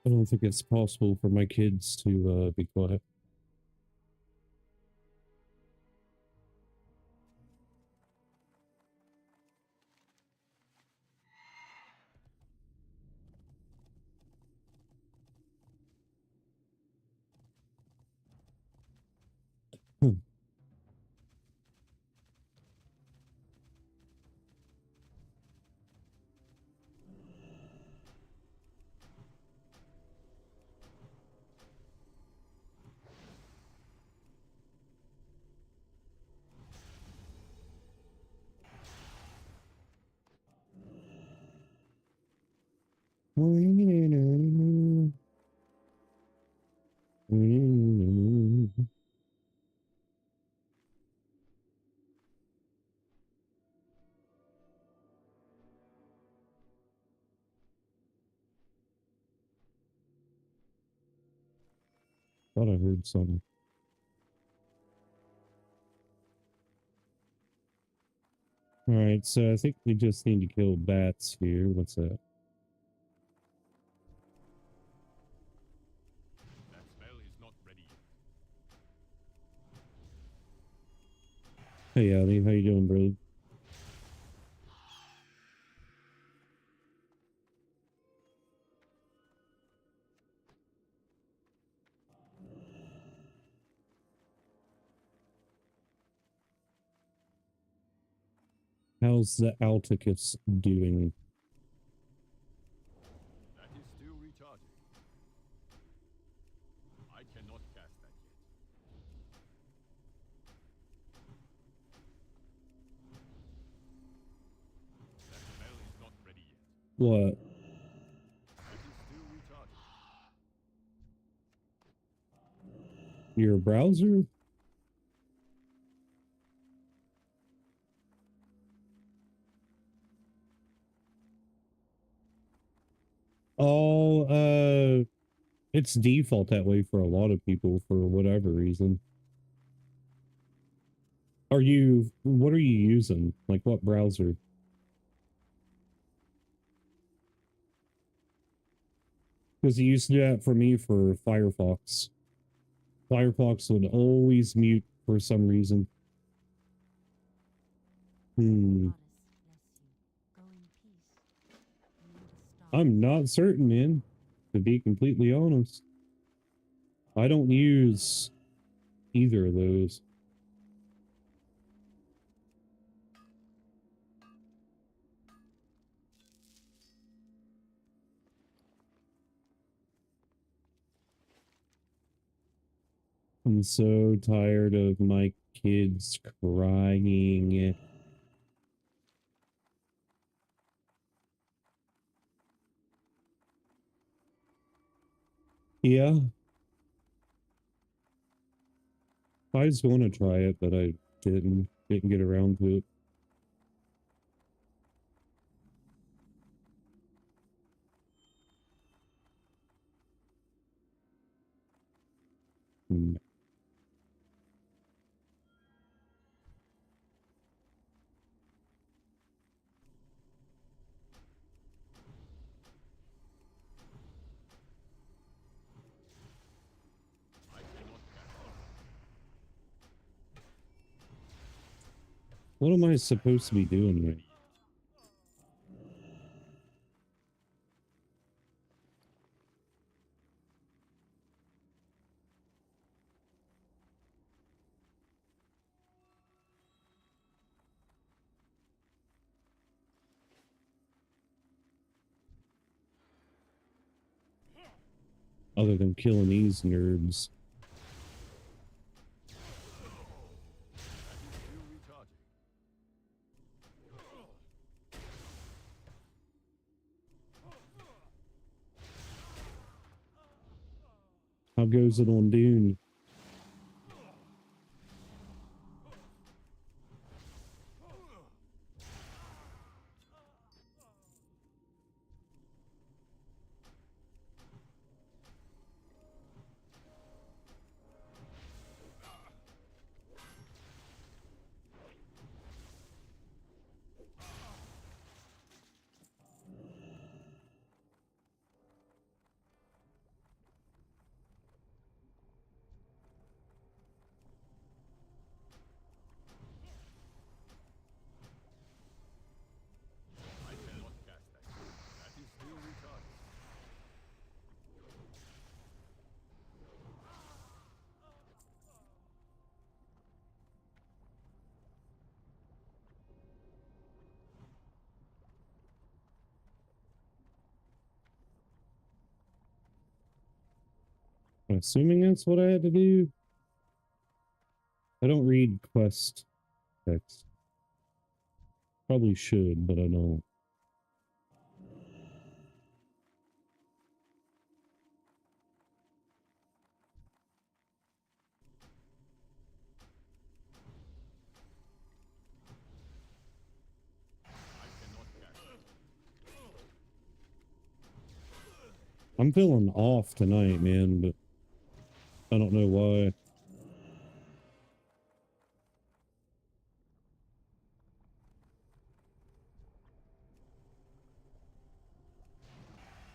I don't think it's possible for my kids to be quiet. Hmm. Thought I heard something. Alright, so I think we just need to kill bats here. What's that? That spell is not ready yet. Hey, Ali, how you doing, bro? How's the Alticus doing? That is still recharging. I cannot cast that yet. That spell is not ready yet. What? It is still recharging. Your browser? Oh, it's default that way for a lot of people for whatever reason. What are you using? Like what browser? Because it used to do that for me for Firefox. Firefox would always mute for some reason. I'm not certain, man. To be completely honest. I don't use either of those. I'm so tired of my kids crying. Yeah, I was going to try it, but I didn't get around to it. Hmm. I cannot cast it. What am I supposed to be doing Ready here? yet. Other than killing these nerds. That is still recharging. How goes it on Dune? I'm assuming that's what I had to do. I don't read quest text. Probably should, but I don't. I'm feeling off tonight, man, but I don't know why.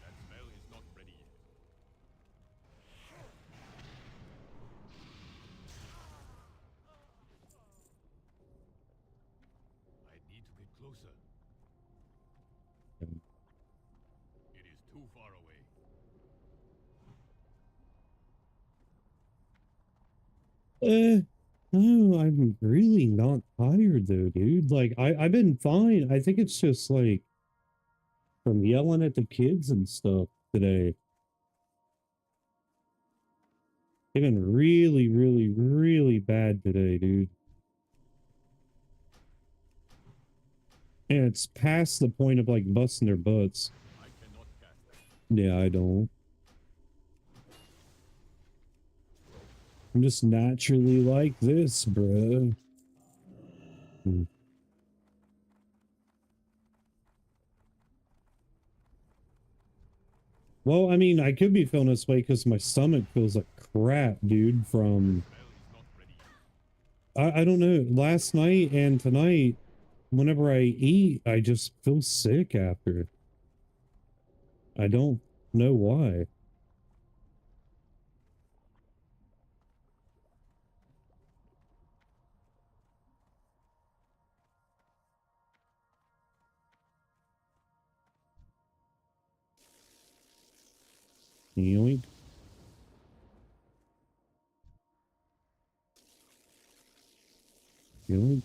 That spell is not ready yet. I need to get closer. It is too far away. No, I'm really not tired though, dude. Like I've been fine. I think it's just like from yelling at the kids and stuff today. They've been really, really, really bad today, dude. And it's past the point of like busting their butts. I cannot cast that. Yeah, I don't. I'm just naturally like this, bro. Well, I mean, I could be feeling this way because my stomach feels like crap, dude, from... Spell is not ready yet. I don't know. Last night and tonight, whenever I eat, I just feel sick after. I don't know why. Yoink. Yoink.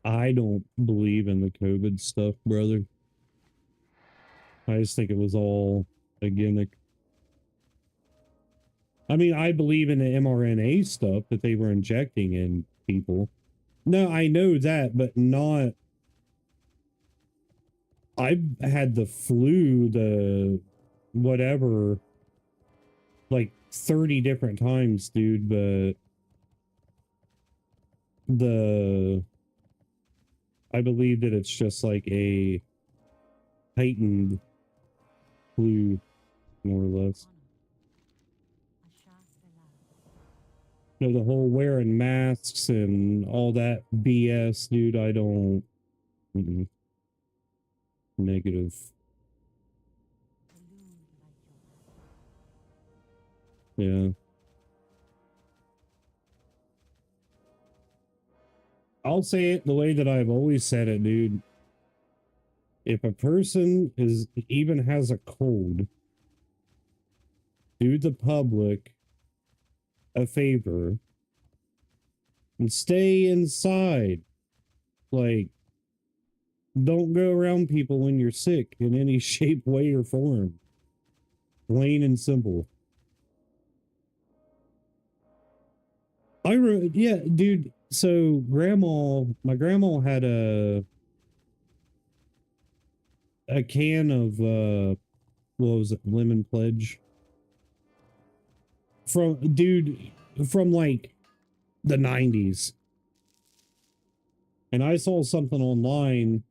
I don't believe in the COVID stuff, brother. I just think it was all a gimmick. I mean, I believe in the mRNA stuff that they were injecting in people. No, I know that, but not... I've had the flu, the whatever, like 30 different times, dude, but I believe that it's just like a heightened flu, more or less. No, the whole wearing masks and all that BS, dude, I don't... Negative. Yeah. I'll say it the way that I've always said it, dude. If a person even has a cold, do the public a favor and stay inside. Like, don't go around people when you're sick in any shape, way, or form. Plain and simple. Yeah, dude. So my grandma had a can of what was it, lemon pledge from like the 90s. And I saw something online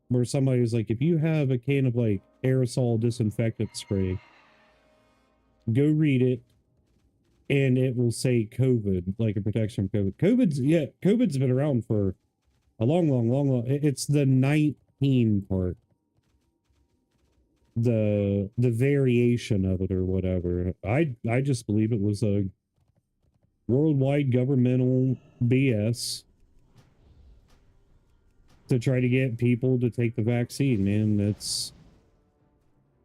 where somebody was like, if you have a can of like aerosol disinfectant spray, go read it and it will say COVID, like a protection from COVID. COVID's been around for a long. It's the 19 part. The variation of it or whatever. I just believe it was a worldwide governmental BS to try to get people to take the vaccine, man.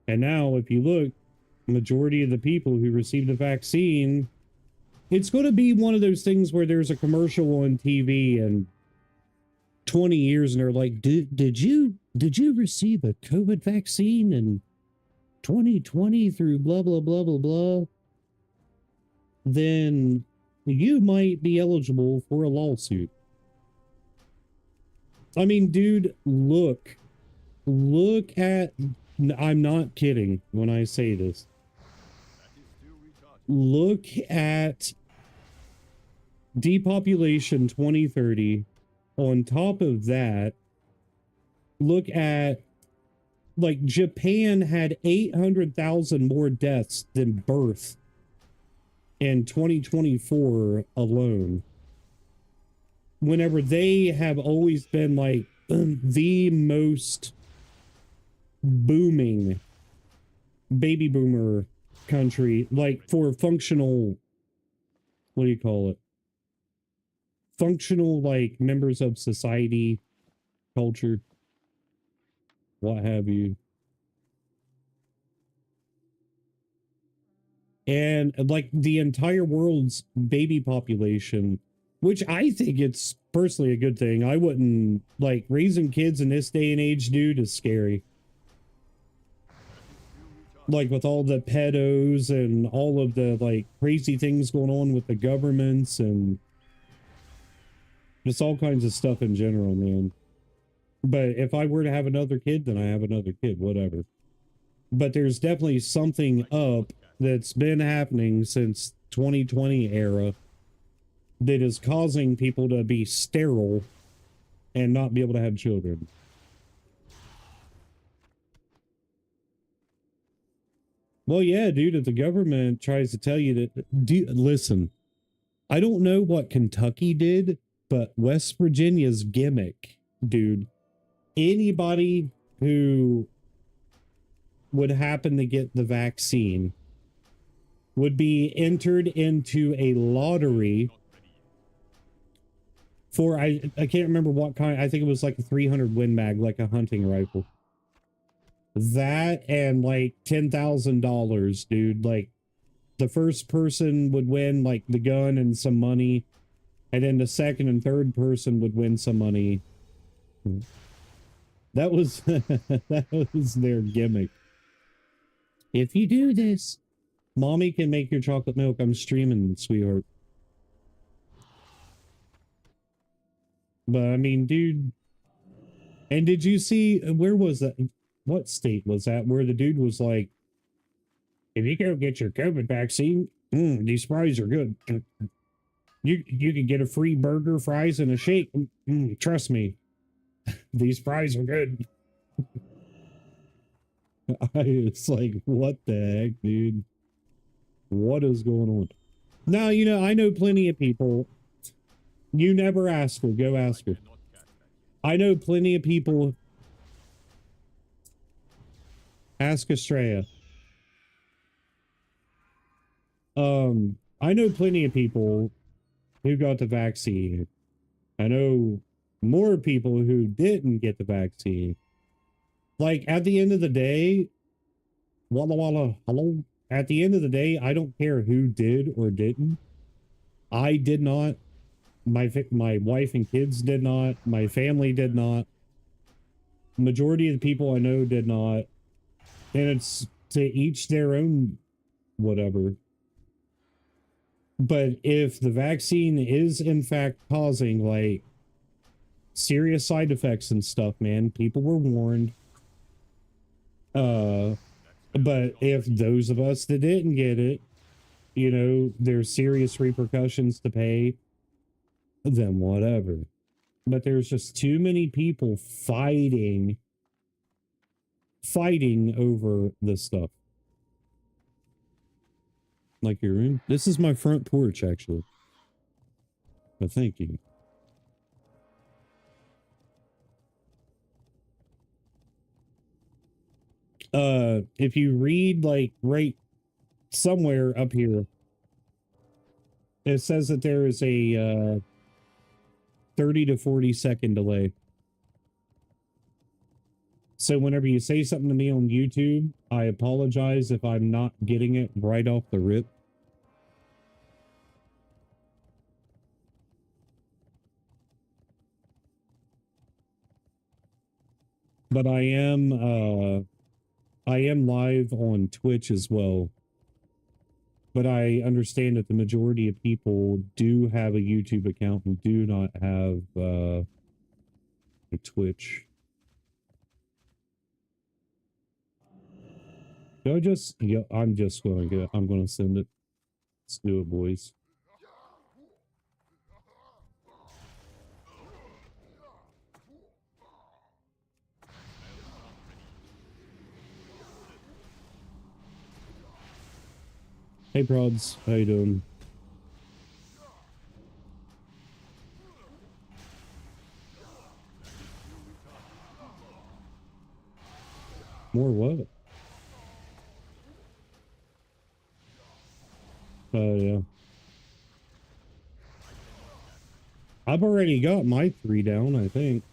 And now if you look, majority of the people who received the vaccine, it's going to be one of those things where there's a commercial on TV and 20 years and they're like, did you did you receive a COVID vaccine in 2020 through blah, blah, blah, blah, blah, then you might be eligible for a lawsuit. I mean, dude, look at, I'm not kidding when I say this. Look at depopulation 2030. On top of that, look at, like, Japan had 800,000 more deaths than birth in 2024 alone. Whenever they have always been like the most booming baby boomer country, like for functional, what do you call it? Functional, like members of society, culture, what have you. And like the entire world's baby population, which I think it's personally a good thing. I wouldn't, like, raising kids in this day and age, dude, is scary. Like with all the pedos and all of the like crazy things going on with the governments and just all kinds of stuff in general, man. But if I were to have another kid, then I have another kid, whatever. But there's definitely something up that's been happening since 2020 era that is causing people to be sterile and not be able to have children. Well, yeah, dude, if the government tries to tell you that, listen, I don't know what Kentucky did, but West Virginia's gimmick, dude, anybody who would happen to get the vaccine would be entered into a lottery for, I can't remember what kind, I think it was like a 300 Win Mag, like a hunting rifle. That and like $10,000, dude. Like the first person would win like the gun and some money, and then the second and third person would win some money. That was that was their gimmick. If you do this, mommy can make your chocolate milk. I'm streaming, sweetheart. But I mean, dude. And did you see, where was that? What state was that where the dude was like, if you go get your COVID vaccine, these fries are good. You can get a free burger, fries, and a shake. Trust me, these fries are good. It's like, what the heck, dude? What is going on? Now, you know, I know plenty of people. You never ask her. Go ask her. I know plenty of people. Ask Estrella. I know plenty of people who got the vaccine. I know more people who didn't get the vaccine. Like, at the end of the day, walla walla, hello. At the end of the day, I don't care who did or didn't. I did not. My wife and kids did not. My family did not. Majority of the people I know did not. And it's to each their own whatever. But if the vaccine is in fact causing like serious side effects and stuff, man, people were warned. But if those of us that didn't get it, you know, there's serious repercussions to pay, then whatever. But there's just too many people fighting over this stuff. Like your room. This is my front porch, actually. But thank you. If you read like right somewhere up here, it says that there is a 30 to 40 second delay. So whenever you say something to me on YouTube, I apologize if I'm not getting it right off the rip. But I am live on Twitch as well. But I understand that the majority of people do have a YouTube account and do not have a Twitch. Do I just yeah, I'm gonna send it. Let's do it, boys. Hey Prods, how you doing? More what? Oh yeah. I've already got my 3 down, I think.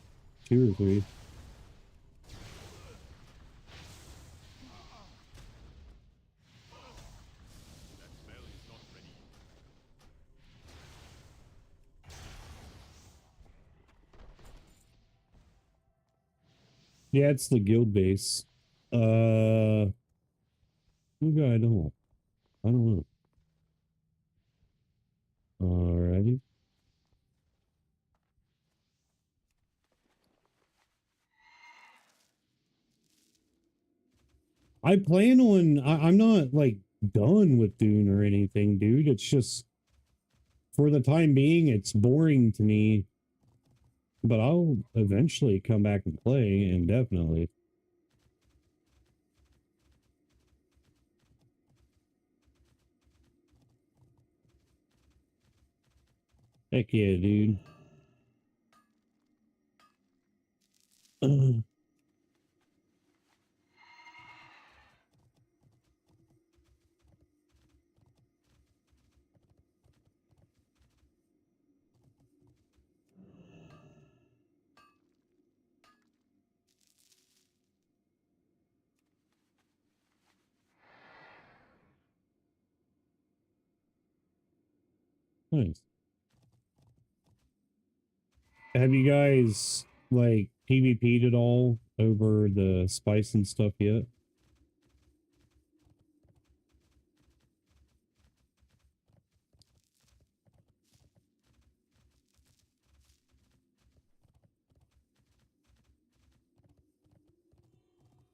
2 or 3. Yeah, it's the guild base. Maybe I don't. I don't know. Alrighty. I plan on. I'm not like done with Dune or anything, dude. It's just for the time being, it's boring to me. But I'll eventually come back and play, indefinitely. Heck yeah, dude. Nice. Have you guys like PvP'd at all over the spice and stuff yet?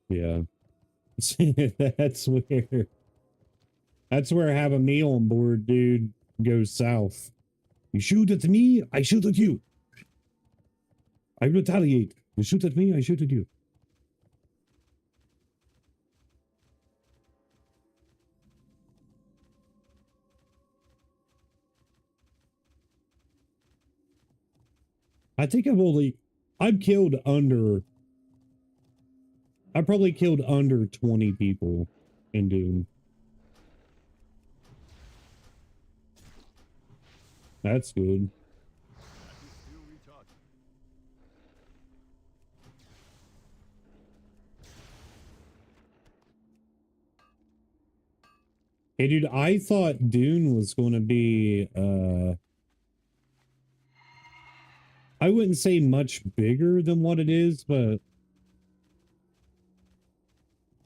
Yeah. That's where have a meal on board, dude, goes south. You shoot at me, I shoot at you. I retaliate. You shoot at me, I shoot at you. I think I've killed under, I probably killed under 20 people in Doom. That's good. Hey, dude, I thought Dune was going to be, I wouldn't say much bigger than what it is, but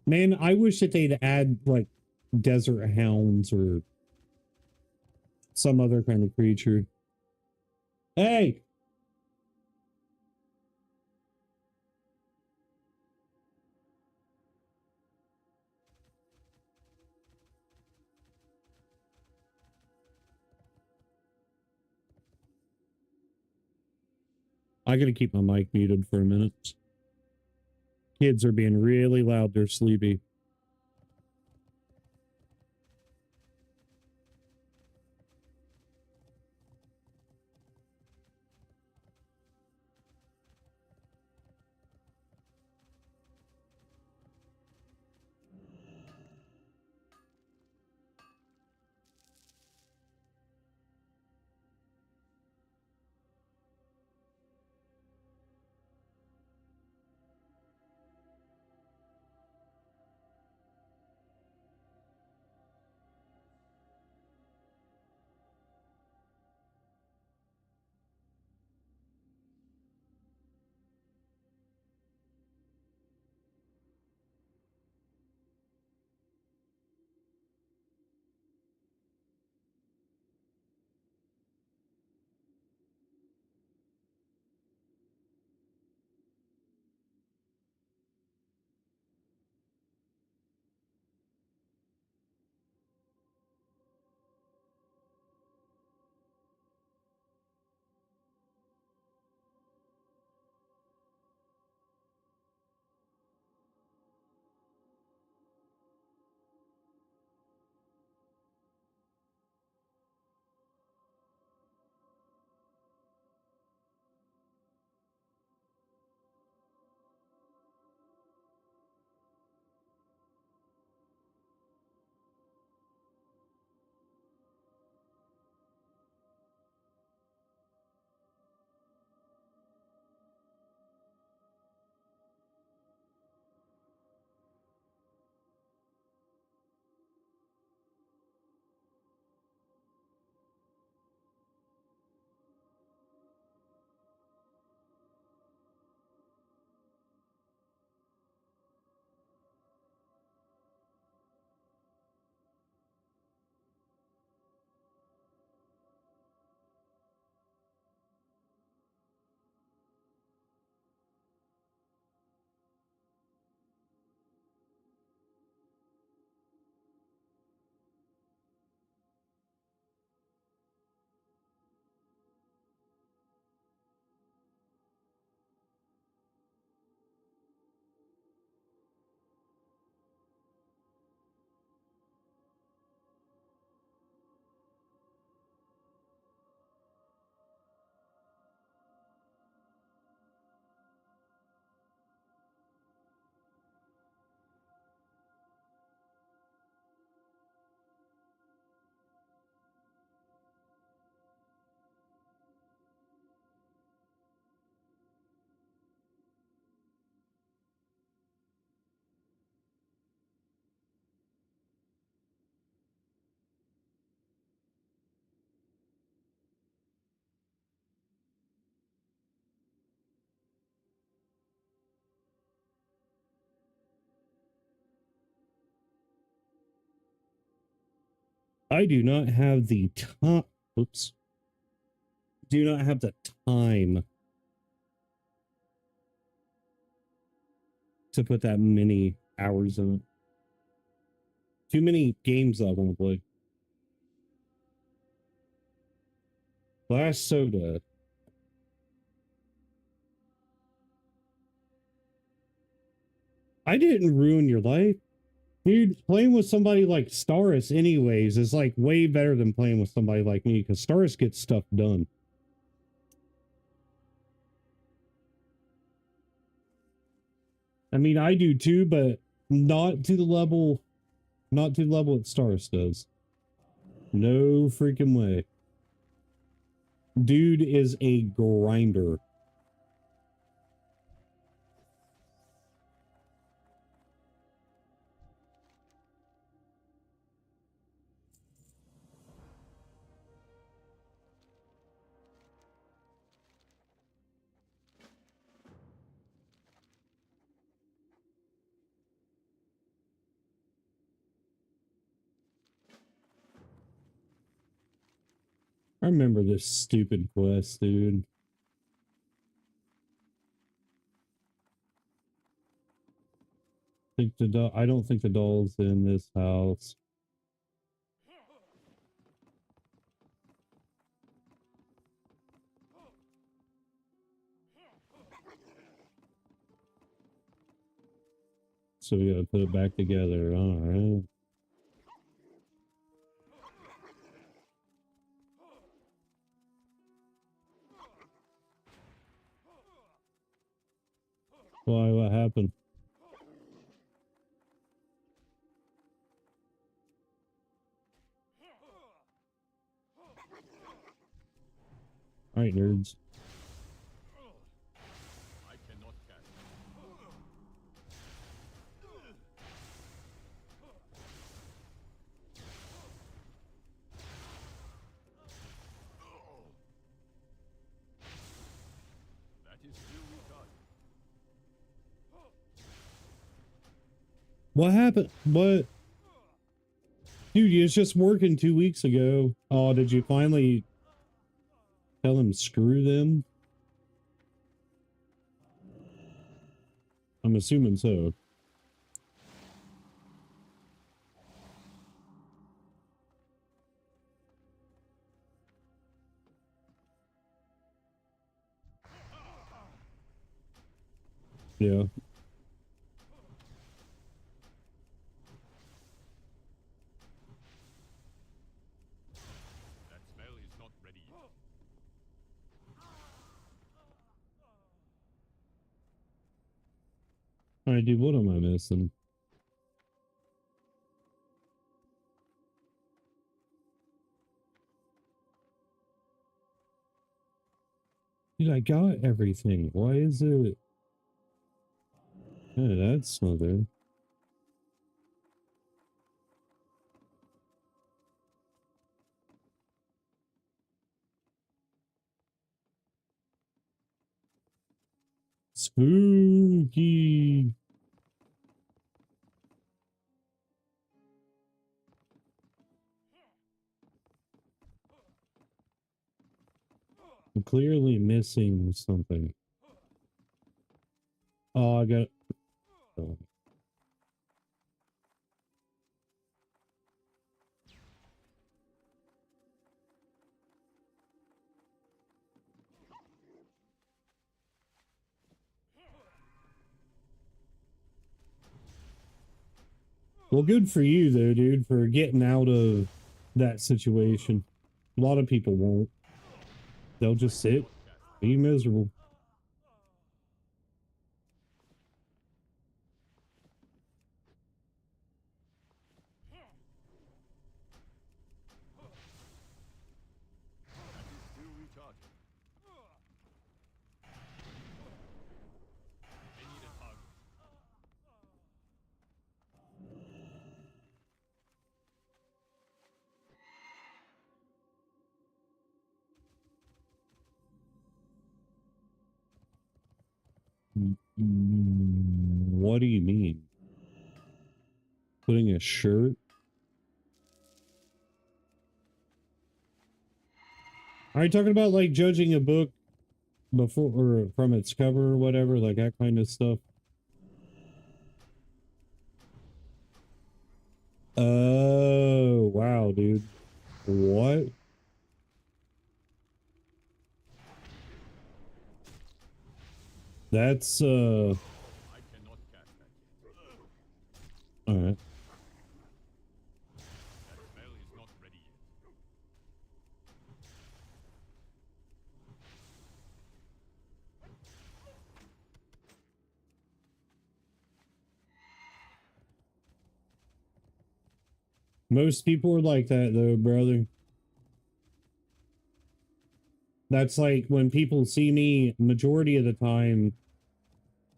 man, I wish that they'd add like desert hounds or some other kind of creature. Hey, I gotta keep my mic muted for a minute. Kids are being really loud. They're sleepy. I do not have the time. Oops. Do not have the time to put that many hours in it. Too many games I want to play. Last soda. I didn't ruin your life. Dude, playing with somebody like Staris anyways is like way better than playing with somebody like me because Staris gets stuff done. I mean, I do too, but not to the level that Staris does. No freaking way. Dude is a grinder. I remember this stupid quest, dude. I don't think the doll's in this house. So we gotta put it back together. All right. Why? What happened? All right, nerds. I cannot cast. That is still retarded. What happened? What? Dude, you was just working 2 weeks ago. Oh, did you finally tell him screw them? I'm assuming so. Yeah. That spell is not ready yet. All right, dude, what am I missing? Dude, I got everything. Why is it? Yeah, that's not there. Spooky. I'm clearly missing something. Oh, I got. Oh. Well, good for you, though, dude, for getting out of that situation. A lot of people won't. They'll just sit, be miserable. That is still retarded. I need a target. What do you mean? Putting a shirt? Are you talking about like judging a book before or from its cover or whatever, like that kind of stuff? Oh, wow, dude. What? That's I cannot cast that yet. all right. That spell is not ready yet. Most people are like that though, brother. That's like when people see me, majority of the time,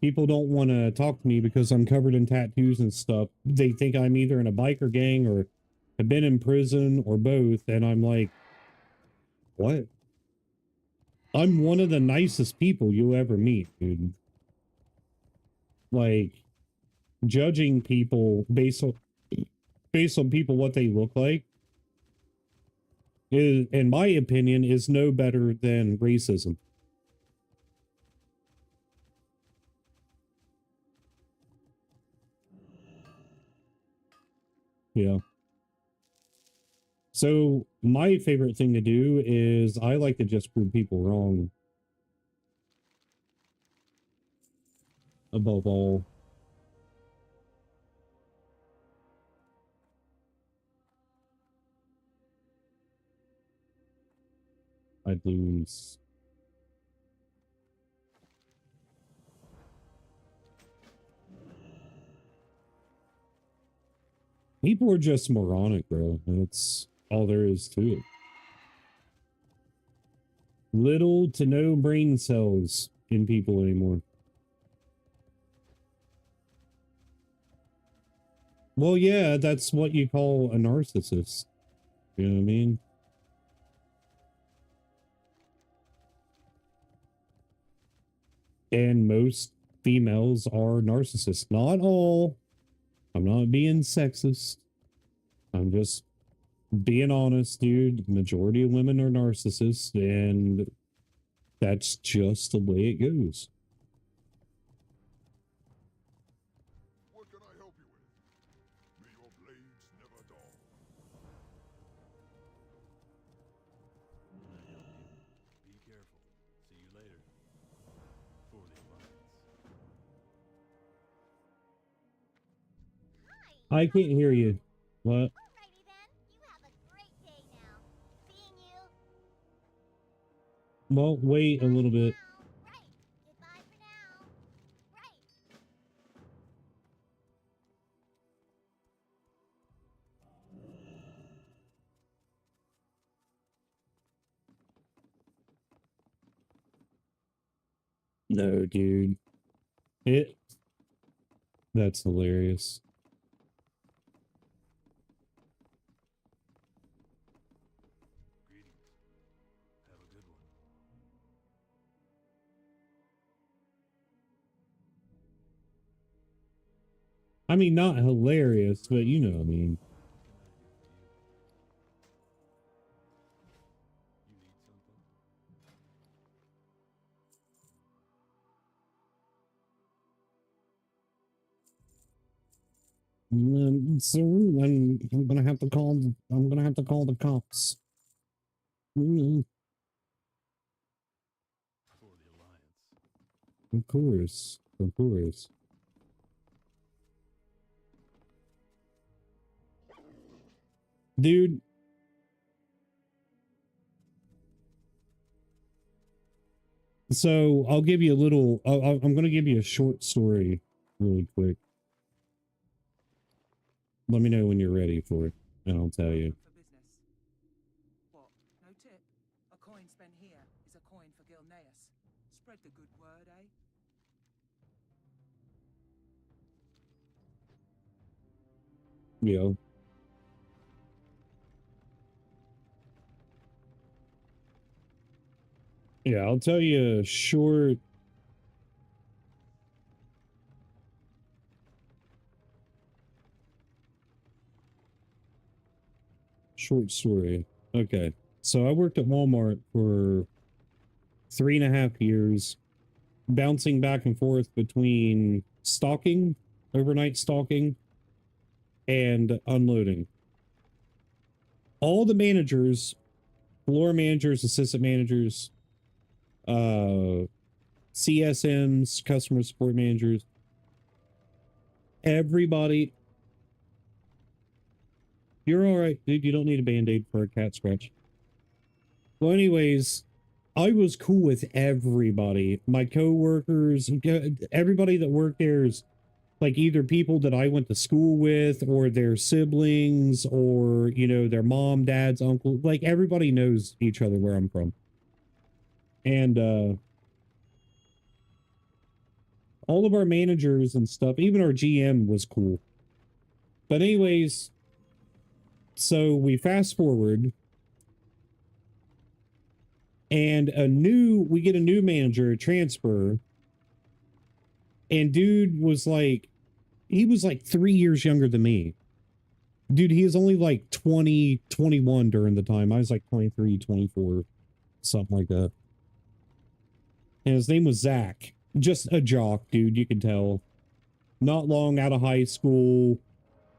people don't want to talk to me because I'm covered in tattoos and stuff. They think I'm either in a biker gang or have been in prison or both. And I'm like, what? I'm one of the nicest people you'll ever meet, dude. Like, judging people based on people what they look like is, in my opinion, is no better than racism. Yeah. So my favorite thing to do is I like to just prove people wrong above all. I lose. People are just moronic, bro. That's all there is to it. Little to no brain cells in people anymore. Well, yeah, that's what you call a narcissist. You know what I mean? And most females are narcissists. Not all. I'm not being sexist. I'm just being honest, dude. Majority of women are narcissists, and that's just the way it goes. What can I help you with? May your blades never dull. Can I help you? Be careful. See you later. For the Alliance. I can't hear you. What? Alrighty then, you have a great day now. Seeing you. Well, wait a little bit. Now. Right. Goodbye for now. Right. No, dude. It. That's hilarious. Greetings. Have a good one. I mean, not hilarious, but you know what I mean. What can I do for you? You need something? Soon, I'm gonna have to call. I'm gonna have to call the cops. Mm, For the Alliance. of course, of course, dude. So I'll give you a little. I'm gonna give you a short story, really quick. Let me know when you're ready for it, and I'll tell you. For business. What? No tip? A coin spent here is a coin for Gilneas. Spread the good word, eh? Yeah, yeah. I'll tell you a short story. Okay. So I worked at Walmart for 3.5 years, bouncing back and forth between stocking, overnight stocking, and unloading. All the managers, floor managers, assistant managers, CSMs, customer support managers, everybody. You're all right, dude. You don't need a band-aid for a cat scratch. Well, anyways, I was cool with everybody. My coworkers, everybody that worked there is like either people that I went to school with or their siblings or, you know, their mom, dad's, uncle. Like everybody knows each other where I'm from. And all of our managers and stuff, even our GM was cool. But anyways, so we fast forward and we get a new manager, a transfer. And dude was like, he was like 3 years younger than me. Dude, he was only like 20, 21 during the time. I was like 23, 24, something like that. And his name was Zach. Just a jock, dude, you can tell. Not long out of high school.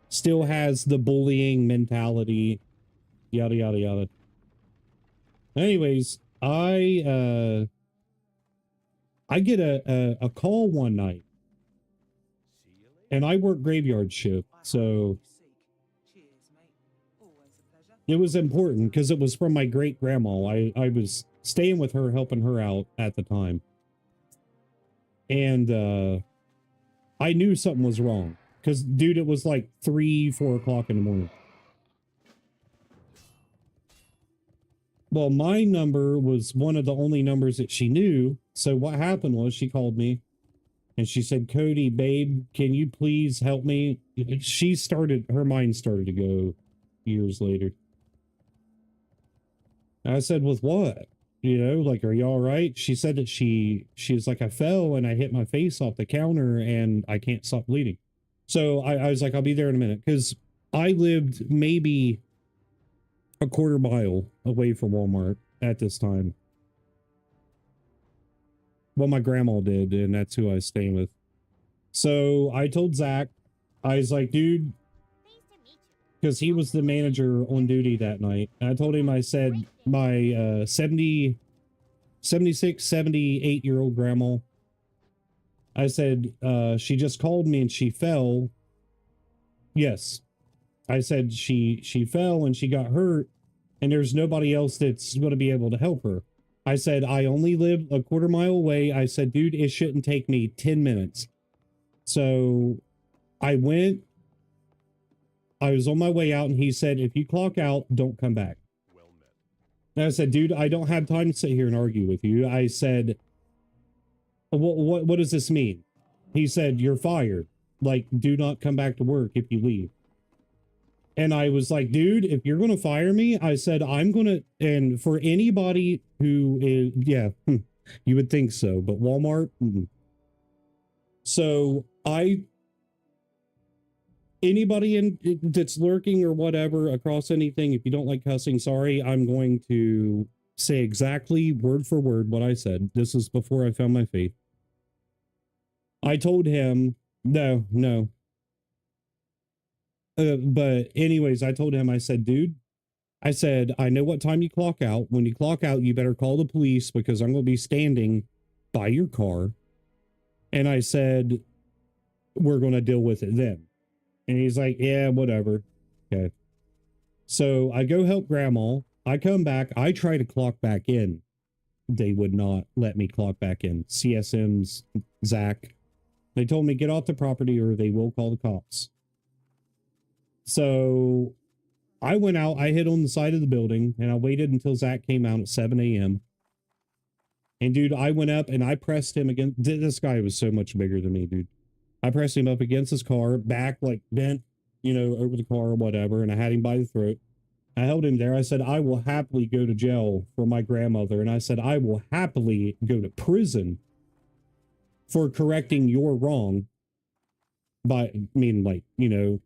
Still has the bullying mentality. Yada, yada, yada. Anyways, I get a call one night. And I work graveyard shift, so it was important because it was from my great grandma. I was staying with her, helping her out at the time. And I knew something was wrong because, dude, it was like 3, 4 o'clock in the morning. Well, my number was one of the only numbers that she knew. So what happened was she called me and she said, Cody, babe, can you please help me? Her mind started to go years later. I said, with what? You know, like, are you all right? She said that she was like, I fell and I hit my face off the counter and I can't stop bleeding. So I was like, I'll be there in a minute. Because I lived maybe a quarter mile away from Walmart at this time. Well, my grandma did, and that's who I was staying with. So I told Zach, I was like, dude, because he was the manager on duty that night. And I told him, I said, my 76, 78-year-old grandma, I said, she just called me and she fell. Yes. I said she fell and she got hurt and there's nobody else that's going to be able to help her. I said, I only live a quarter mile away. I said, dude, it shouldn't take me 10 minutes. So I went, I was on my way out and he said, if you clock out, don't come back. Well met. And I said, dude, I don't have time to sit here and argue with you. I said, what does this mean? He said, you're fired. Like, do not come back to work if you leave. And I was like, dude, if you're going to fire me, I said, I'm going to, and for anybody who is, yeah, you would think so, but Walmart. So anybody that's lurking or whatever across anything, if you don't like cussing, sorry, I'm going to say exactly word for word what I said. This is before I found my faith. I told him, no. But anyways, I told him, I said, dude, I said, I know what time you clock out. When you clock out, you better call the police because I'm going to be standing by your car. And I said, we're going to deal with it then. And he's like, yeah, whatever. Okay. So I go help grandma. I come back. I try to clock back in. They would not let me clock back in. CSM's Zach. They told me get off the property or they will call the cops. So I went out, I hid on the side of the building and I waited until Zach came out at 7 a.m. And dude, I went up and I pressed him against, this guy was so much bigger than me, dude. I pressed him up against his car, back like bent, you know, over the car or whatever. And I had him by the throat. I held him there. I said, I will happily go to jail for my grandmother. And I said, I will happily go to prison for correcting your wrong. By, I mean, like, you know,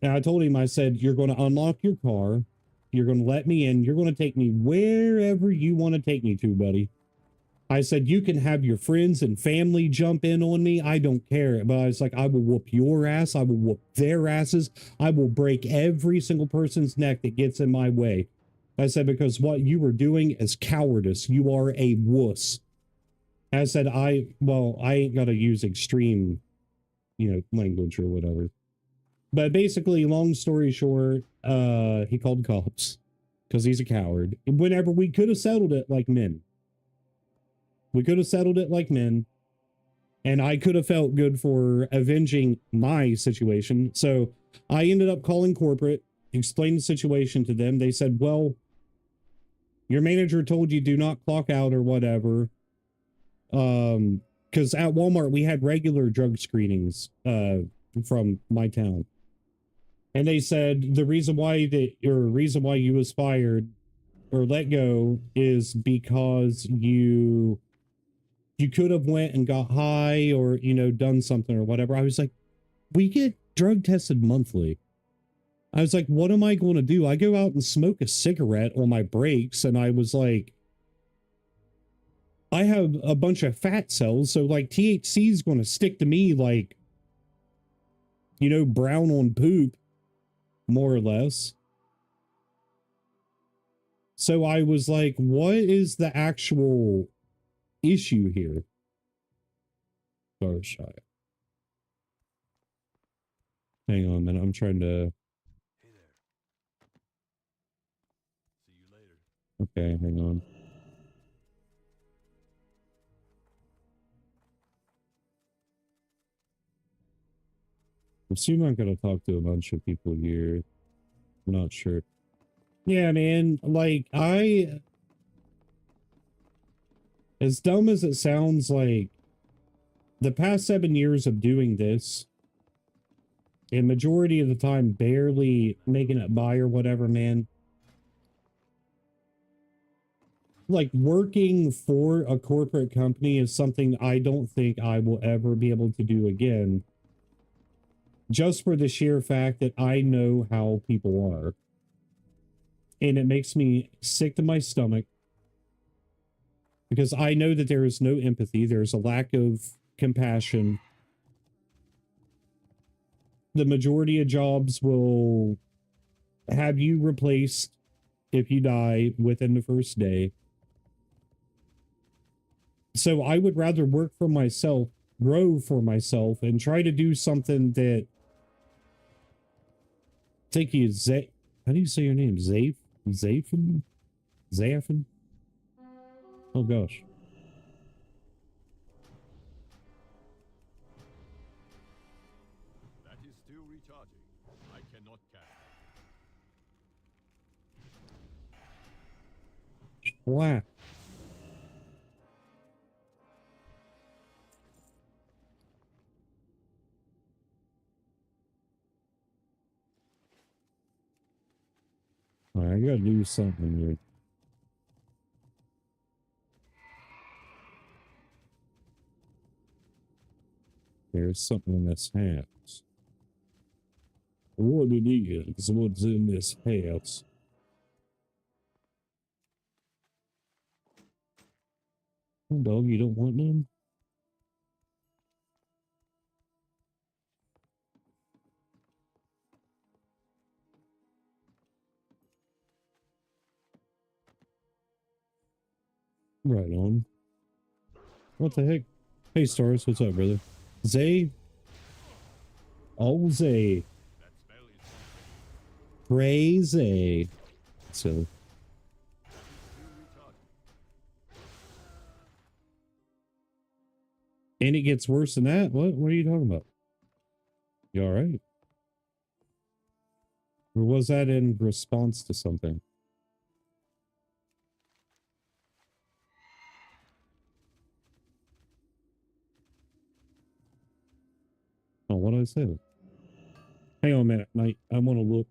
and I told him, I said, you're going to unlock your car. You're going to let me in. You're going to take me wherever you want to take me to, buddy. I said, you can have your friends and family jump in on me. I don't care. But I was like, I will whoop your ass. I will whoop their asses. I will break every single person's neck that gets in my way. I said, because what you were doing is cowardice. You are a wuss. I said, I ain't got to use extreme, language or whatever. But basically, long story short, he called cops because he's a coward. Whenever we could have settled it like men. We could have settled it like men. And I could have felt good for avenging my situation. So I ended up calling corporate, explained the situation to them. They said, well, your manager told you do not clock out or whatever. Because at Walmart, we had regular drug screenings from my town. And they said the reason why you was fired or let go is because you could have went and got high or, done something or whatever. I was like, we get drug tested monthly. I was like, what am I going to do? I go out and smoke a cigarette on my breaks. And I was like, I have a bunch of fat cells. So like THC is going to stick to me like, brown on poop, more or less. So I was like, what is the actual issue here? Starshire. Hang on a minute. I'm trying to. Hey there. See you later. Okay, hang on. I assume I'm going to talk to a bunch of people here. I'm not sure. Yeah, man. Like, as dumb as it sounds, like, the past 7 years of doing this, and majority of the time barely making it by or whatever, man. Like, working for a corporate company is something I don't think I will ever be able to do again. Just for the sheer fact that I know how people are. And it makes me sick to my stomach. Because I know that there is no empathy. There's a lack of compassion. The majority of jobs will have you replaced if you die within the first day. So I would rather work for myself, grow for myself, and try to do something that... Thank you, how do you say your name? Zafin? Oh gosh. That is still recharging. I cannot catch. Wow. All right, I gotta do something here. There's something in this house. What it is, what's in this house? Oh, dog, you don't want none? Right on. What the heck? Hey, Stars, what's up, brother? Zay? Oh, Zay. That spell is Crazy. So, still recharging. and it gets worse than that? What are you talking about? You all right? Or was that in response to something? Oh, what did I say? Hang on a minute, mate. I want to look.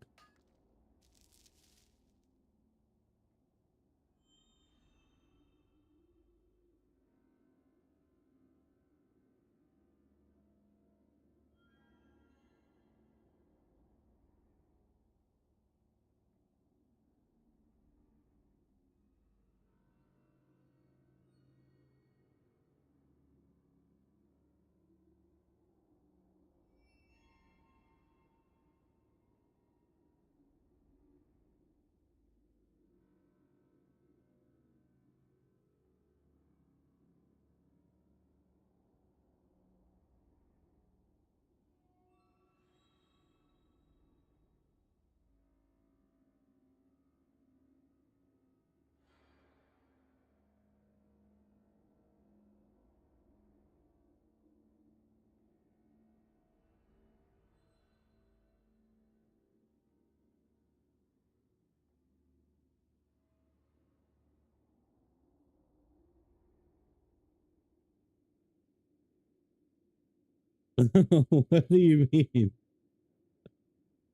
What do you mean?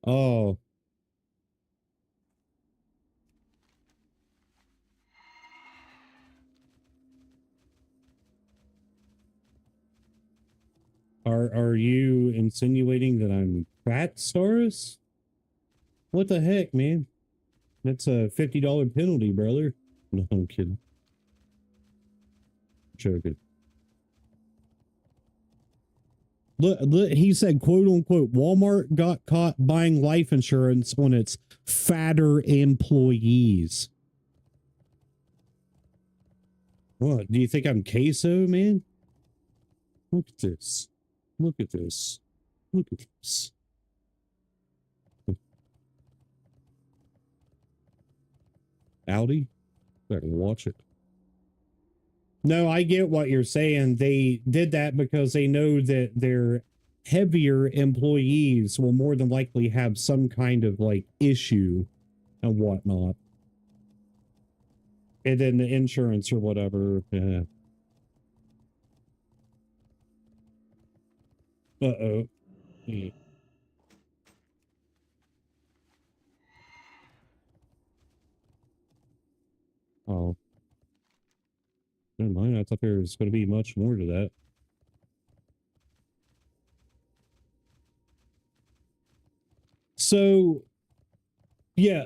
Oh, are you insinuating that I'm fat, Stars? What the heck, man? That's a $50 penalty, brother. No, I'm kidding. Joking. Look, he said, quote unquote, Walmart got caught buying life insurance on its fatter employees. What? Do you think I'm queso, man? Look at this. Look at this. Look at this. Audi? Better watch it. No, I get what you're saying. They did that because they know that their heavier employees will more than likely have some kind of like issue and whatnot. And then the insurance or whatever. Yeah. Uh-oh. Yeah. Oh. Never mind. I thought there was going to be much more to that. So, yeah.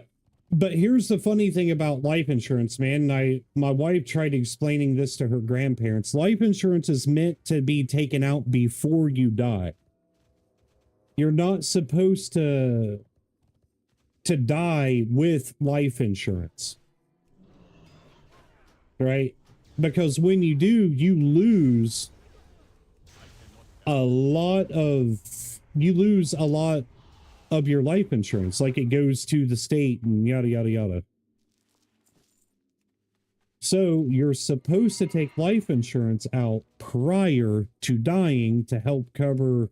But here's the funny thing about life insurance, man. My wife tried explaining this to her grandparents. Life insurance is meant to be taken out before you die. You're not supposed to die with life insurance. Right? Because when you do, you lose a lot of your life insurance. Like it goes to the state and yada, yada, yada. So you're supposed to take life insurance out prior to dying to help cover,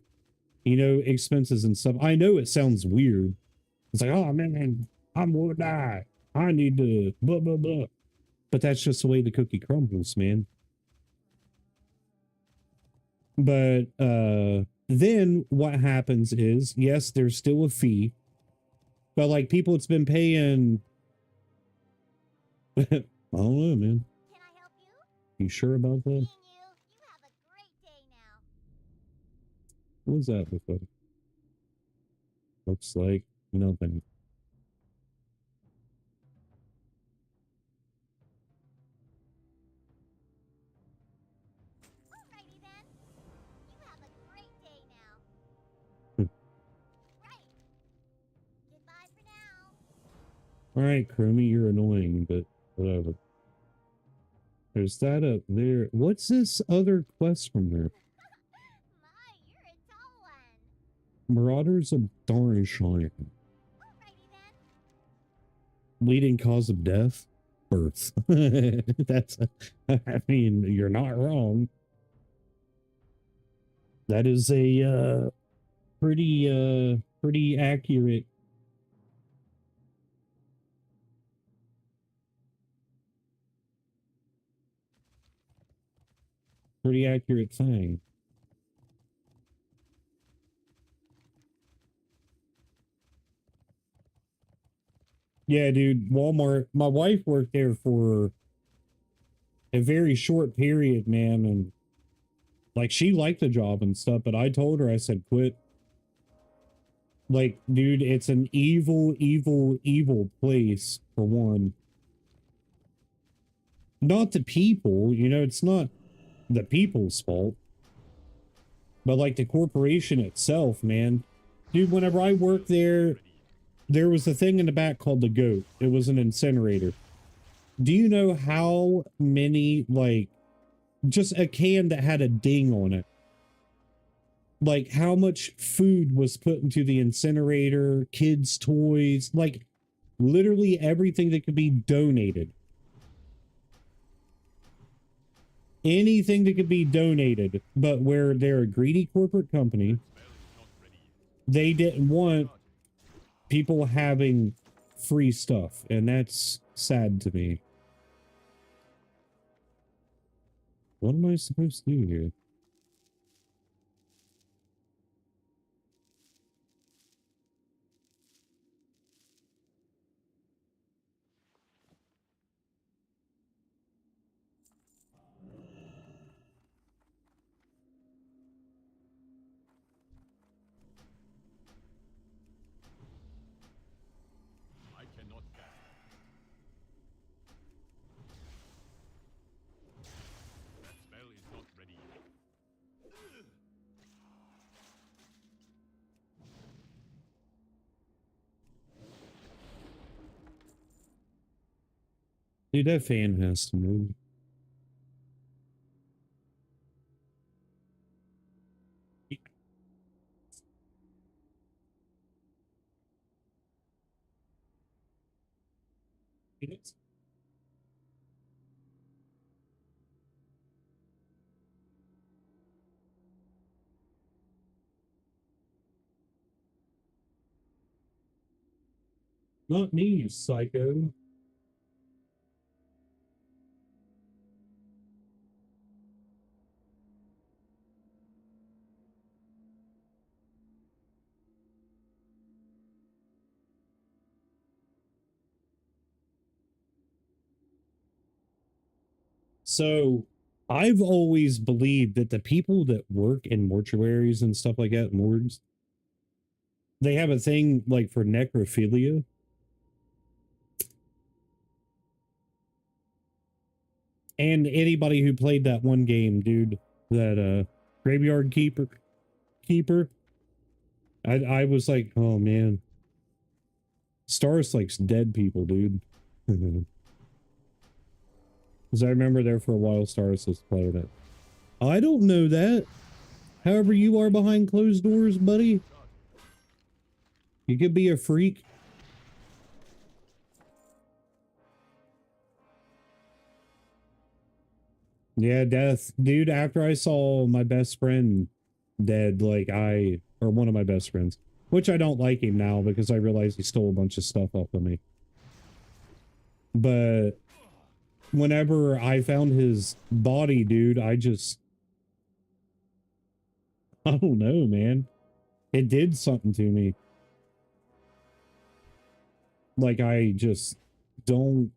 expenses and stuff. I know it sounds weird. It's like, oh man, I'm gonna die. I need to blah, blah, blah. But that's just the way the cookie crumbles, man. But then what happens is, yes, there's still a fee. But like people, it's been paying. I don't know, man. Can I help you? You sure about that? Seeing you have a great day now. What was that before? Looks like nothing. Alrighty then. You have a great day now. Right. Goodbye for now. All right, Chromie, you're annoying, but whatever. There's that up there. What's this other quest from there? My, you're a tall one. Marauders of Darshan. Alrighty then. Leading cause of death? Birth. That's, I mean, you're not wrong. That is a pretty accurate. Pretty accurate thing. Yeah, dude, Walmart. My wife worked there for a very short period, man, and like she liked the job and stuff, but I told her, I said, quit. Like, dude, it's an evil, evil, evil place, for one. Not the people, it's not the people's fault. But like the corporation itself, man. Dude, whenever I worked there, there was a thing in the back called the goat. It was an incinerator. Do you know how many, like, just a can that had a ding on it? Like, how much food was put into the incinerator, kids' toys, like, literally everything that could be donated. Anything that could be donated, but where they're a greedy corporate company, they didn't want people having free stuff, and that's sad to me. What am I supposed to do here? Dude, that fan has to move. Not me, you psycho. So I've always believed that the people that work in mortuaries and stuff like that, morgues, they have a thing like for necrophilia. And anybody who played that one game, dude, that graveyard keeper, I was like, oh man. Stars likes dead people, dude. Because I remember there for a while Stars was playing it. I don't know that. However you are behind closed doors, buddy. You could be a freak. Yeah, death. Dude, after I saw my best friend dead, like or one of my best friends, which I don't like him now because I realized he stole a bunch of stuff off of me. But whenever I found his body, dude, I don't know, man. It did something to me. Like, I just don't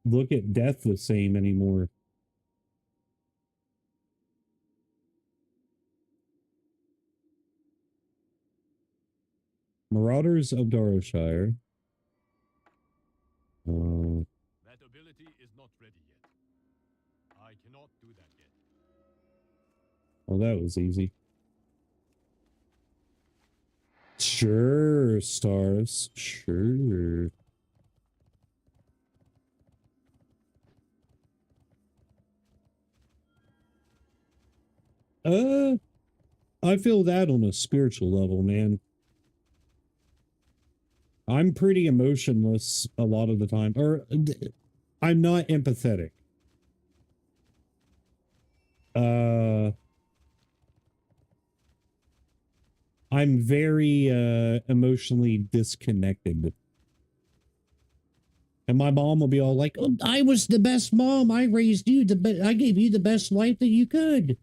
look at death the same anymore. Marauders of Darrowshire. That ability is not ready yet. I cannot do that yet. Well, that was easy. Sure, Stars. Sure. I feel that on a spiritual level, man. I'm pretty emotionless a lot of the time. I'm not empathetic. I'm very emotionally disconnected. And my mom will be all like, oh, I was the best mom. I raised you I gave you the best life that you could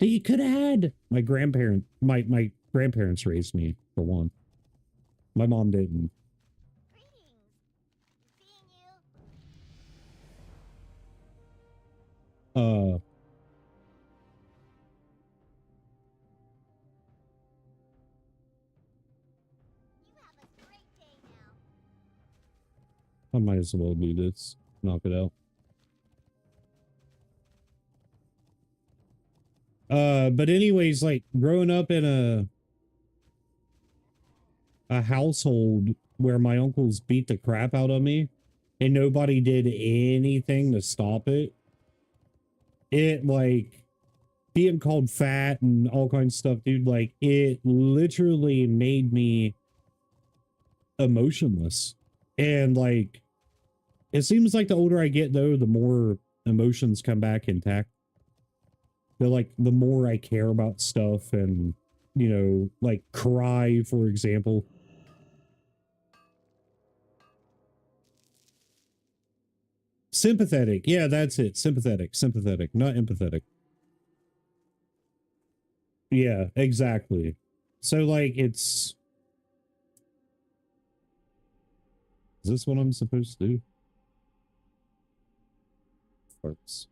have had. My grandparents raised me, for one. My mom didn't. Greetings. Seeing you. You have a great day now. I might as well do this. Knock it out. But anyways, like growing up in a household where my uncles beat the crap out of me and nobody did anything to stop it. It like being called fat and all kinds of stuff, dude, like it literally made me emotionless. And like it seems like the older I get though, the more emotions come back intact. Like the more I care about stuff and like cry, for example. Sympathetic. Yeah, that's it. Sympathetic, not empathetic. Yeah, exactly. So like is this what I'm supposed to do? Farts.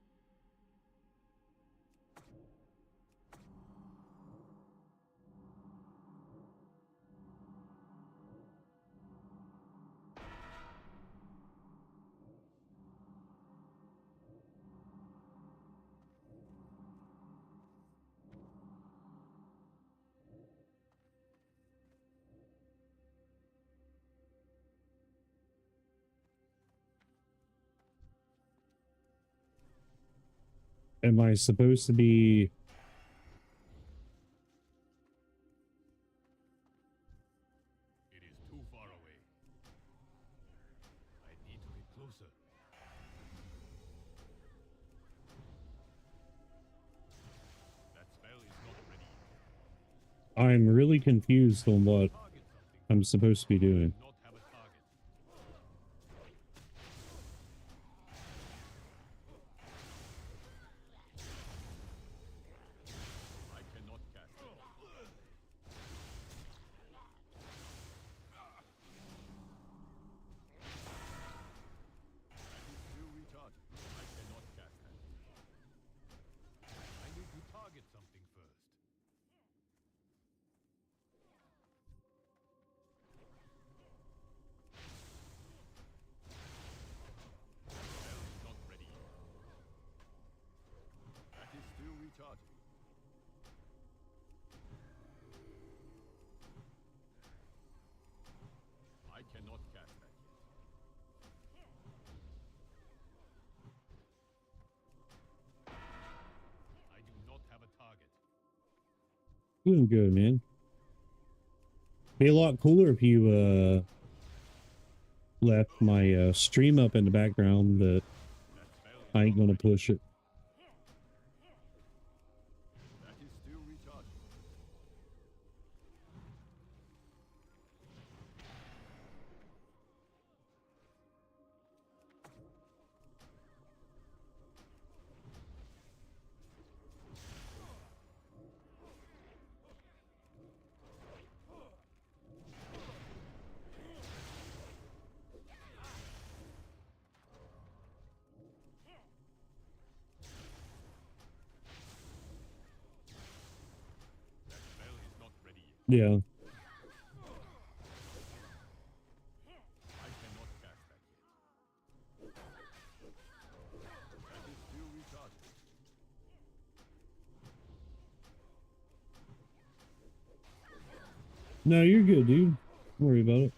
Am I supposed to be... It is too far away. I need to get closer. That spell is not ready. I'm really confused on what Target something. I'm supposed to be doing. Not have a target. I cannot cast it. That is still retarded. I cannot cast that. I need to target something first. Spell is not ready. That is still retarded. I cannot cast that yet. I do not have a target. Doing good, man. Be a lot cooler if you left my stream up in the background, but That spell is I ain't not gonna ready. push it. That is still retarded. That spell is not ready yet. Yeah. I cannot cast that yet. That is still retarded. No, you're good, dude. Don't worry about it.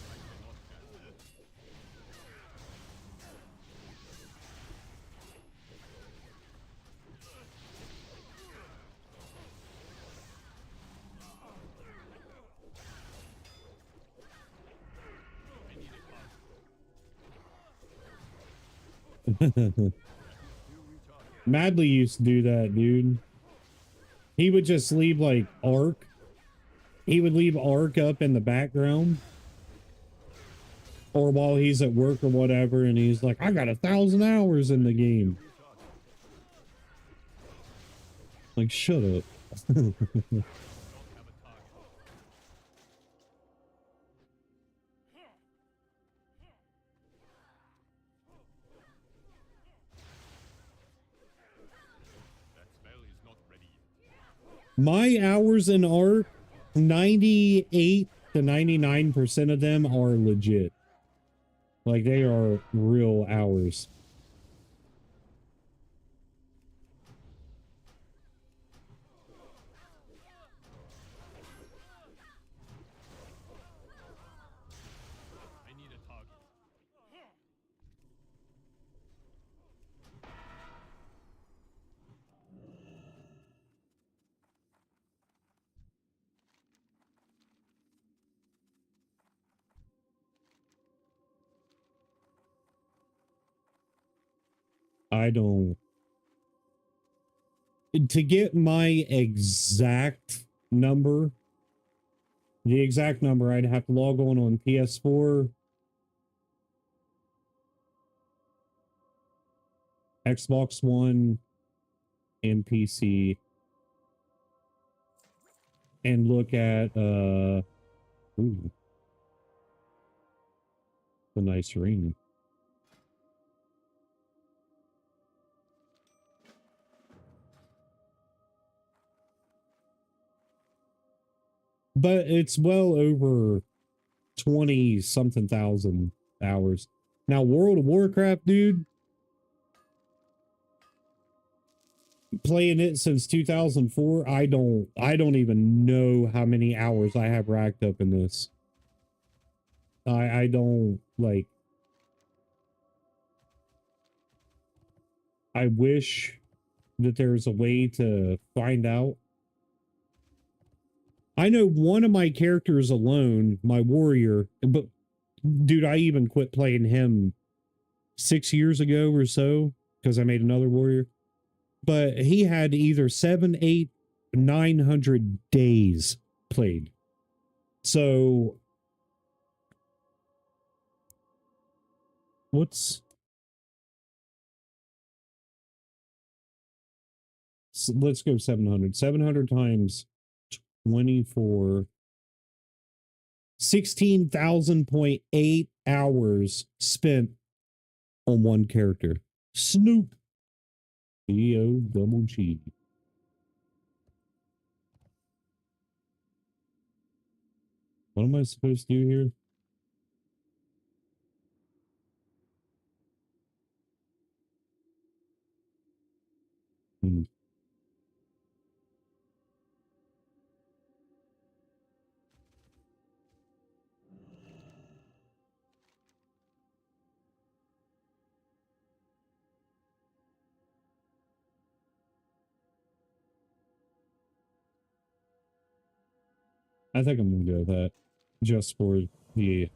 I cannot cast that. I need a target. Still retarded. Madly used to do that, dude. He would just leave like Arc. He would leave Arc up in the background. Or while he's at work or whatever, and he's like, I got 1,000 hours in the game. Like, shut up. Don't have a target. That spell is not ready yet. My hours in Arc, 98 to 99% of them are legit. Like, they are real hours. I need a target. I don't... To get my exact number, I'd have to log on PS4, Xbox One, and PC, and look at ooh, A nice ring. But it's well over 20 something thousand hours. Now, World of Warcraft, dude, playing it since 2004, I don't even know how many hours I have racked up in this. I don't like. I wish that there's a way to find out. I know one of my characters alone, my warrior, but dude, I even quit playing him 6 years ago or so because I made another warrior. But he had either 7, 8, 900 days played. So what's so let's go 700. 700 times 24. 16,000.8 hours spent on one character. Snoop. D-O-double-G. What am I supposed to do here? Hmm. I think I'm gonna go with that. Just for the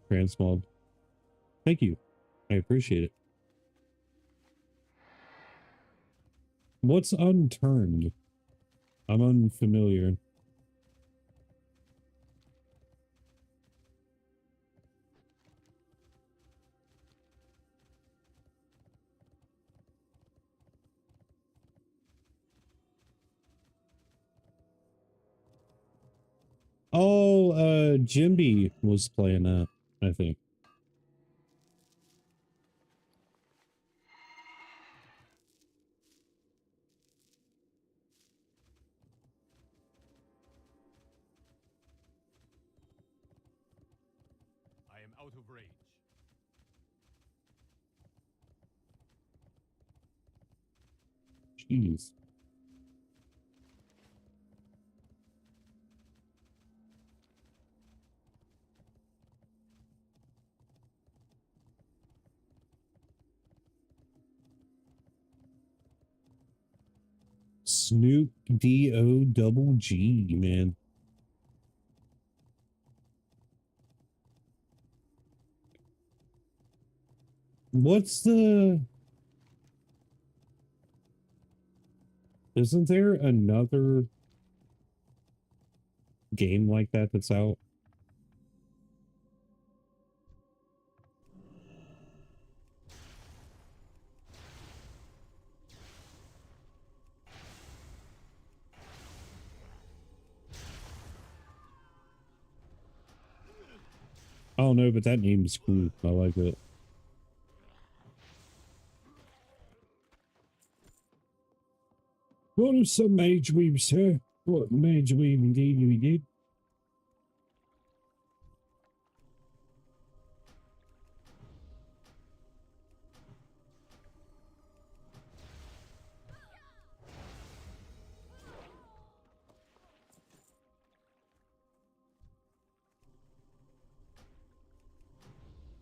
transmog. Thank you. I appreciate it. What's unturned? I'm unfamiliar. Oh, Jimby was playing that, I think. I am out of range. Jeez. Snoop D-O-double-G, man. What's the... Isn't there another game like that that's out? I don't know, but that name is cool. I like it. What is some mage weave, sir? What mage weave indeed we did?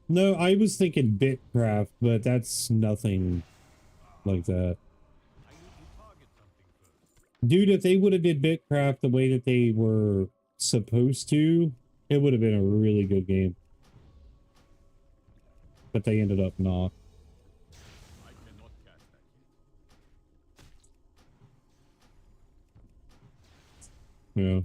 No, I was thinking Bitcraft, but that's nothing like that. I need to target something first. Dude, if they would have did Bitcraft the way that they were supposed to, it would have been a really good game. But they ended up not. I cannot cast that yet. Yeah.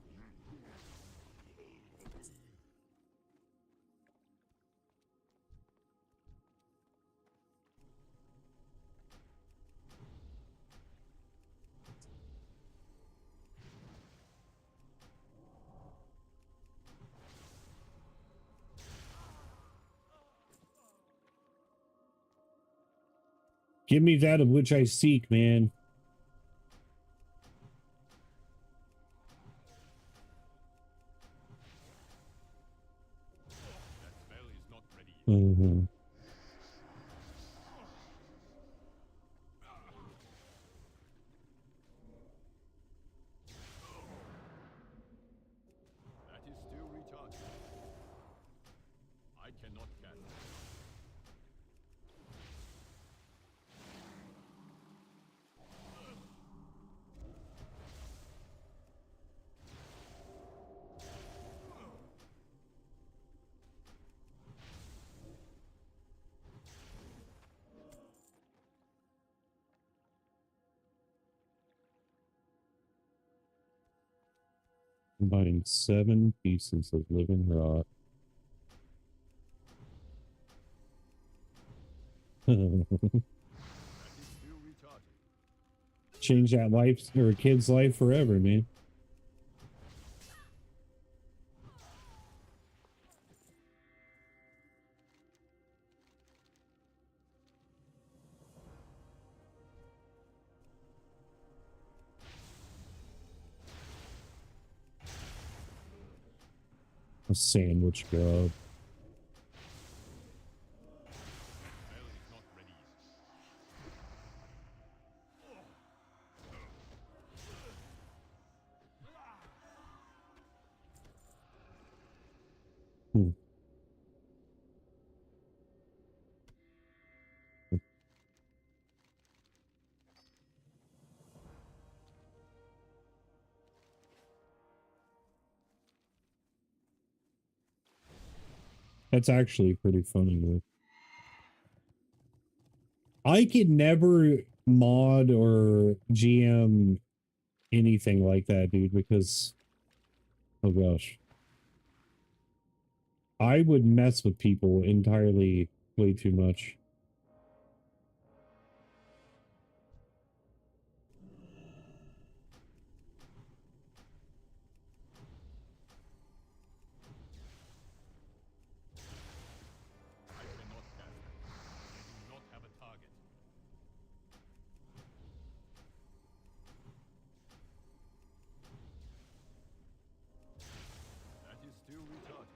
Give me that of which I seek, man. That spell is not ready yet. Mm-hmm. That is still recharging. I cannot cast it. Combining 7 pieces of living rock. That is still recharging. Change that life or a kid's life forever, man. A sandwich job. Spell is not ready yet. Hmm. That's actually pretty funny, though. I could never mod or GM anything like that, dude, because, oh gosh, I would mess with people entirely way too much. I cannot cast it. I do not have a target. That is still recharging.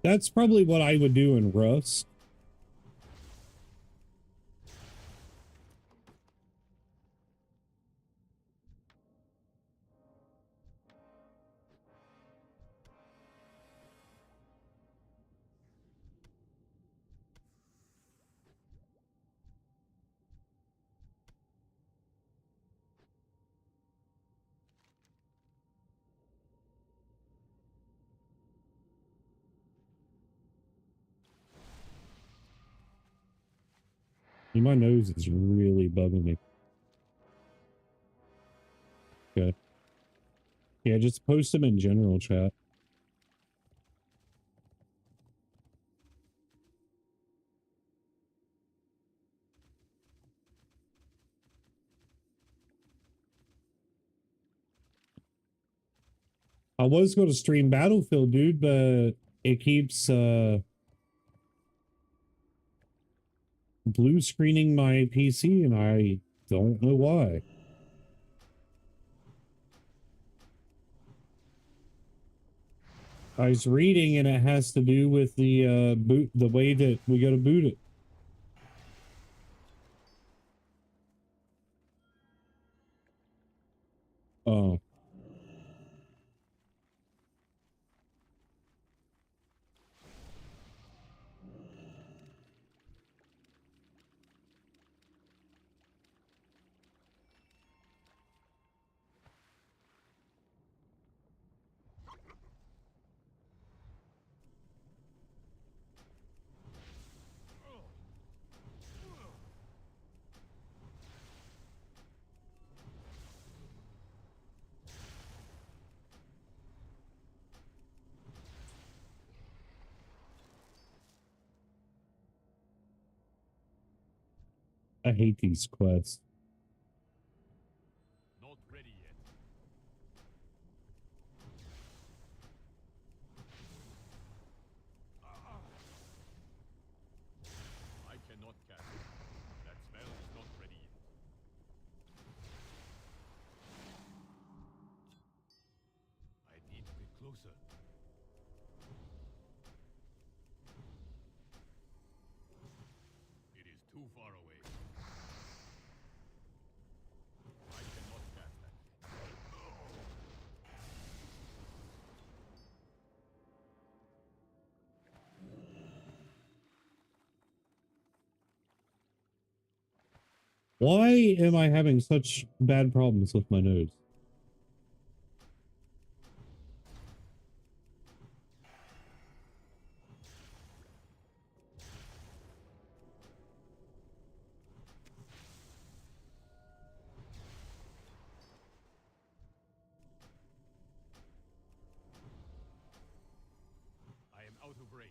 That's probably what I would do in Rust. My nose is really bugging me. Okay. Yeah, just post them in general chat. I was going to stream Battlefield, dude, but it keeps blue screening my PC and I don't know why. I was reading and it has to do with the boot, the way that we go to boot it. Oh. I hate these quests. Not ready yet. I cannot cast it. That spell is not ready yet. I need to get closer. It is too far away. I cannot cast that. Why am I having such bad problems with my nodes? I am out of range.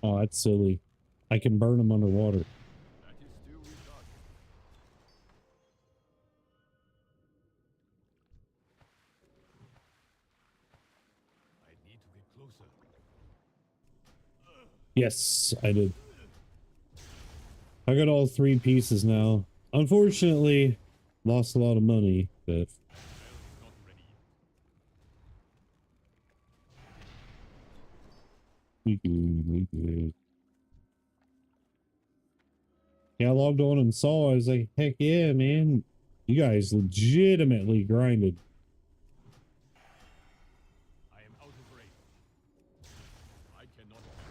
Oh, that's silly. I can burn them underwater. That is still retarded. I need to get closer. Yes, I did. I got all 3 pieces now. Unfortunately, lost a lot of money, but Spell is not ready yet. yeah, I logged on and saw. I was like, heck yeah, man! You guys legitimately grinded. I am out of range. I cannot cast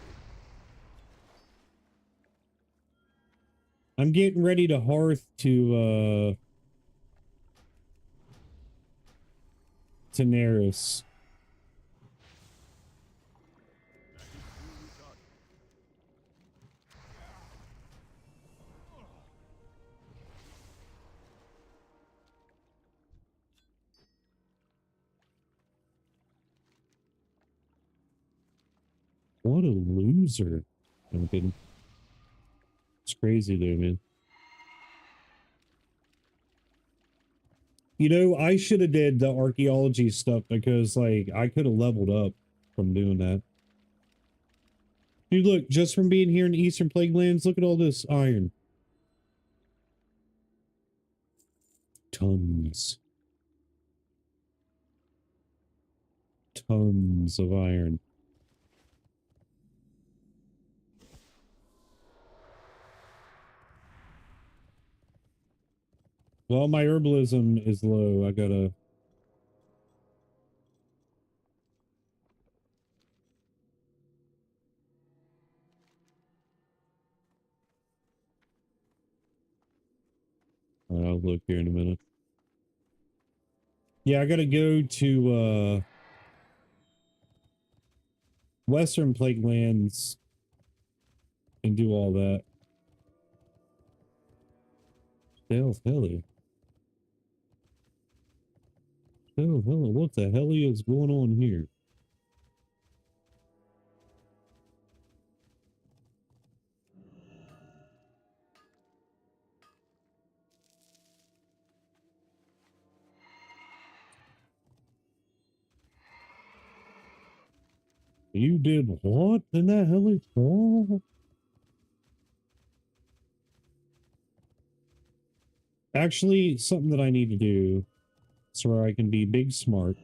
it. I'm getting ready to hearth to Neris. That is still retarded. What a loser! I'm kidding. It's crazy there, man. You know, I should have did the archaeology stuff because, like, I could have leveled up from doing that. Dude, look, just from being here in the Eastern Plague Lands, look at all this iron. Tons. Tons of iron. Well, my herbalism is low. I gotta... I'll look here in a minute. Yeah, I gotta go to, Western Plague Lands and do all that. Hell, what the hell is going on here? You did what in that hellish ball? Actually, something that I need to do so I can be big smart.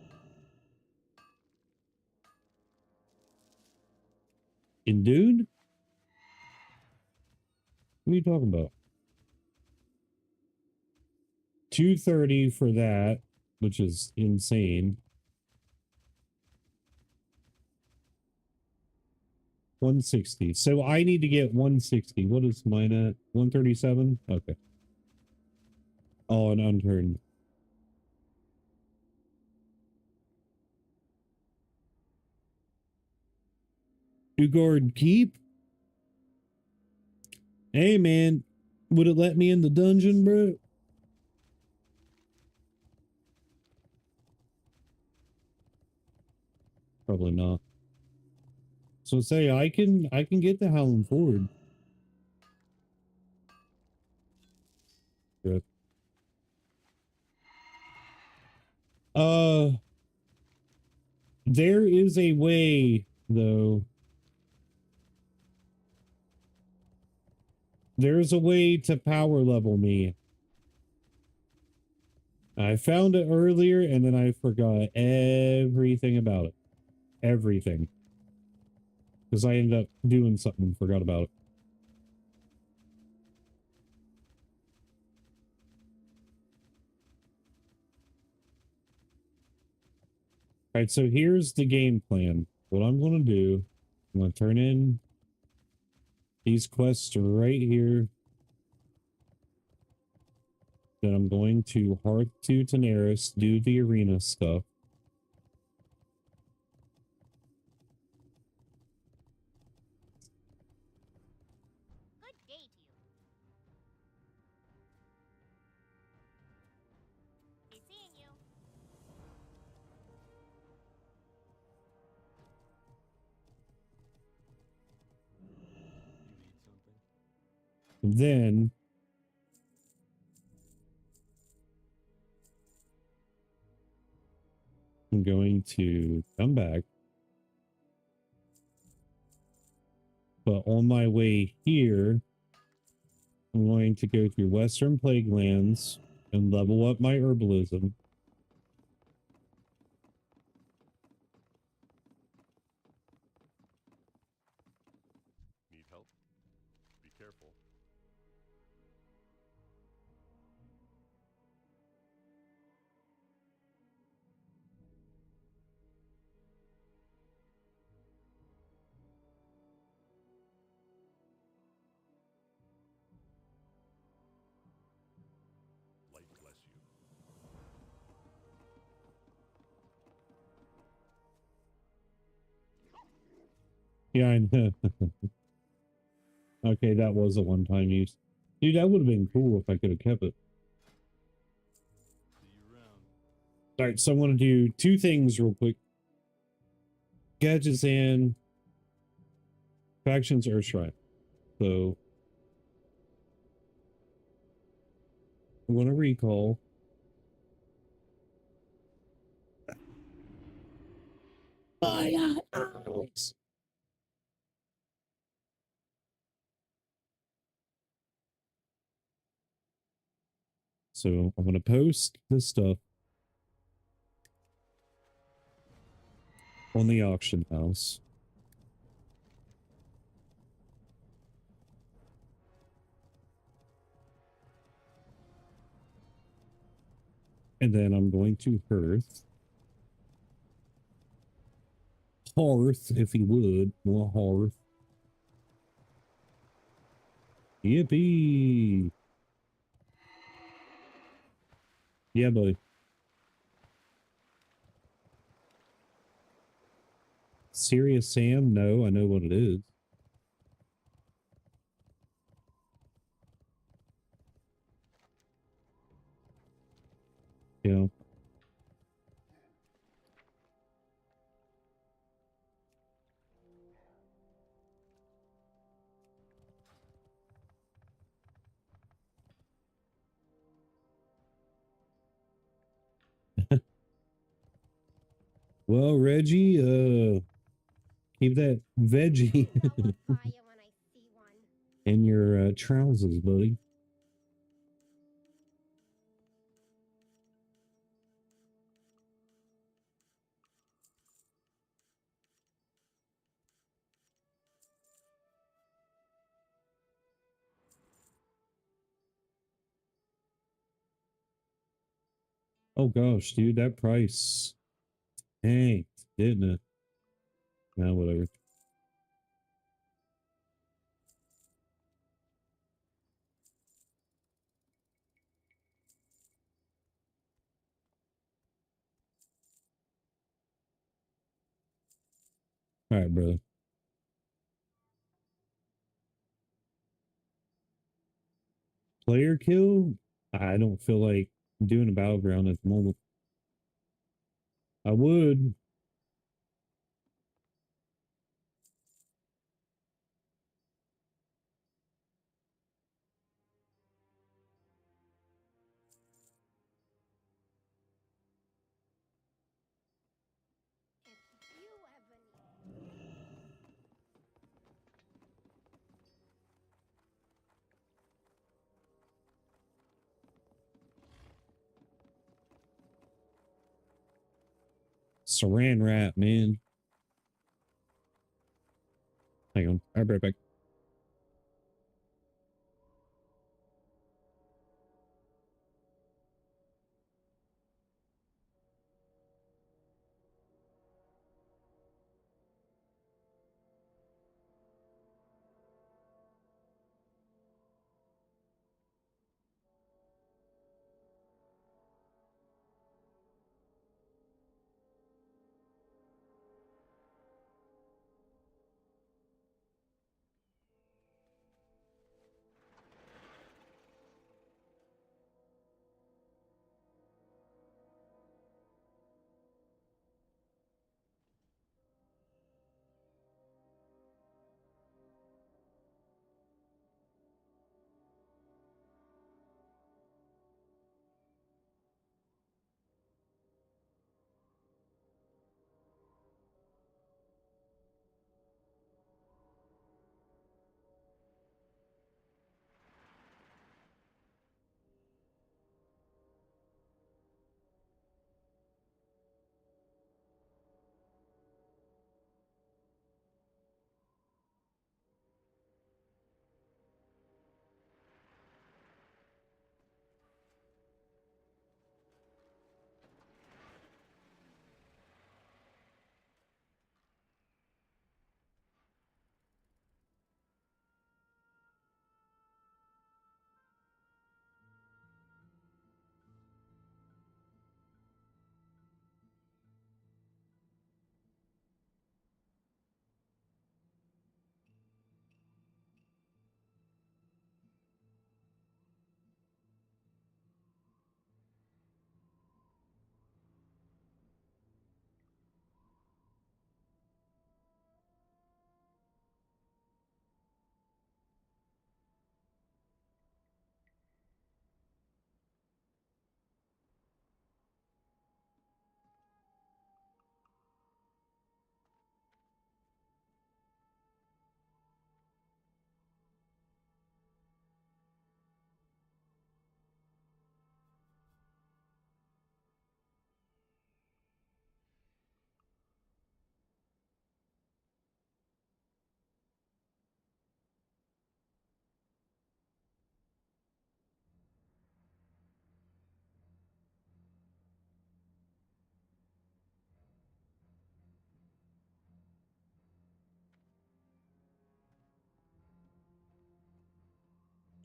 In Dune? What are you talking about? 230 for that, which is insane. 160. So I need to get 160. What is mine at? 137? Okay. Oh, an unturned. Dugard Keep? Hey, man. Would it let me in the dungeon, bro? Probably not. So say I can get the Howling Ford. Good. There is a way, though. There's a way to power level me. I found it earlier and then I forgot everything about it. Everything. Because I ended up doing something and forgot about it. Alright, so here's the game plan. What I'm going to do, I'm going to turn in these quests right here. Then I'm going to Hearth to Daenerys, do the arena stuff. Good day to you. Be seeing you. You need something? Then I'm going to come back. But on my way here, I'm going to go through Western Plague Lands and level up my herbalism. Need help? Be careful. Light bless you. Yeah, I know. Okay, that was a one-time use. Dude, that would have been cool if I could have kept it. See you around. All right, so I want to do two things real quick. Gadgets and factions Earthshrine. So I want to recall. My eyes. So I'm going to post this stuff on the auction house. And then I'm going to Hearth, if he would. Well, Hearth. Yippee! Yeah, buddy. Serious Sam? No, I know what it is. Yeah. Well, Reggie, keep that veggie I'll walk by you when I see one. in your trousers, buddy. Oh gosh, dude, that price tanked, didn't it? No, whatever. All right, brother. Player kill? I don't feel like doing a battleground at the moment. I would. If you ever need Saran wrap, man. Hang on. I'll be right back.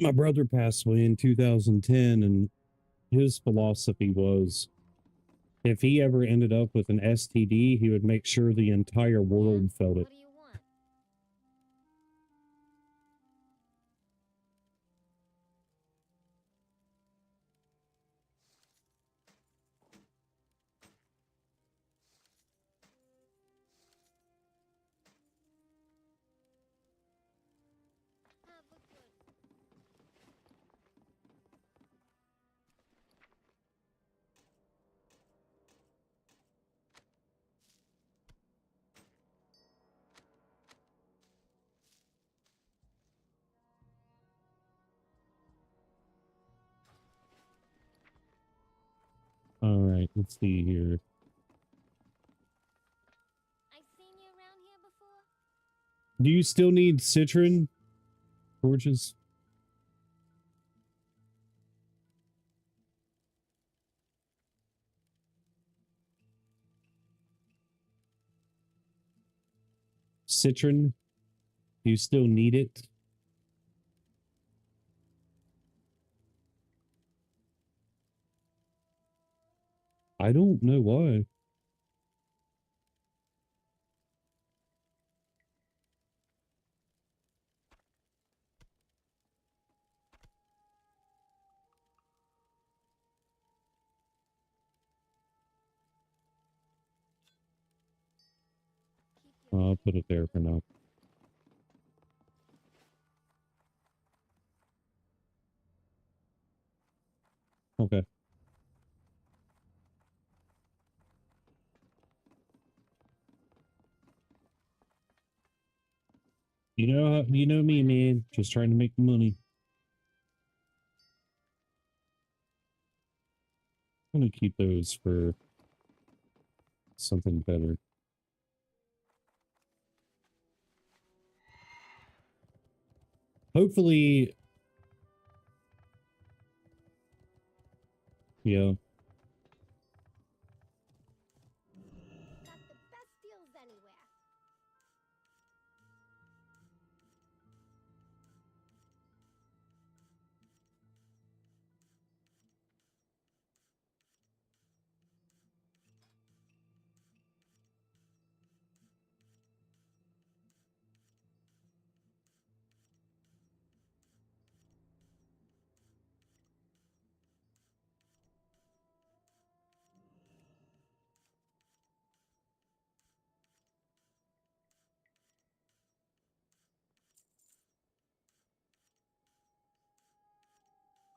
My brother passed away in 2010, and his philosophy was if he ever ended up with an STD, he would make sure the entire world felt it. what do you want? Have a good All right, let's see here. I've seen you around here before? Do you still need citron torches? citron? Do you still need it? I don't know why. I'll put it there for now. Okay. You know me, man. Just trying to make money. I'm gonna keep those for something better. Hopefully, yeah. Got the best deals anywhere.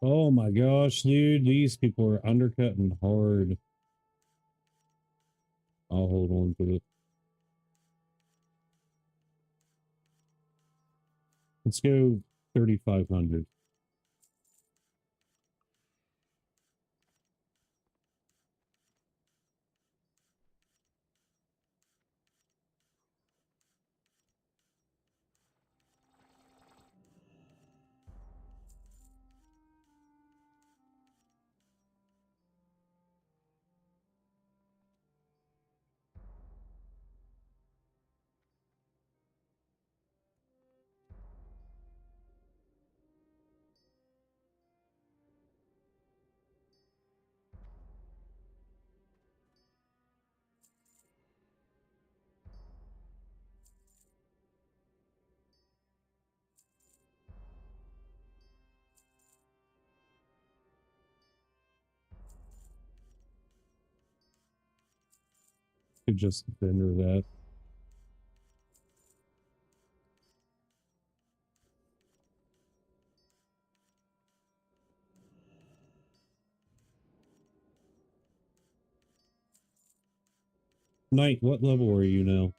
Oh my gosh, dude. These people are undercutting hard. I'll hold on to it. Let's go 3,500. Could just vendor that. Knight, what level are you now?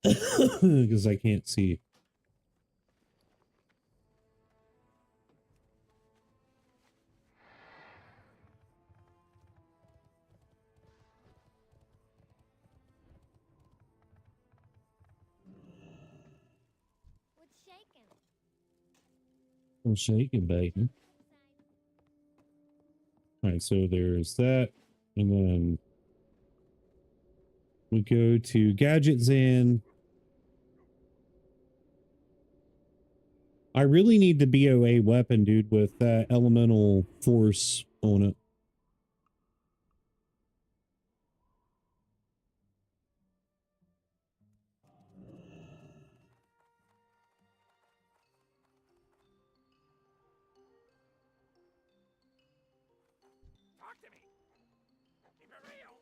Because I can't see. What's shaking? I'm shaking, baby. All right, so there's that. And then we go to Gadgets in. I really need the BOA weapon, dude, with that elemental force on it. Talk to me. Keep it real.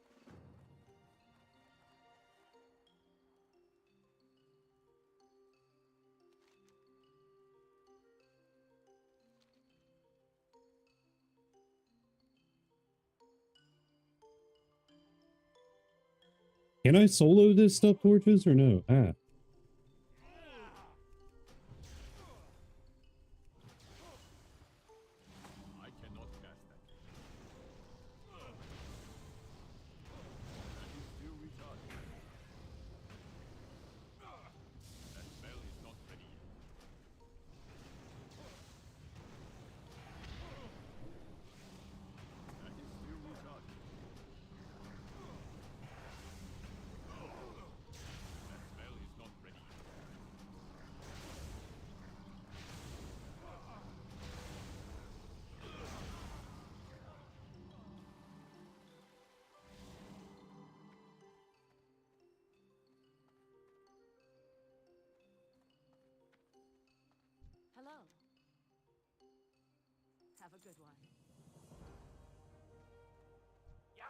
Can I solo this stuff, Torches, or no? Ah. I cannot cast that. That is still retarded. That spell is not ready yet. That is still retarded. Have a good one. Yo!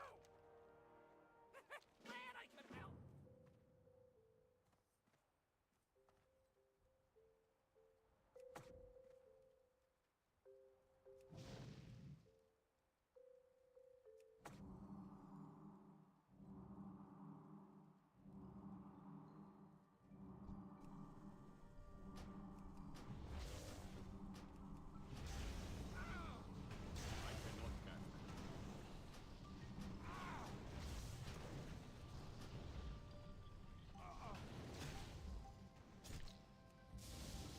Glad I could help. I cannot cast that.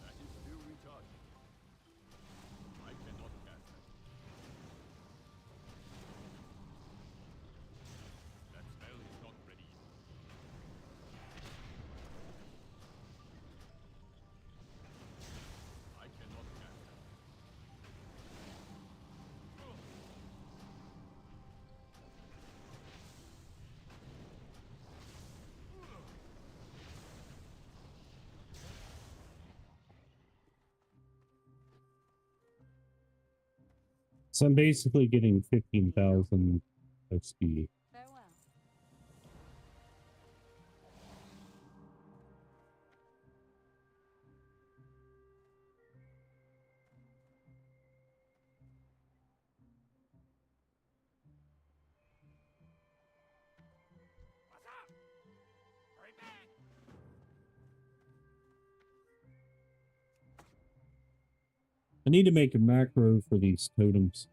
That is still recharging. I cannot cast that. That spell is not ready. I cannot cast that. So I'm basically getting 15,000 XP. Farewell. What's up? Hurry back! I need to make a macro for these totems.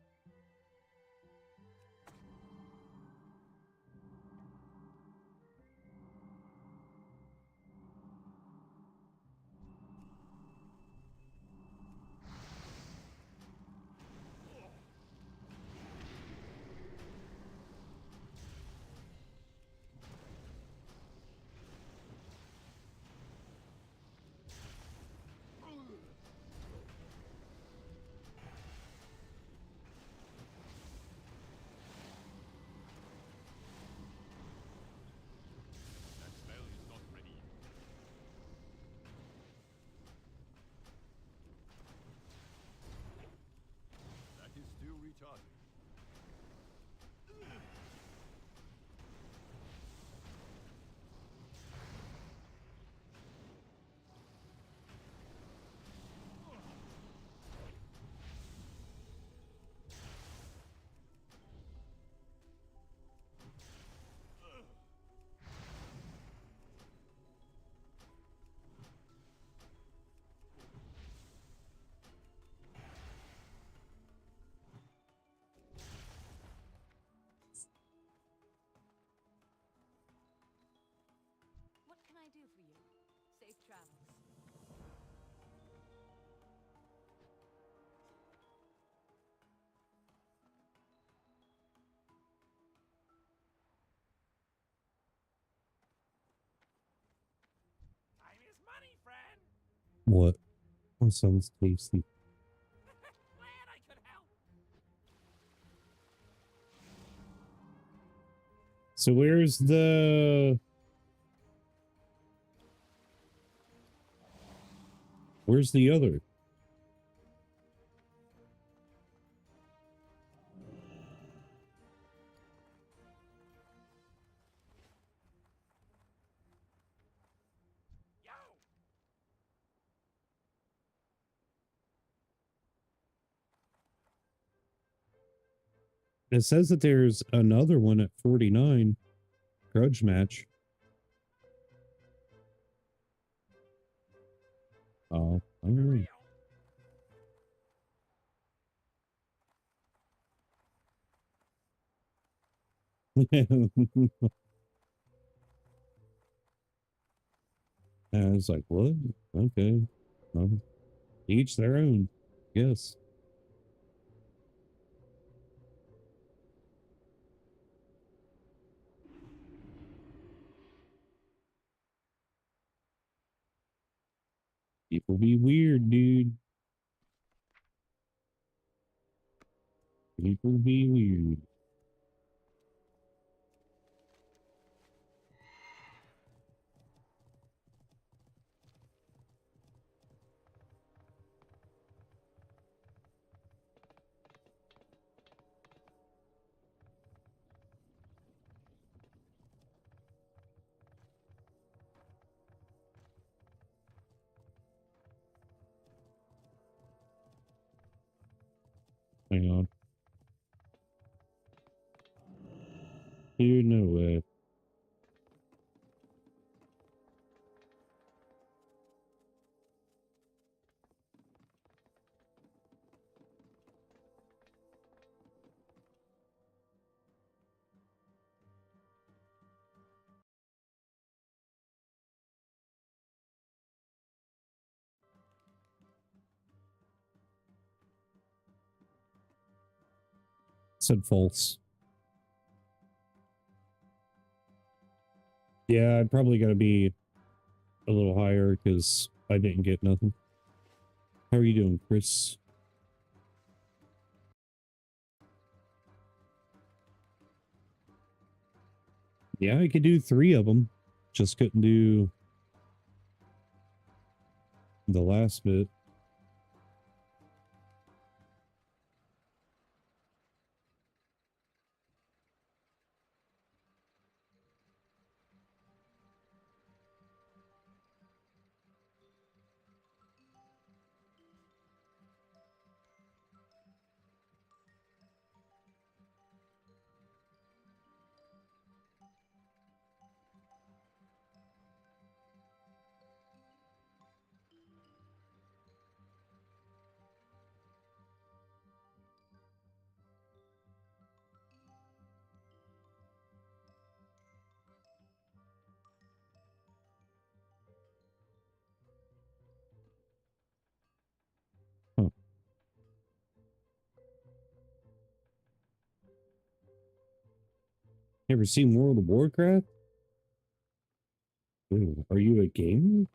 That spell is not ready. That is still recharging. What can I do for you? Safe travels. Time is money, friend. What? That sounds tasty. Glad I could help. So where's the... Where's the other? Yo! It says that there's another one at 49. Grudge match. Oh, I don't Real. know. I was like, what? Okay. Well, each their own. Yes. People be weird, dude. People be weird. Hang on. Dude, no way. Said false. Yeah, I probably gotta be a little higher because I didn't get nothing. How are you doing, Chris? Yeah, I could do 3 of them. Just couldn't do the last bit. Huh. Ever seen World of Warcraft? Ooh, are you a gamer?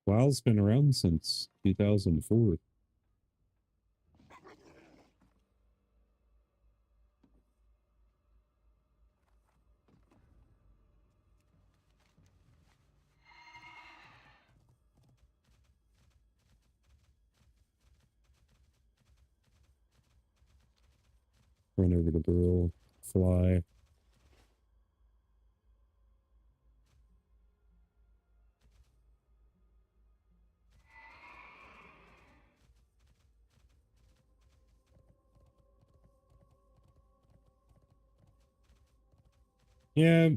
WoW's been around since 2004. Run over the girl, fly. Yeah,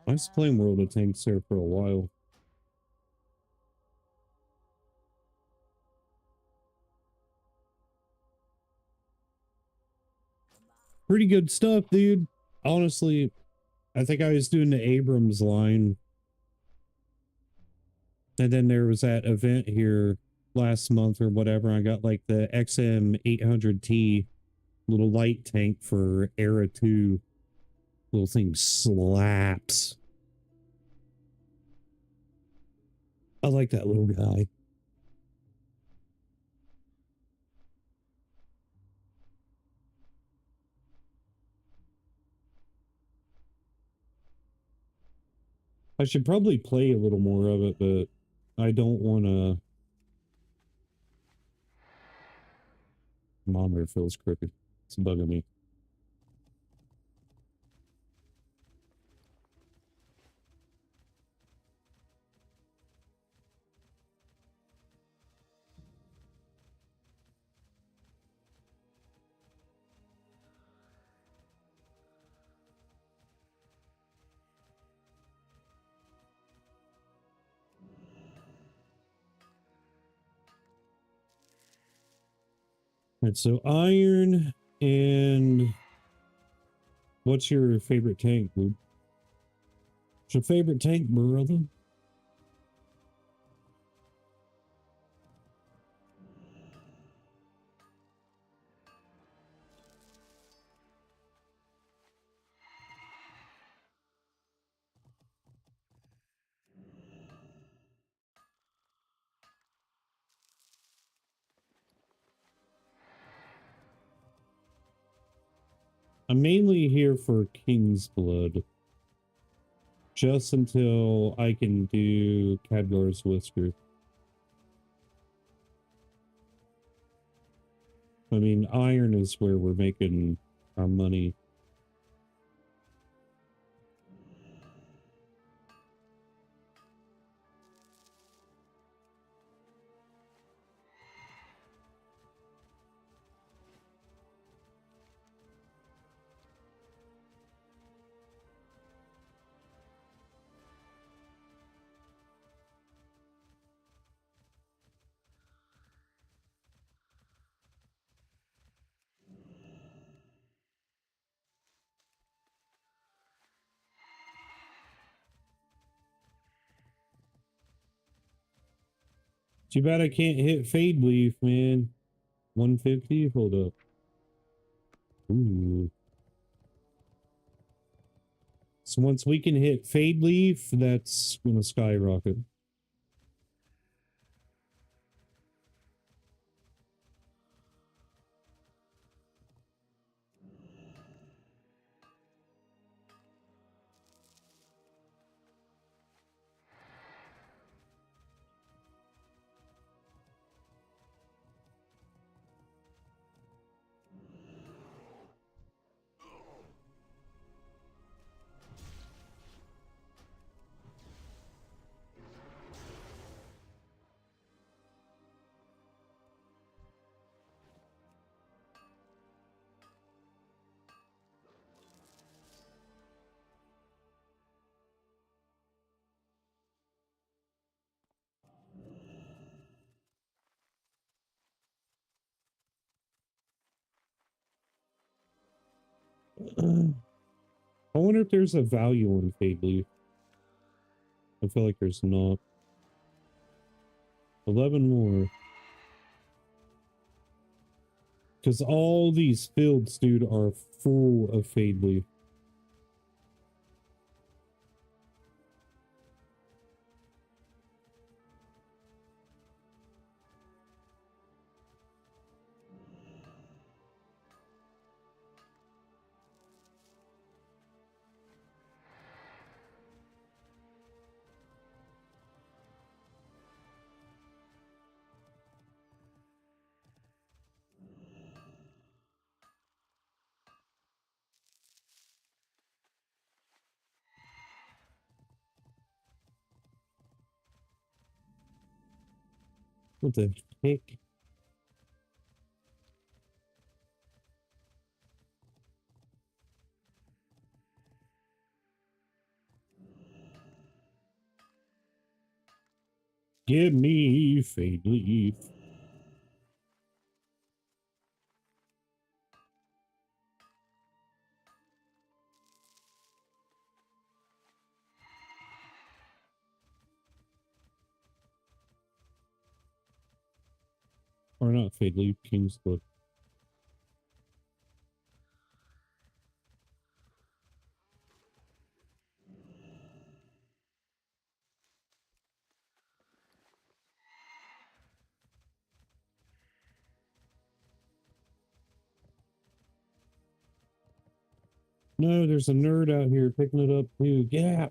I was playing World of Tanks there for a while. Pretty good stuff, dude. Honestly, I think I was doing the Abrams line. And then there was that event here last month or whatever. I got like the XM 800T little light tank for Era 2. Little thing slaps. I like that little guy. I should probably play a little more of it, but I don't want to. Monitor feels crooked. It's bugging me. Alright, so iron and what's your favorite tank, dude? What's your favorite tank, brother? I'm mainly here for King's Blood. Just until I can do Khadgar's Whisker. I mean, iron is where we're making our money. Too bad I can't hit Fade Leaf, man. 150? Hold up. Ooh. So once we can hit Fade Leaf, that's gonna skyrocket. I wonder if there's a value on Fade Leaf. I feel like there's not. 11 more. Because all these fields, dude, are full of Fade Leaf. What the heck? Give me Fade Leaf. Or not Fade Leaf, King's Blood. No, there's a nerd out here picking it up too. Yeah.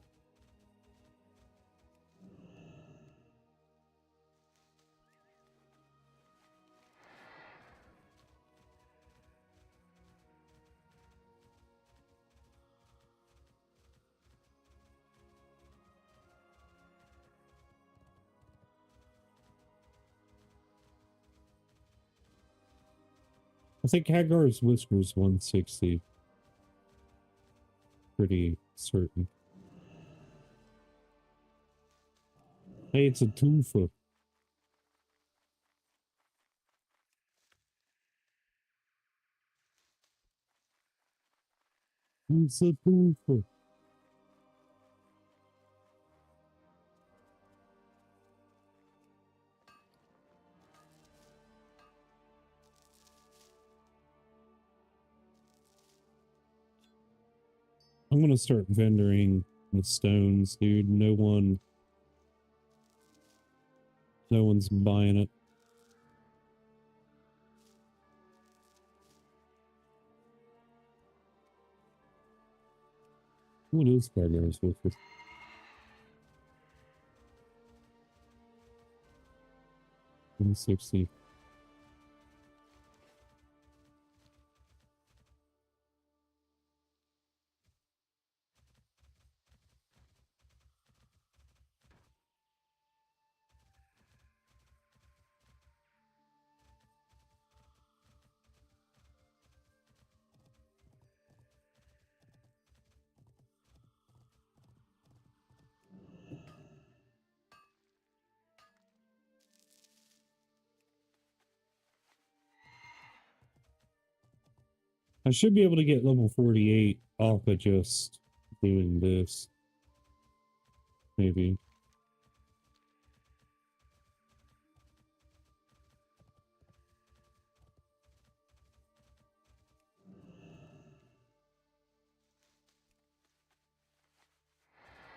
I think Hagar's Whispers 160. Pretty certain. Hey, it's a twofer. It's a twofer. I'm gonna start vendoring the stones, dude. No one's buying it. What is Hagar's Whispers? 160. I should be able to get level 48 off of just doing this. Maybe.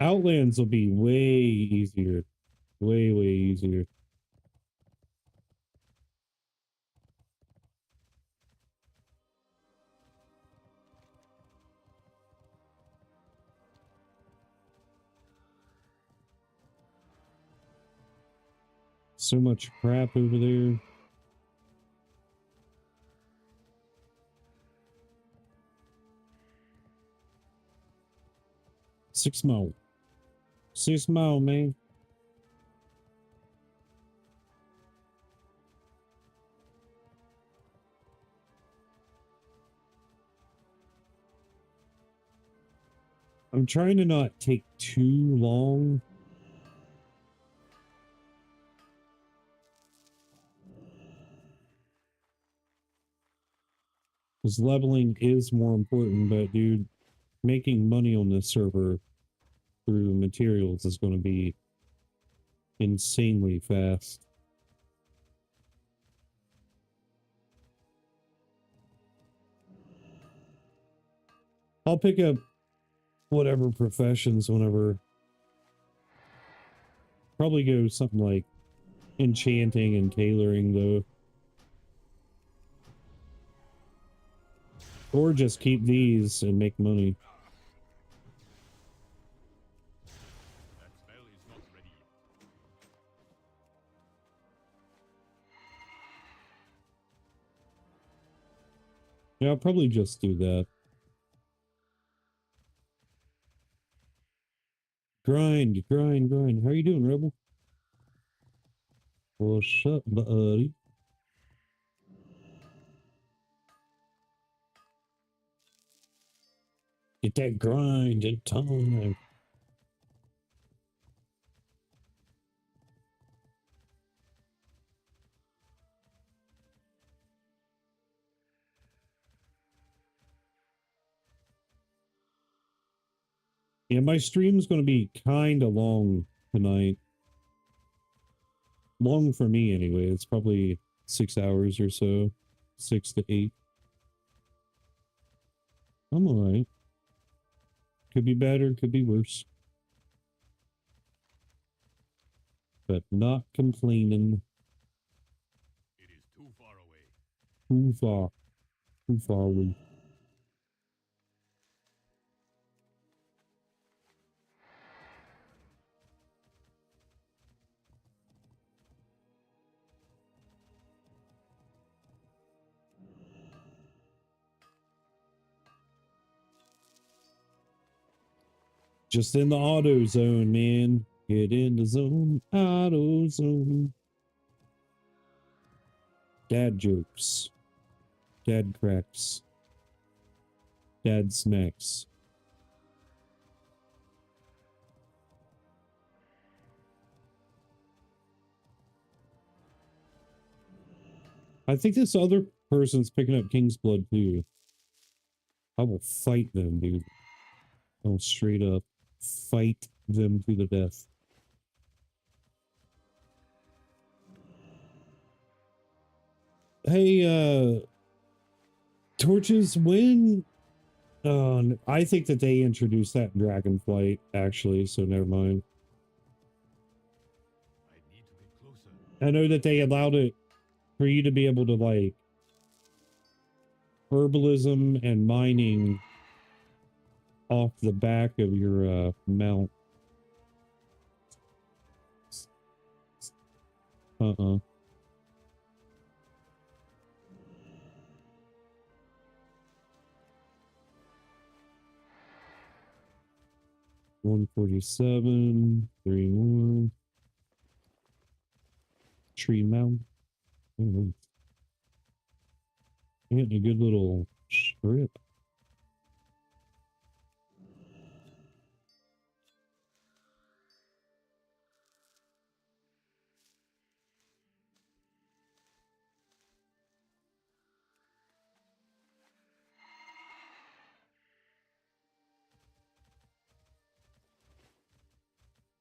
Outlands will be way easier. Way, way easier. So much crap over there. Six more. 6 more, man. I'm trying to not take too long. Because leveling is more important, but dude, making money on this server through materials is going to be insanely fast. I'll pick up whatever professions whenever. Probably go something like enchanting and tailoring though. Or just keep these and make money. That spell is not ready yet. Yeah, I'll probably just do that. Grind, grind, grind. How you doing, Rebel? What's up, buddy? Get that grind in time. Yeah, my stream's going to be kind of long tonight. Long for me, anyway. It's probably 6 hours or so. 6 to 8. I'm alright. Could be better, could be worse. But not complaining. It is too far away. Too far. Too far away. Just in the auto zone, man. Get in the zone. Auto zone. Dad jokes. Dad cracks. Dad snacks. I think this other person's picking up King's Blood too. I will fight them, dude. I'll straight up fight them to the death. Hey, Torches, when... I think that they introduced that in Dragonflight, actually, so never mind. I need to get closer. I know that they allowed it for you to be able to, like, herbalism and mining off the back of your mount. Uh-uh. $147, 3 more. Tree mount. Oh, getting a good little strip.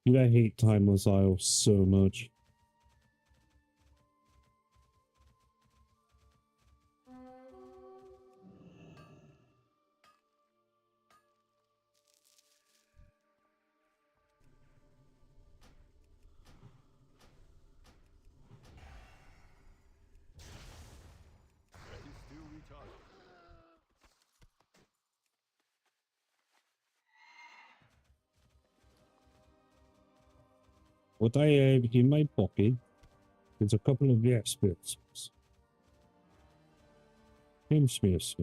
Dude, I hate Timeless Isle so much. What I have in my pocket is a couple of gas bits. And Smiths.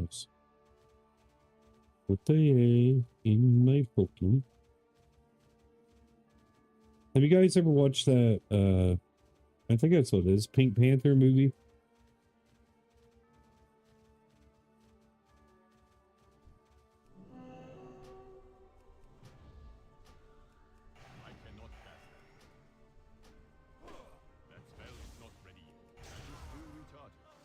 What I have in my pocket. Have you guys ever watched that, I think that's what it is, Pink Panther movie? I cannot pass that. That spell is not ready yet. That is still recharging.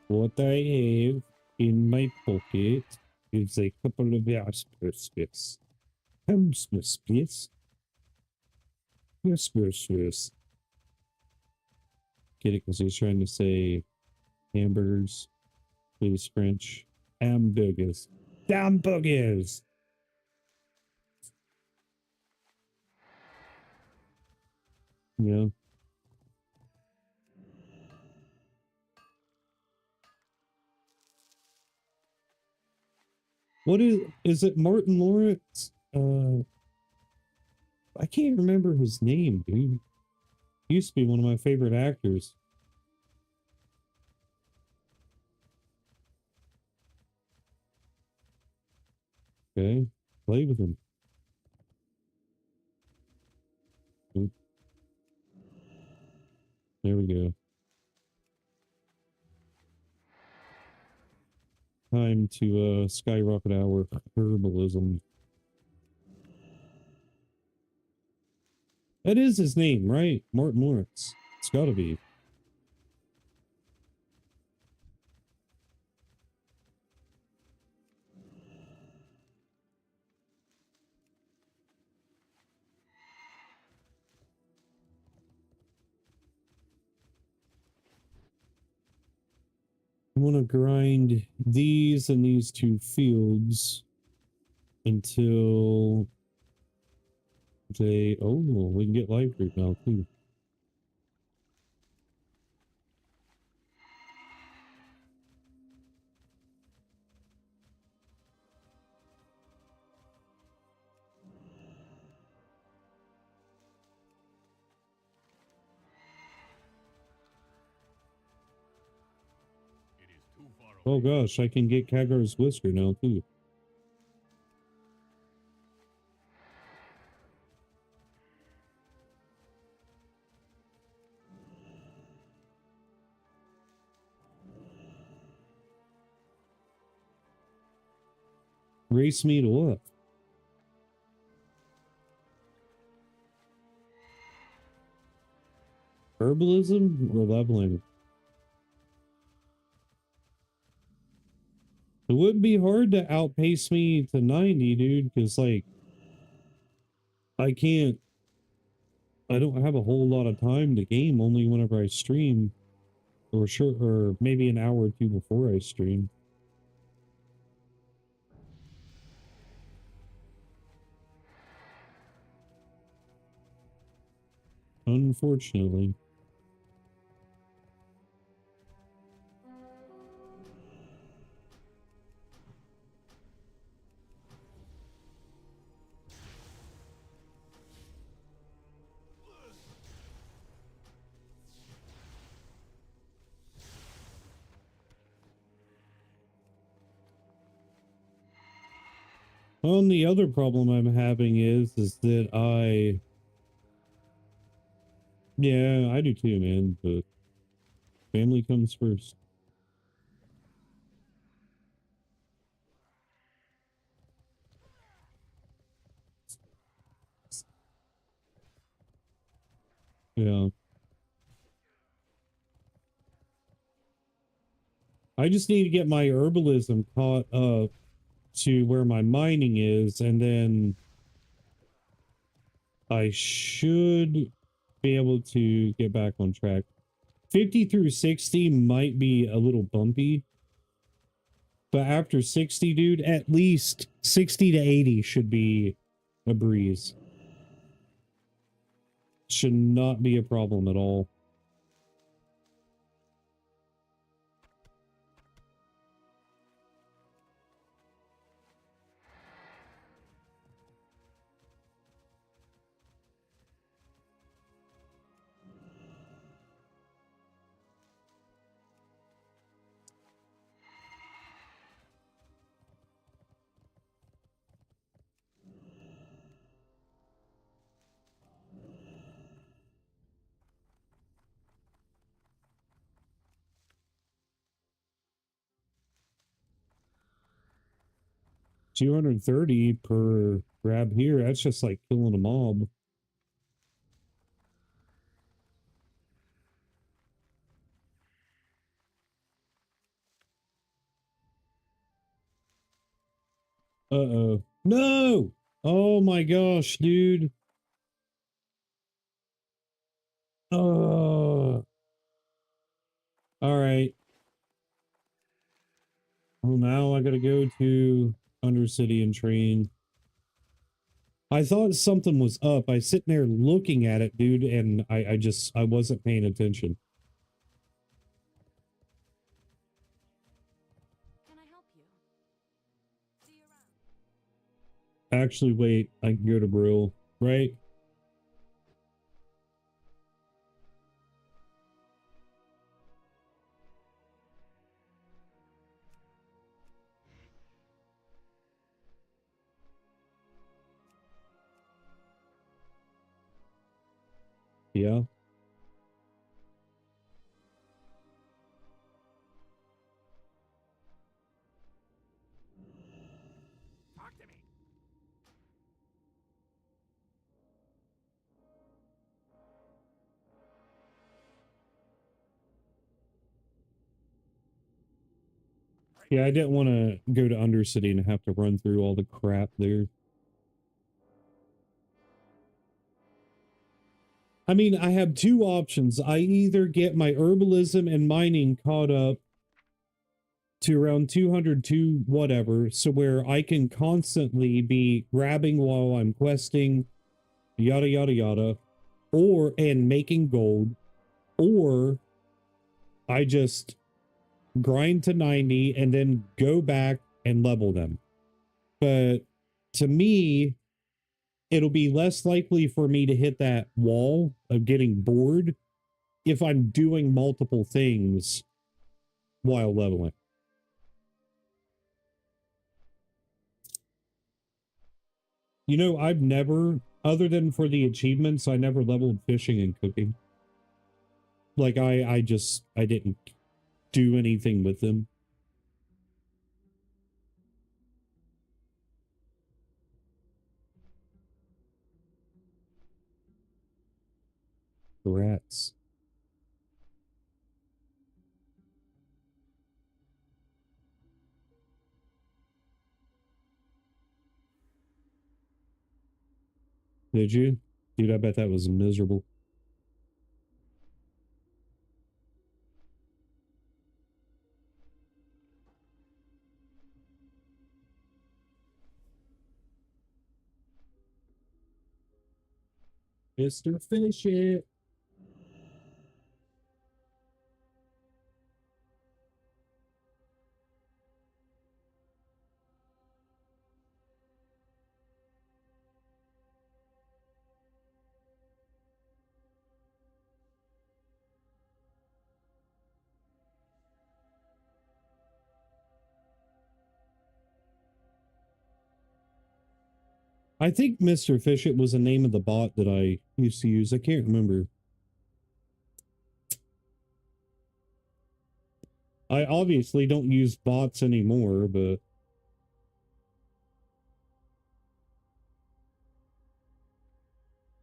What I have in my pocket is a couple of Jaspers. Hamsmiths, please. Jaspers. Get it? Because he's trying to say hamburgers, please, French. Hamburgers. Hamburgers! Yeah. What is it Martin Lawrence? I can't remember his name, dude. He used to be one of my favorite actors. Okay. Play with him. Oop. There we go. Time to skyrocket our herbalism. That is his name, right? Martin Lawrence. It's gotta be. I want to grind these and these two fields until they... Oh, we can get life root now, too. It is too far away. Oh gosh, I can get Kagar's Whisker now, too. Race me to what? Herbalism or leveling? It would be hard to outpace me to 90, dude, because, like, I don't have a whole lot of time to game only whenever I stream. Or maybe an hour or two before I stream. Unfortunately. Well, and the other problem I'm having is that yeah, I do too, man, but family comes first. Yeah. I just need to get my herbalism caught up to where my mining is, and then I should be able to get back on track. 50 through 60 might be a little bumpy, but after 60, dude, at least 60 to 80 should be a breeze. Should not be a problem at all. 230 per grab here. That's just like killing a mob. Uh-oh. No! Oh my gosh, dude. Oh. All right. Well, now I gotta go to Undercity and train. I thought something was up. I sitting there looking at it, dude, and I wasn't paying attention. Can I help you? See you around. Actually, wait, I can go to Brill, right? Yeah. Talk to me. Yeah, I didn't want to go to Undercity and have to run through all the crap there. I mean, I have two options. I either get my herbalism and mining caught up to around 202 whatever, so where I can constantly be grabbing while I'm questing, yada yada yada, or and making gold, or I just grind to 90 and then go back and level them. But to me, it'll be less likely for me to hit that wall of getting bored if I'm doing multiple things while leveling. You know, I've never, other than for the achievements, I never leveled fishing and cooking. Like I didn't do anything with them. Rats. Did you? Dude, I bet that was miserable. Mr. Fish It. I think Mr. Fish It was the name of the bot that I used to use. I can't remember. I obviously don't use bots anymore, but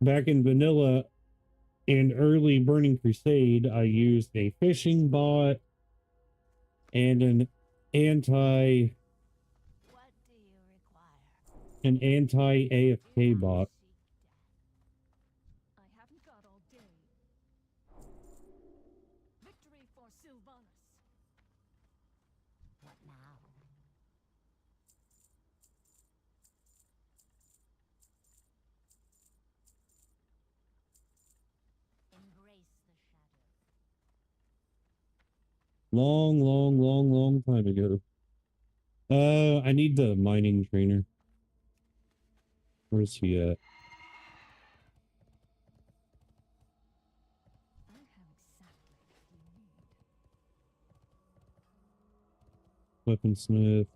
back in vanilla and early Burning Crusade, I used a fishing bot and anti What do you require? an anti AFK bot. I haven't got all day. Victory for Sylvanas. What now? Embrace the shadow. Long time ago. I need the mining trainer. Where's he at? I have exactly what you need. Weaponsmith.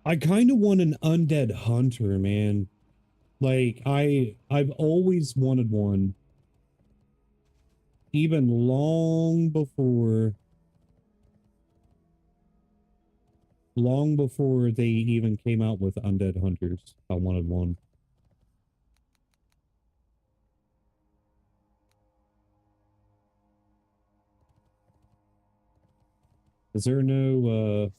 I kind of want an undead hunter, man. Like I've always wanted one. Even long before long before they even came out with Undead Hunters. I wanted one. Is there no,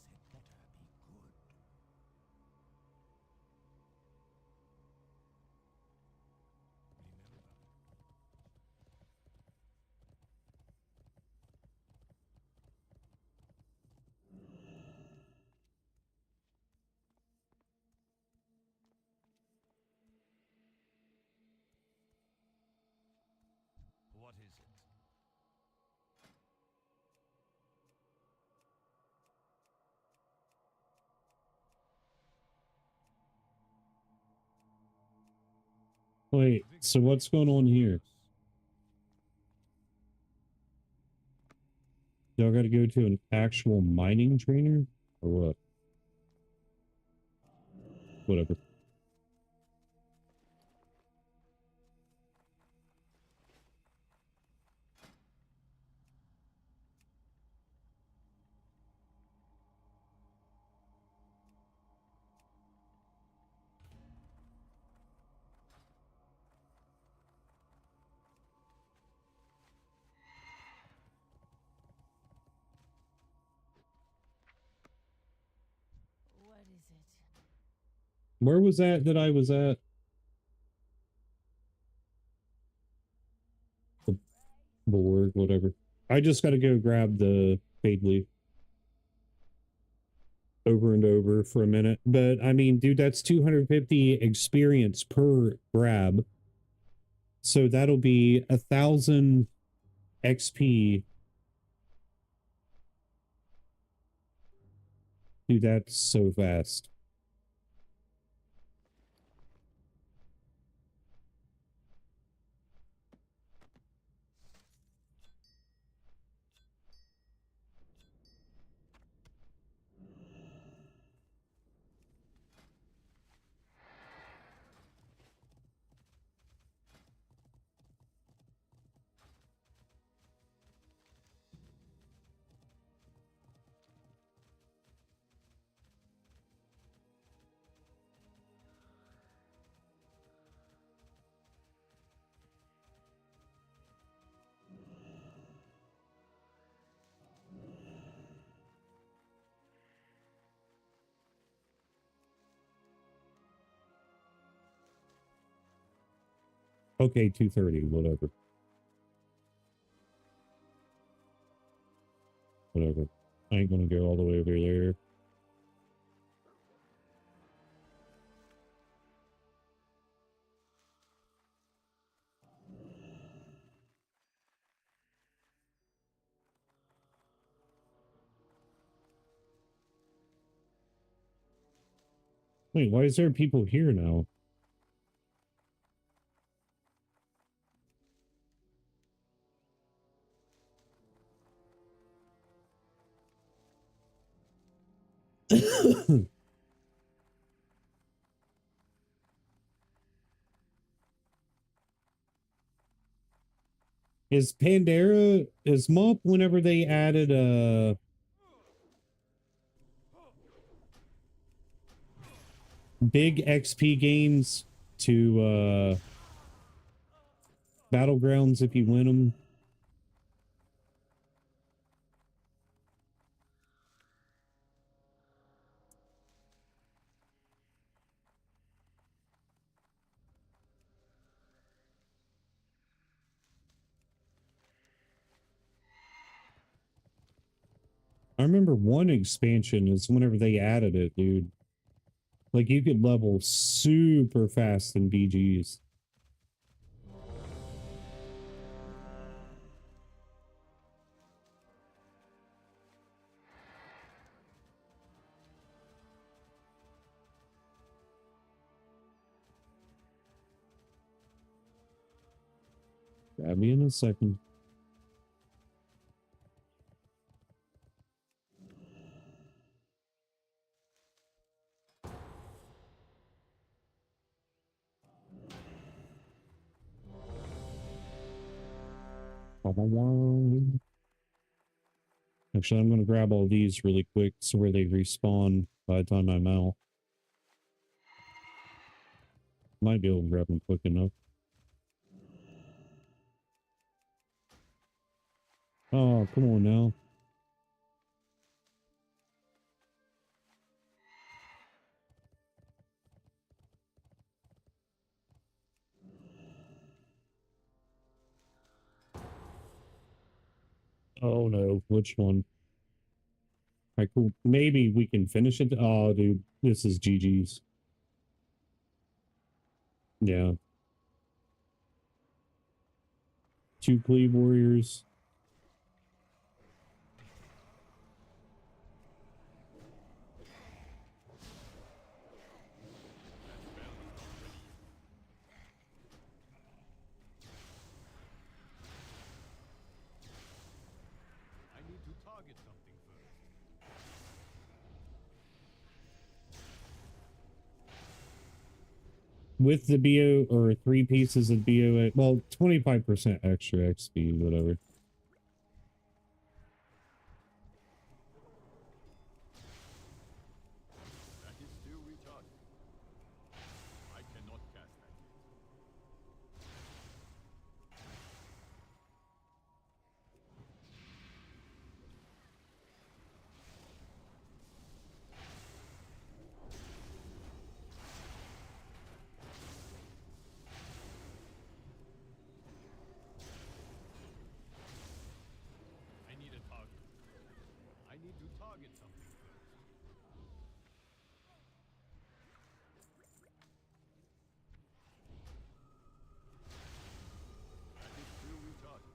What is it? wait, so what's going on here? Y'all gotta go to an actual mining trainer? Or what? Whatever. What is it? Where was that I was at? The board, whatever. I just gotta go grab the fade leaf over and over for a minute. But I mean, dude, that's 250 experience per grab. So that'll be 1,000 XP. Dude, that's so fast. Okay, 230, whatever. Whatever. I ain't gonna go all the way over there. Wait, why is there people here now? Is Pandaria is Mop whenever they added big XP games to battlegrounds if you win them? I remember one expansion is whenever they added it, dude. Like you could level super fast in BGs. Grab me in a second. Actually, I'm gonna grab all these really quick so where they respawn by the time I'm out. Might be able to grab them quick enough. Oh, come on now. Oh no, which one? Alright, cool. Maybe we can finish it. Oh, dude, this is GG's. Yeah. 2 Cleave Warriors. I need to target something first. With the BO or 3 pieces of BOA, well, 25% extra XP, whatever. That is still recharging. I cannot cast that yet. I need a target. I need to target something first. That is still recharging.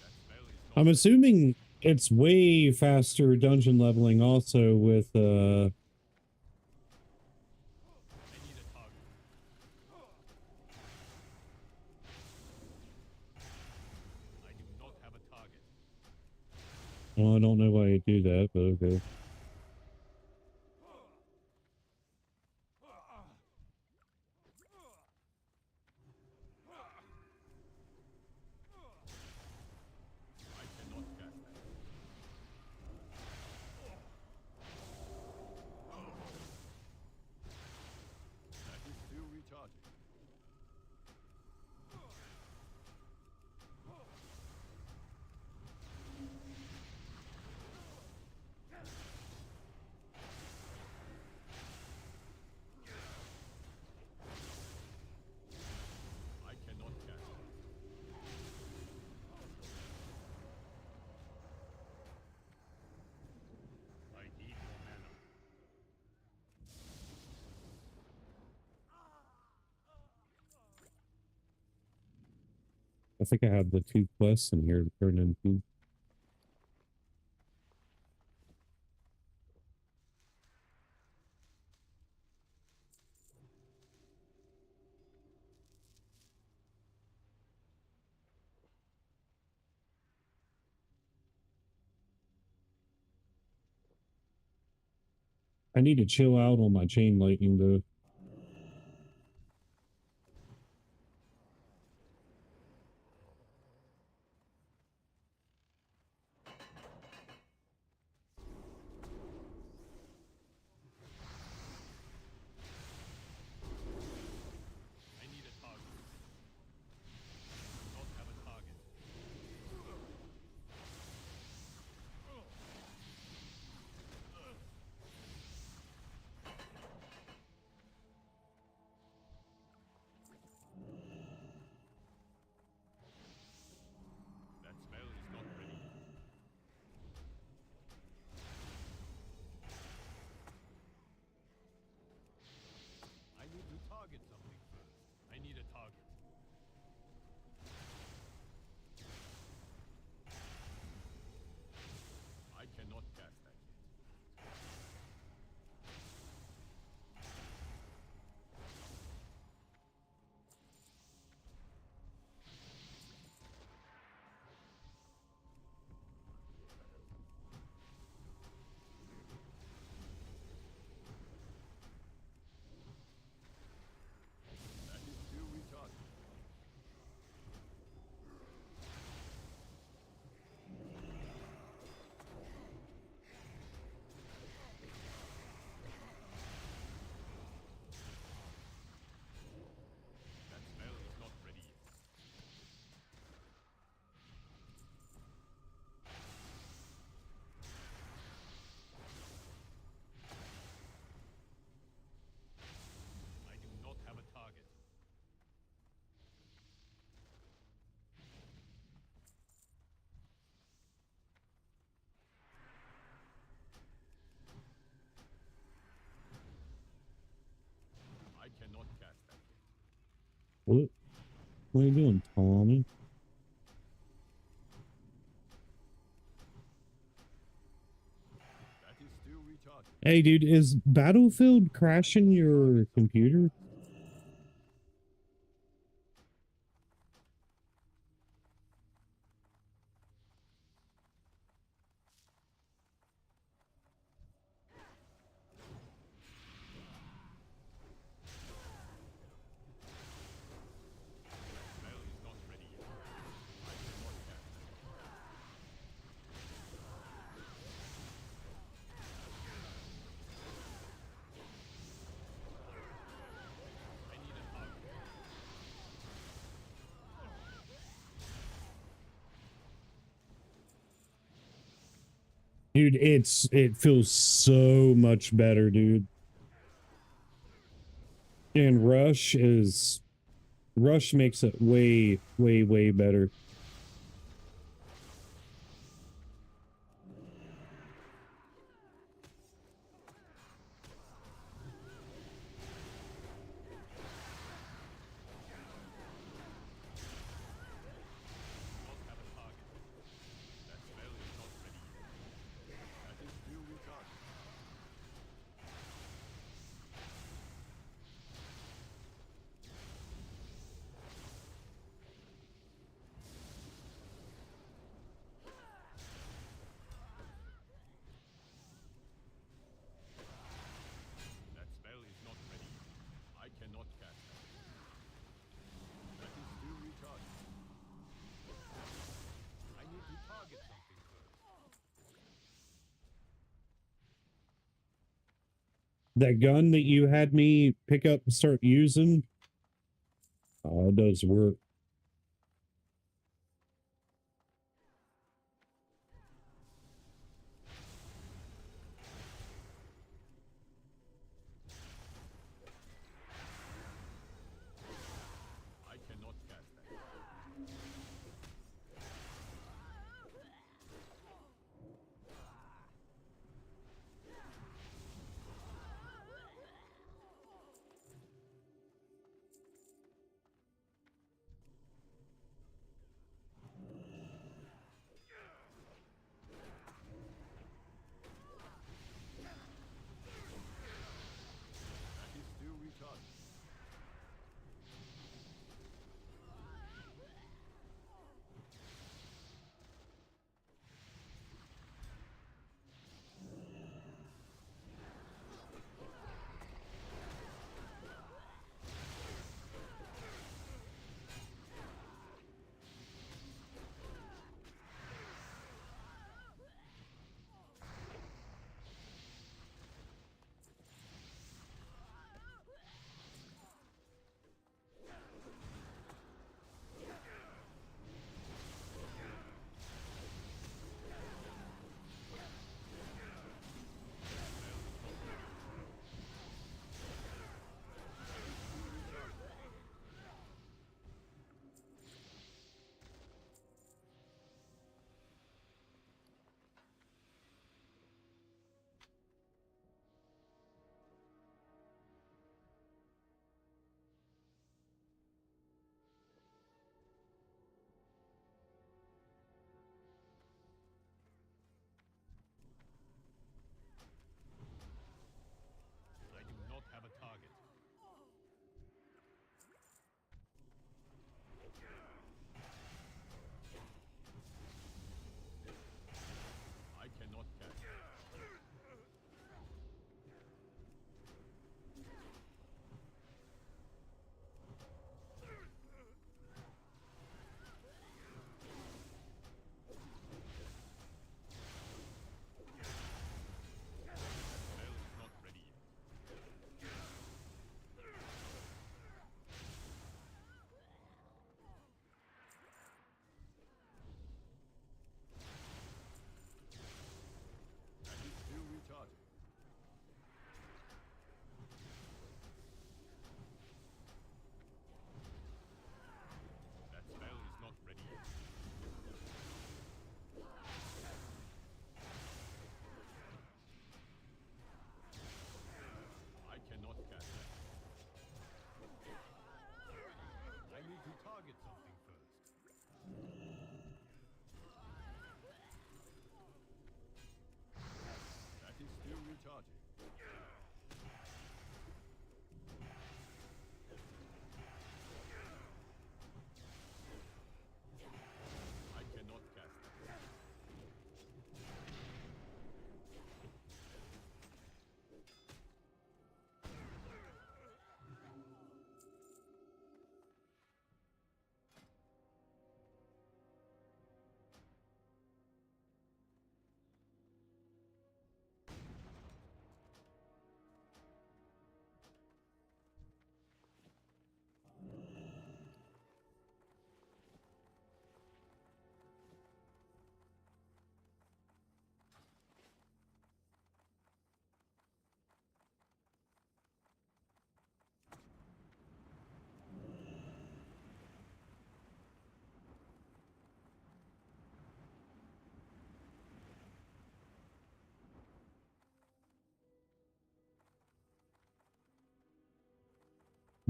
That spell is not I'm assuming it's way faster dungeon leveling also with I need a target. I do not have a target. well, I don't know why you do that, but okay. I cannot cast that. That is still recharging. I cannot cast that. I need more mana. I think I have the 2 quests in here to turn into. I need to chill out on my chain lightning though. I need a target. I do not have a target. What are you doing, Tommy? That is still recharging. Hey, dude, is Battlefield crashing your computer? Spell is not ready yet. I cannot cast that. I need a target. Dude, it feels so much better, dude. And Rush makes it way, way, way better. Not have a target. That spell is not ready yet. That is still recharging. That spell is not ready yet. I cannot cast that. That is still recharging. I need to target something first. That gun that you had me pick up and start using, it does work. I cannot cast that.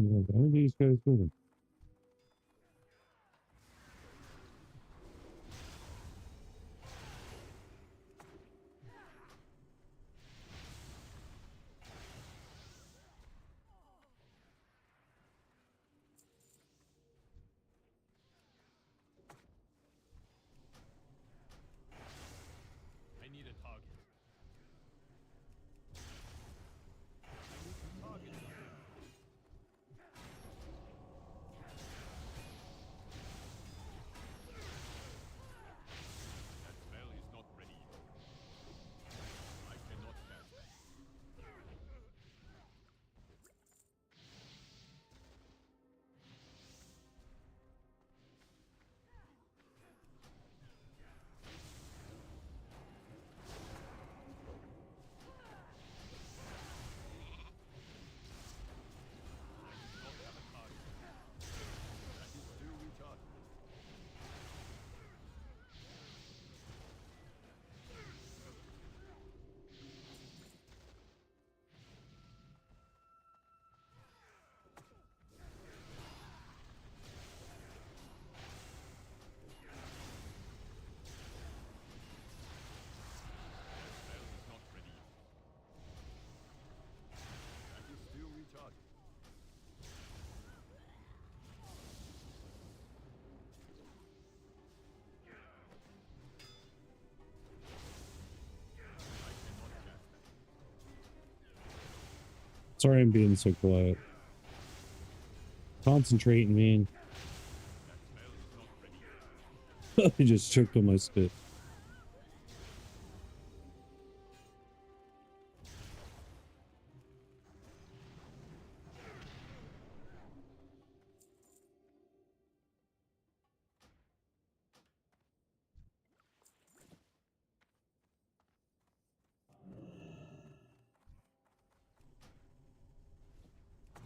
One of these guys moving. I need a target. I need to target something. That spell is not ready yet. I cannot cast that. I do not have a target. That is still recharging. Spell is not ready yet. That is still recharging. I cannot cast that. Sorry I'm being so quiet. Concentrating, man. That spell is not ready yet. I just choked on my spit.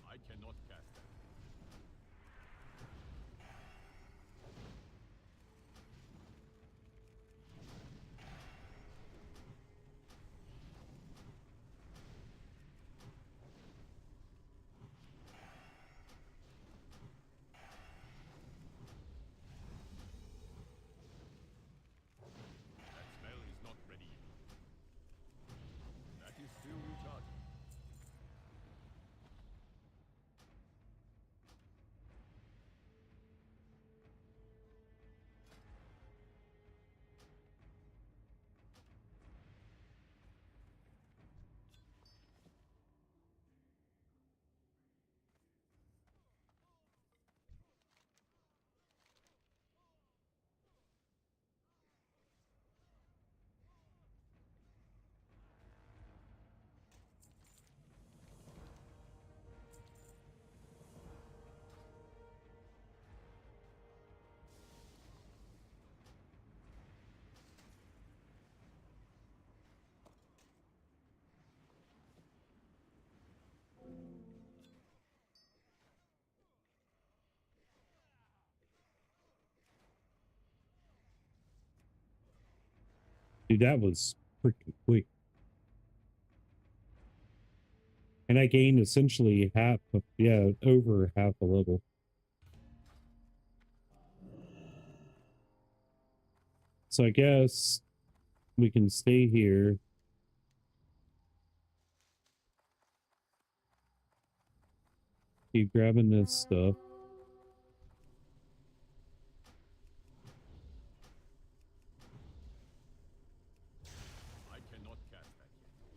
I cannot cast that. That spell is not ready yet. That is still recharging. Dude, that was freaking quick. And I gained essentially half, yeah, over half a level. So I guess we can stay here. Keep grabbing this stuff. I cannot cast that yet.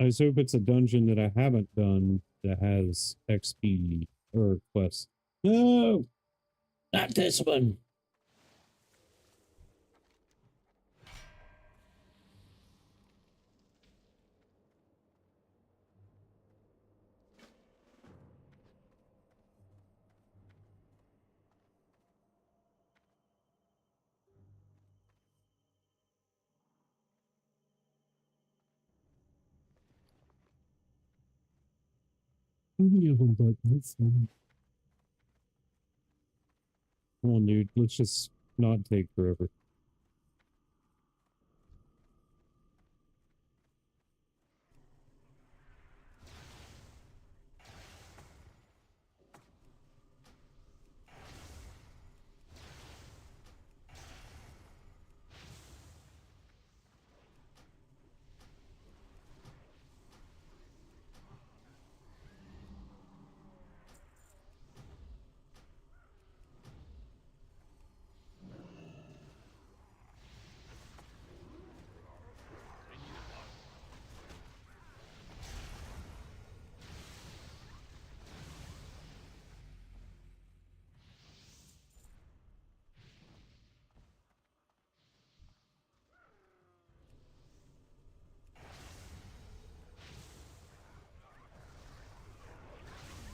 I just hope it's a dungeon that I haven't done that has XP or quests. No, not this one. Any of them, but this one. Come on, dude. Let's just not take forever.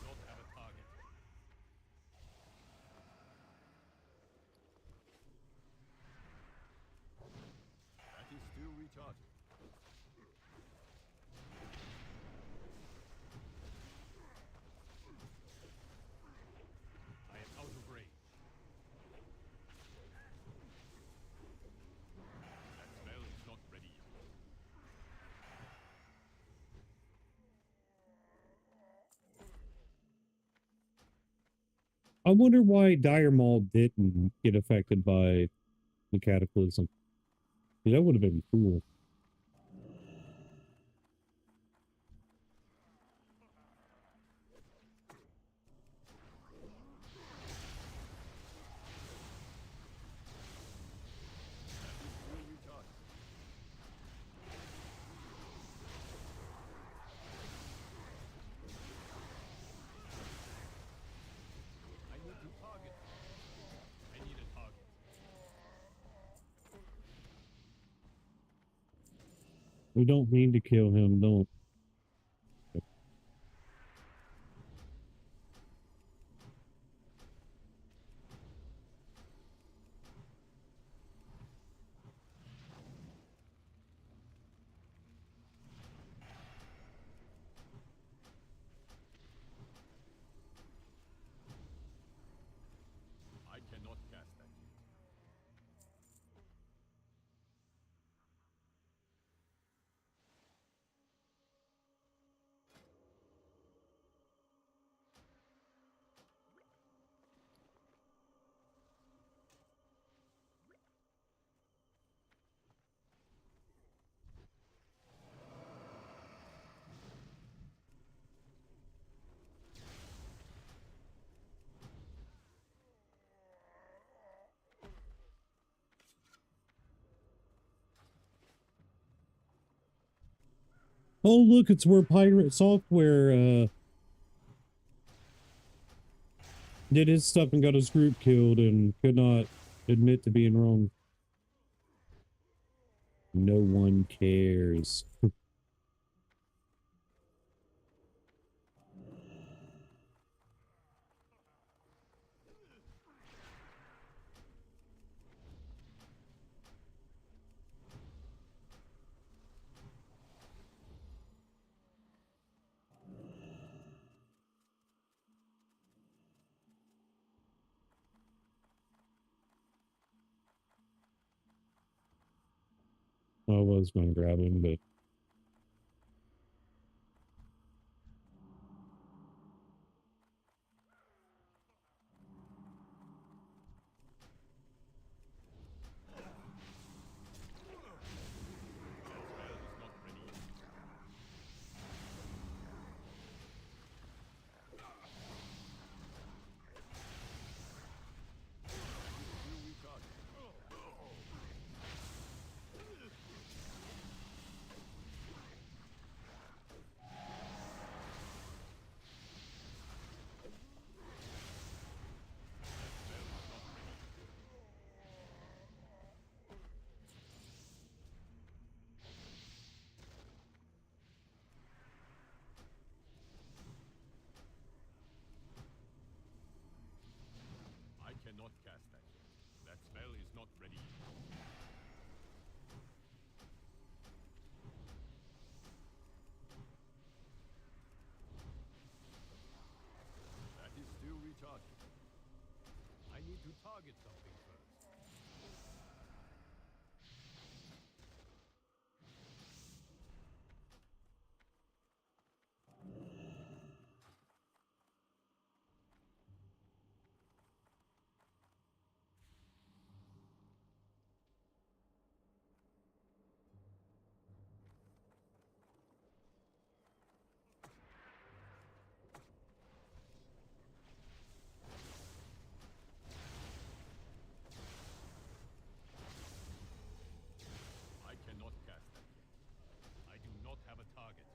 Not have a target. That is still recharging. I am out of range. That spell is not ready yet. I wonder why Dire Maul didn't get affected by the Cataclysm. That would have been cool. Still recharging. I need to target. I need a target. We don't need to kill him, don't. I cannot cast that yet. Oh, look, it's where Pirate Software did his stuff and got his group killed and could not admit to being wrong. No one cares. I was going to grab him, but That spell is not ready yet. Still recharging. cast that yet. That spell is not ready yet. That is still recharging. I need to target something first. I cannot cast that yet. I do not have a target.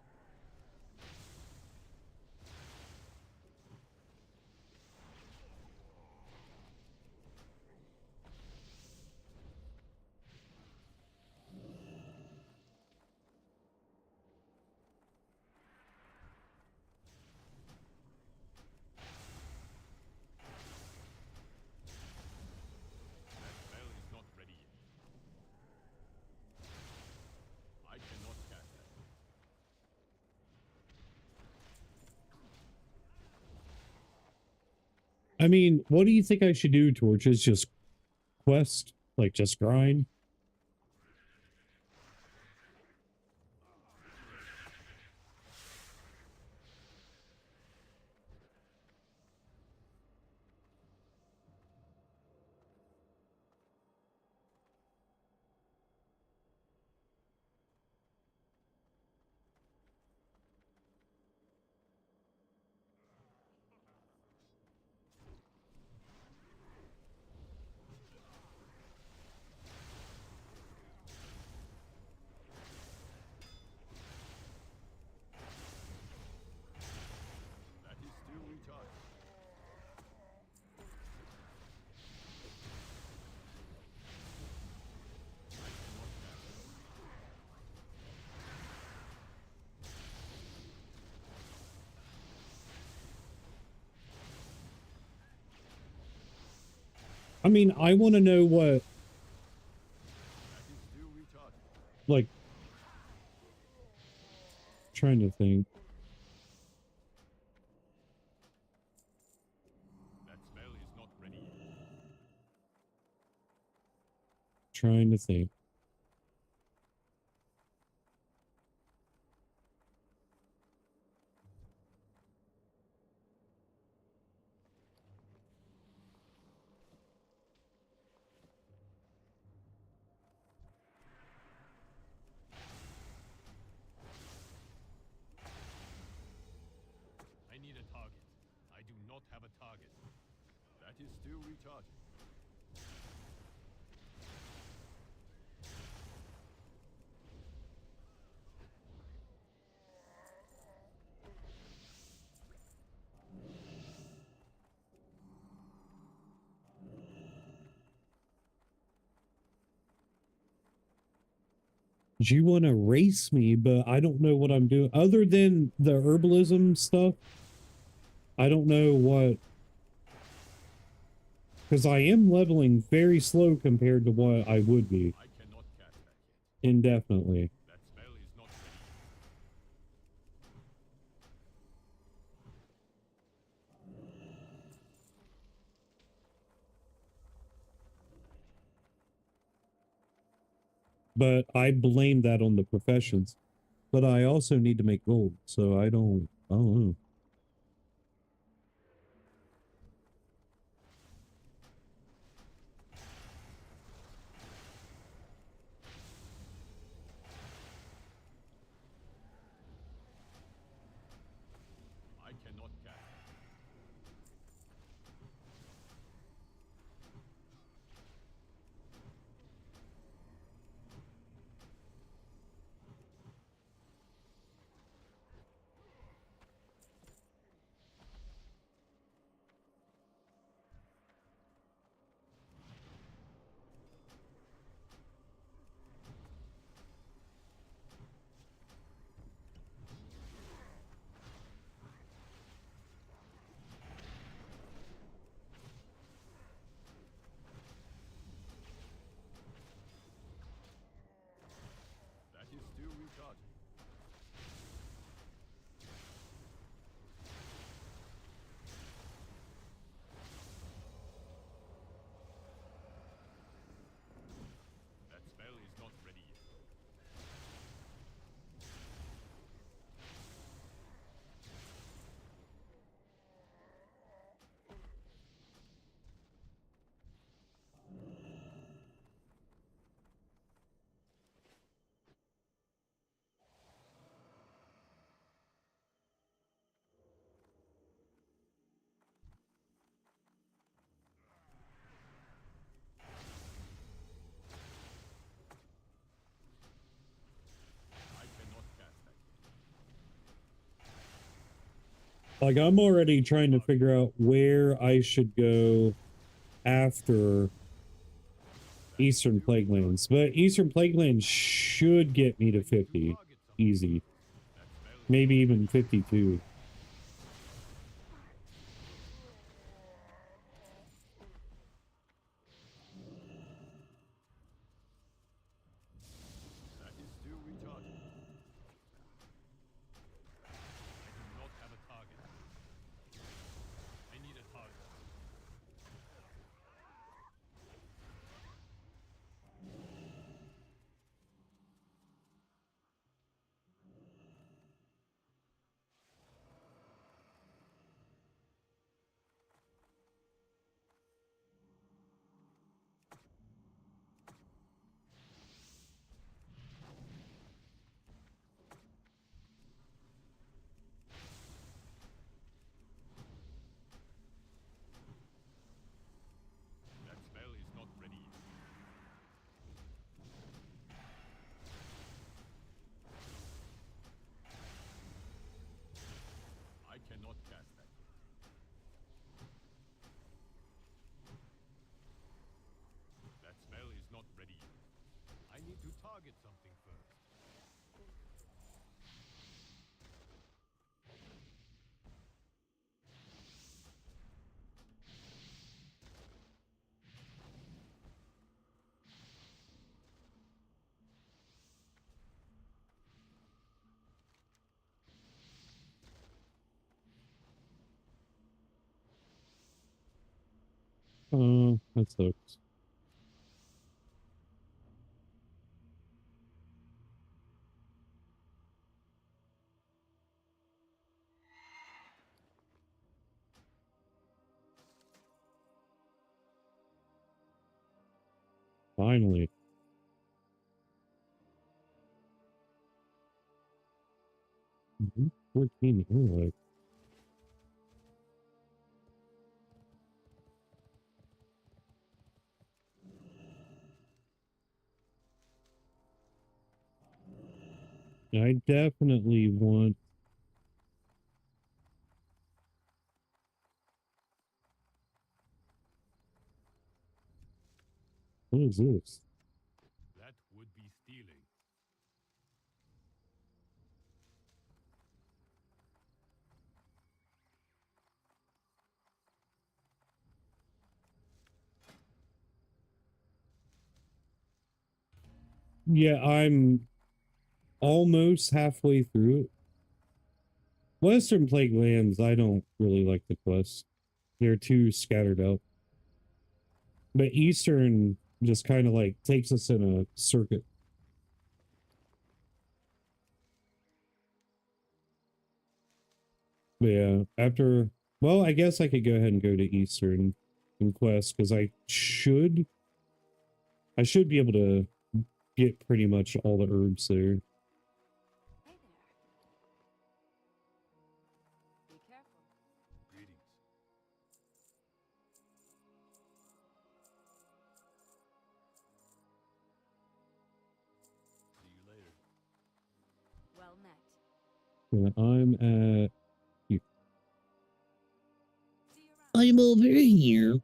That spell is not ready yet. I cannot cast that yet. I mean, what do you think I should do, Torches? Just quest? Like, just grind? That is still recharging. I cannot cast that. I mean, I want to know what, That is still recharging. like, trying to think. That spell is not ready yet. Trying to think. I need a target. I do not have a target. That is still recharging. You want to race me, but I don't know what I'm doing. Other than the herbalism stuff, I don't know what... Because I am leveling very slow compared to what I would be. I cannot cast that yet. Indefinitely. That spell is not ready yet. But I blame that on the professions. But I also need to make gold, so I don't know. I cannot cast that. Like, I'm already trying to figure out where I should go after Eastern Plaguelands, but Eastern Plaguelands should get me to 50 easy, maybe even 52. That is still recharging. I do not have a target. I need a target. That spell is not ready yet. I cannot cast that yet. That spell is not ready yet. I need to target something first. Oh, that sucks. Finally. Mhm. 14. Oh, like, I definitely want. What is this? That would be stealing. Yeah, I'm almost halfway through it. Western Plague Lands, I don't really like the quests. They're too scattered out. But Eastern just kind of like takes us in a circuit. But yeah, after, well, I guess I could go ahead and go to Eastern and quest because I should be able to get pretty much all the herbs there. Hey there. Be careful. Greetings. See you later. Well met. And I'm at. See you around. I'm over here.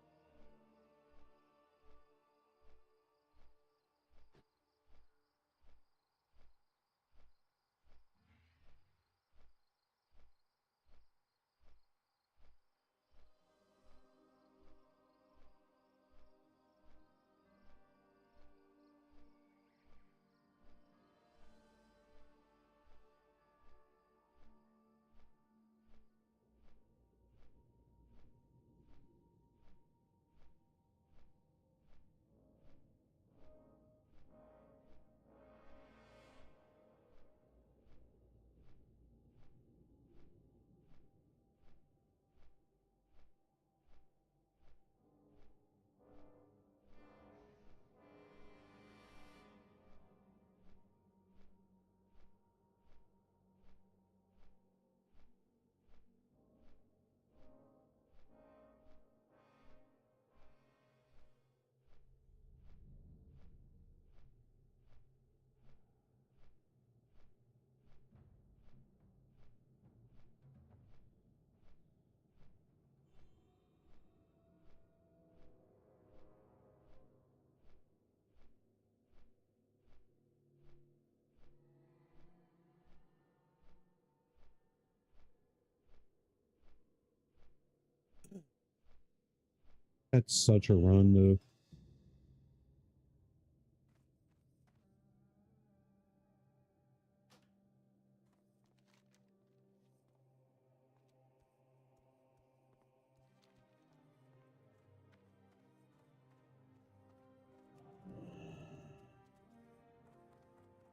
That's such a run, though.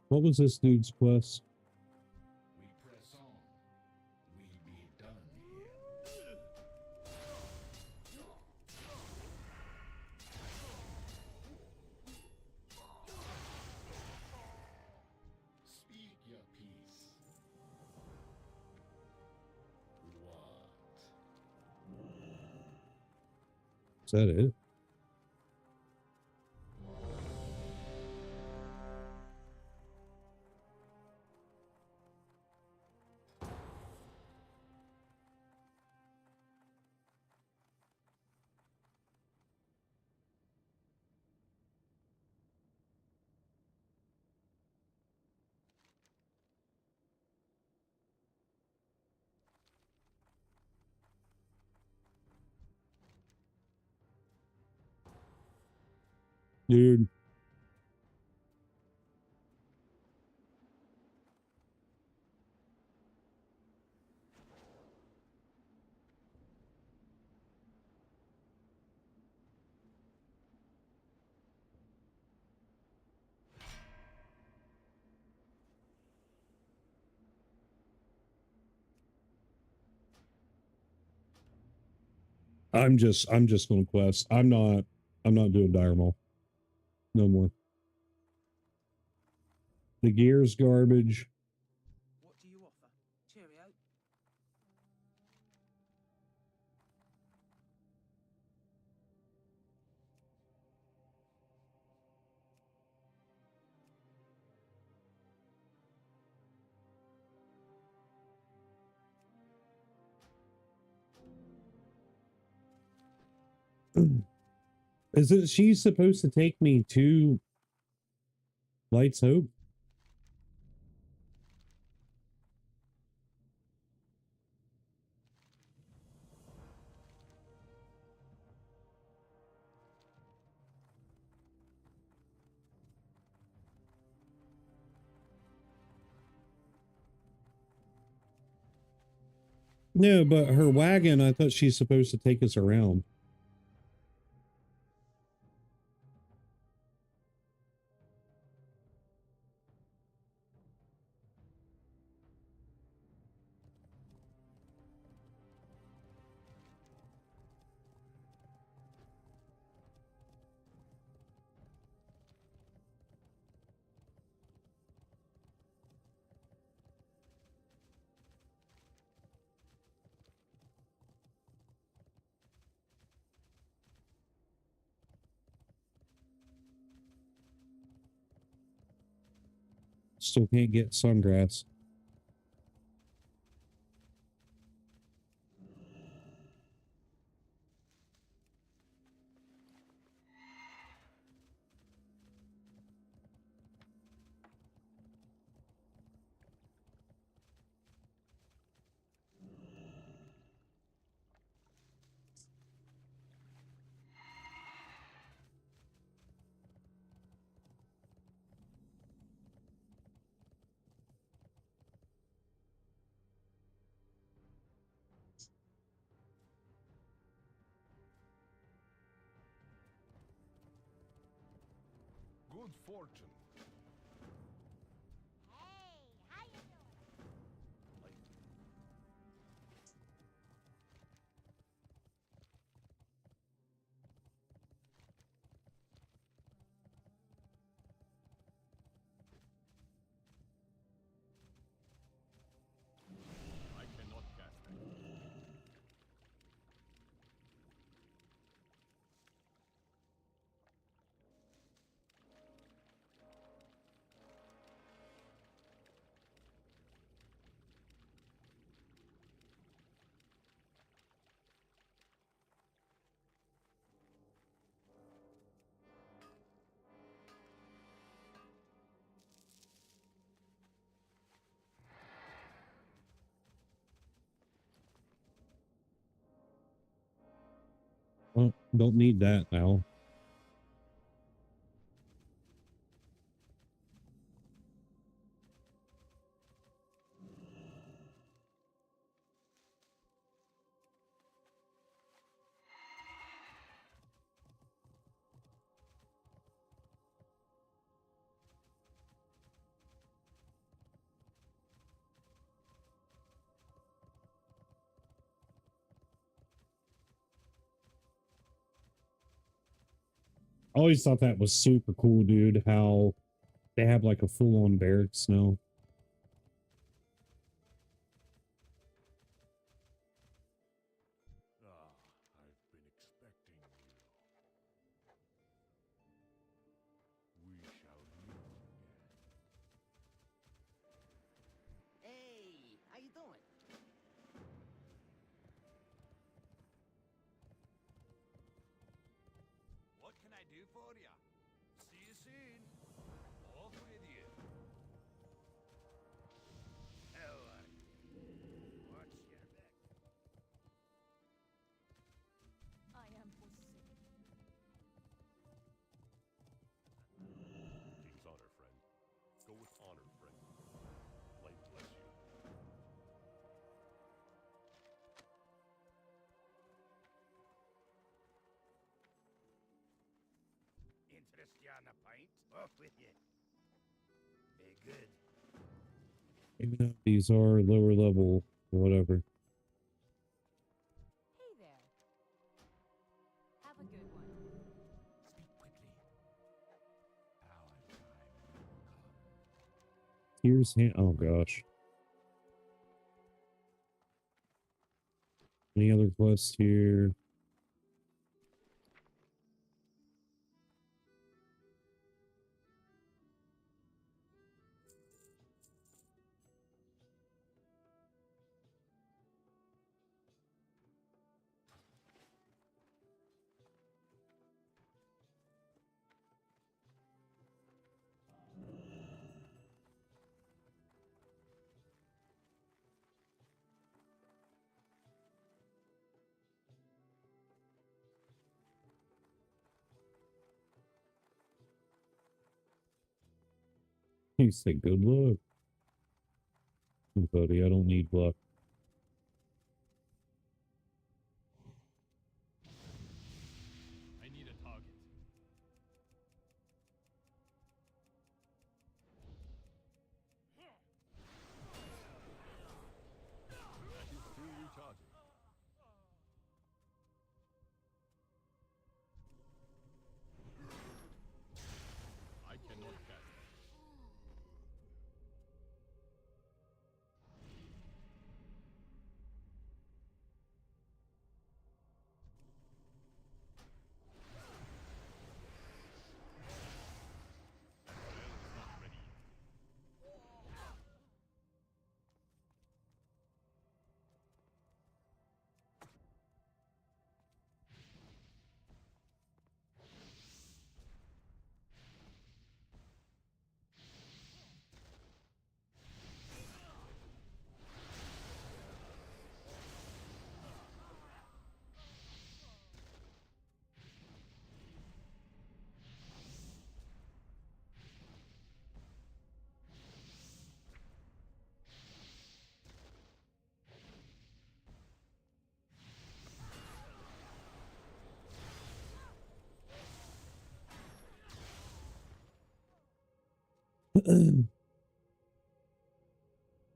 What was this dude's quest? We press on. We be done here. Speak your piece. What? Is that it? Dude. I'm just gonna quest. I'm not doing diorama. No more. The gear's garbage. What do you offer? Cheerio. Isn't she supposed to take me to Light's Hope? No, but her wagon, I thought she's supposed to take us around. Still can't get sungrass. Good fortune. Hey, how you doing? I cannot cast that. Well, don't need that now. I always thought that was super cool, dude, how they have like a full-on barracks now. Ah, I've been expecting you. We shall meet again. Hey, how you doing? What can I do for you? See you soon. Off with you. How are you? What's your back? I am forsaken. King's honor, friend. Go with honor, friend. Light bless you. Interest you on a pint? Off with you. Be good. Maybe not. These are lower level, whatever. Hey there. Have a good one. Speak quickly. Our time will come. Here's hand. Oh gosh. Any other quests here? You say good luck. Buddy, I don't need luck. I need a target. That is still recharging. I cannot cast that. That spell is not ready yet.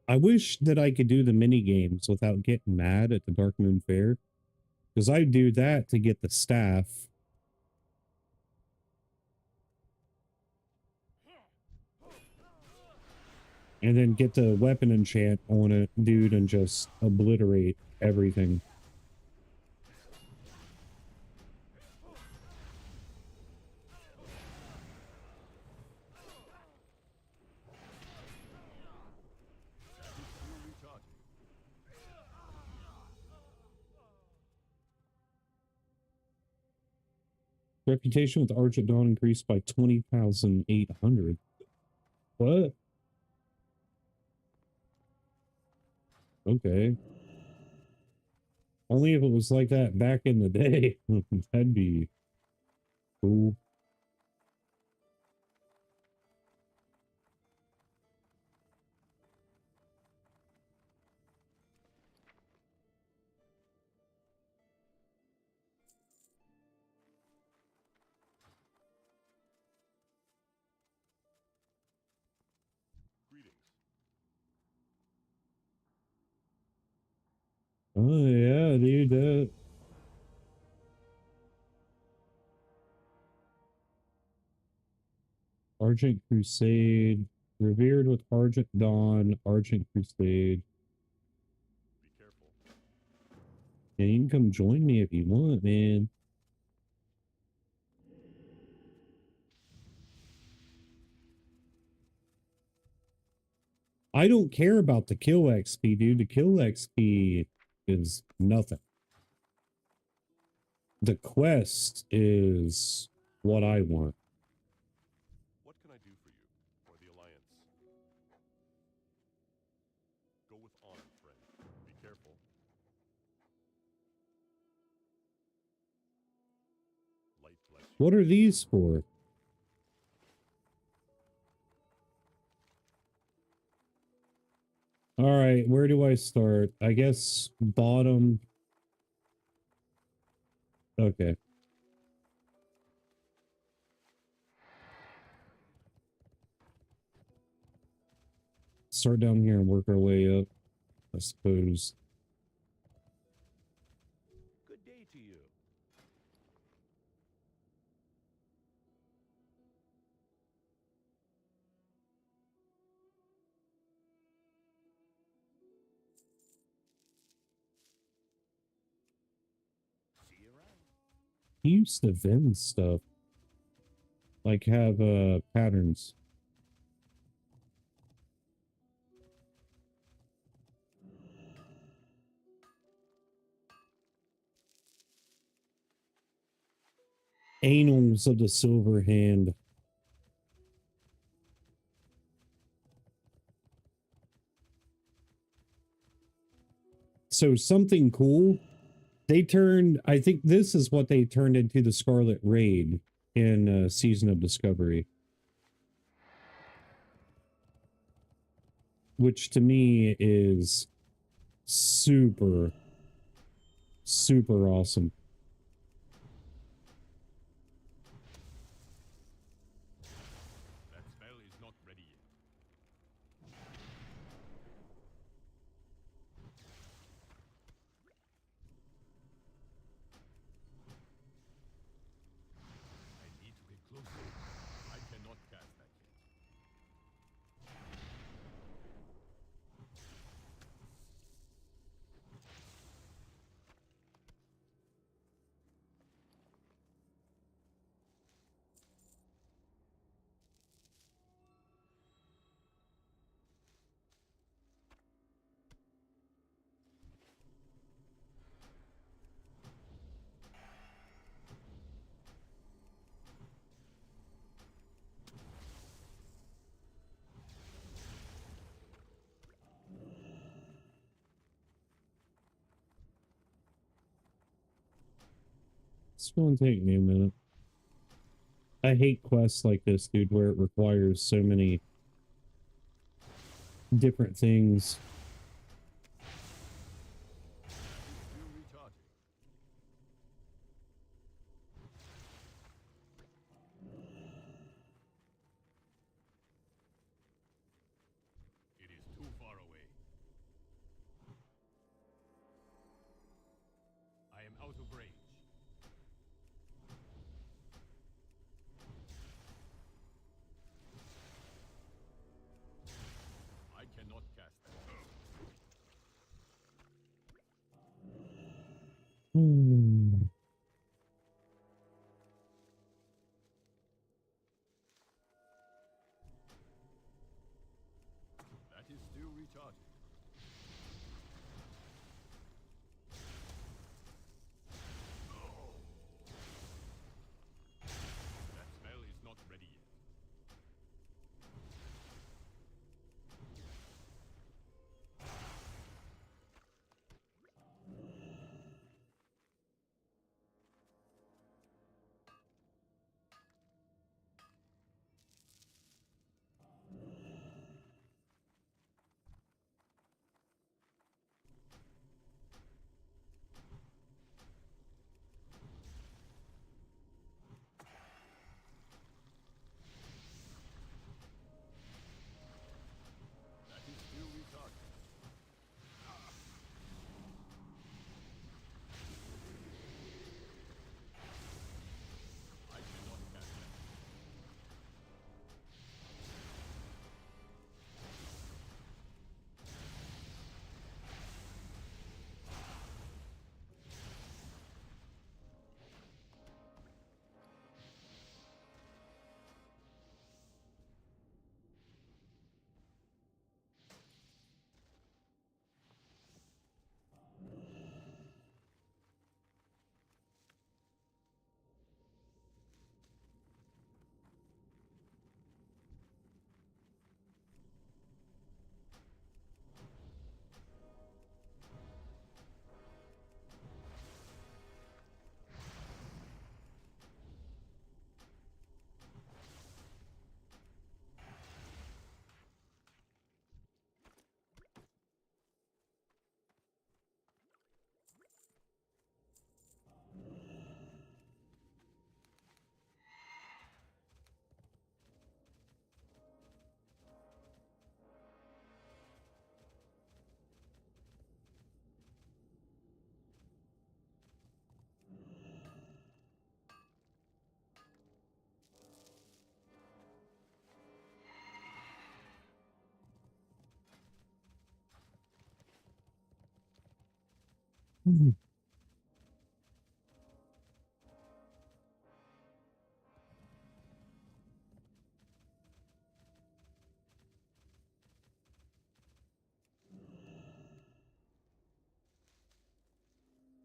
I wish that I could do the mini games without getting mad at the Dark Moon Fair, because I do that to get the staff and then get the weapon enchant on it, dude, and just obliterate everything. That is still recharging. Reputation with Arch at Dawn increased by 20,800. What? Okay. Only if it was like that back in the day. That'd be cool. Greetings. Oh yeah, dude. Argent Crusade, revered with Argent Dawn, Argent Crusade. Be careful. Yeah, you can come join me if you want, man. I don't care about the kill XP, dude. The kill XP is nothing. The quest is what I want. What can I do for you or the Alliance? Go with honor, friend. Be careful. Light bless you. What are these for? All right, where do I start? I guess bottom. Okay. Start down here and work our way up, I suppose. Good day to you. See you around. He used to vend stuff. Like have patterns. Annals of the Silver Hand. So something cool. They turned, I think this is what they turned into the Scarlet Raid in Season of Discovery. Which to me is super, super awesome. That spell is not ready yet. I need to get closer. I cannot cast that yet. It's gonna take me a minute. I hate quests like this, dude, where it requires so many different things. Still recharging. It is too far away. I am out of range. I cannot cast that. That is still recharging. That spell is not ready yet.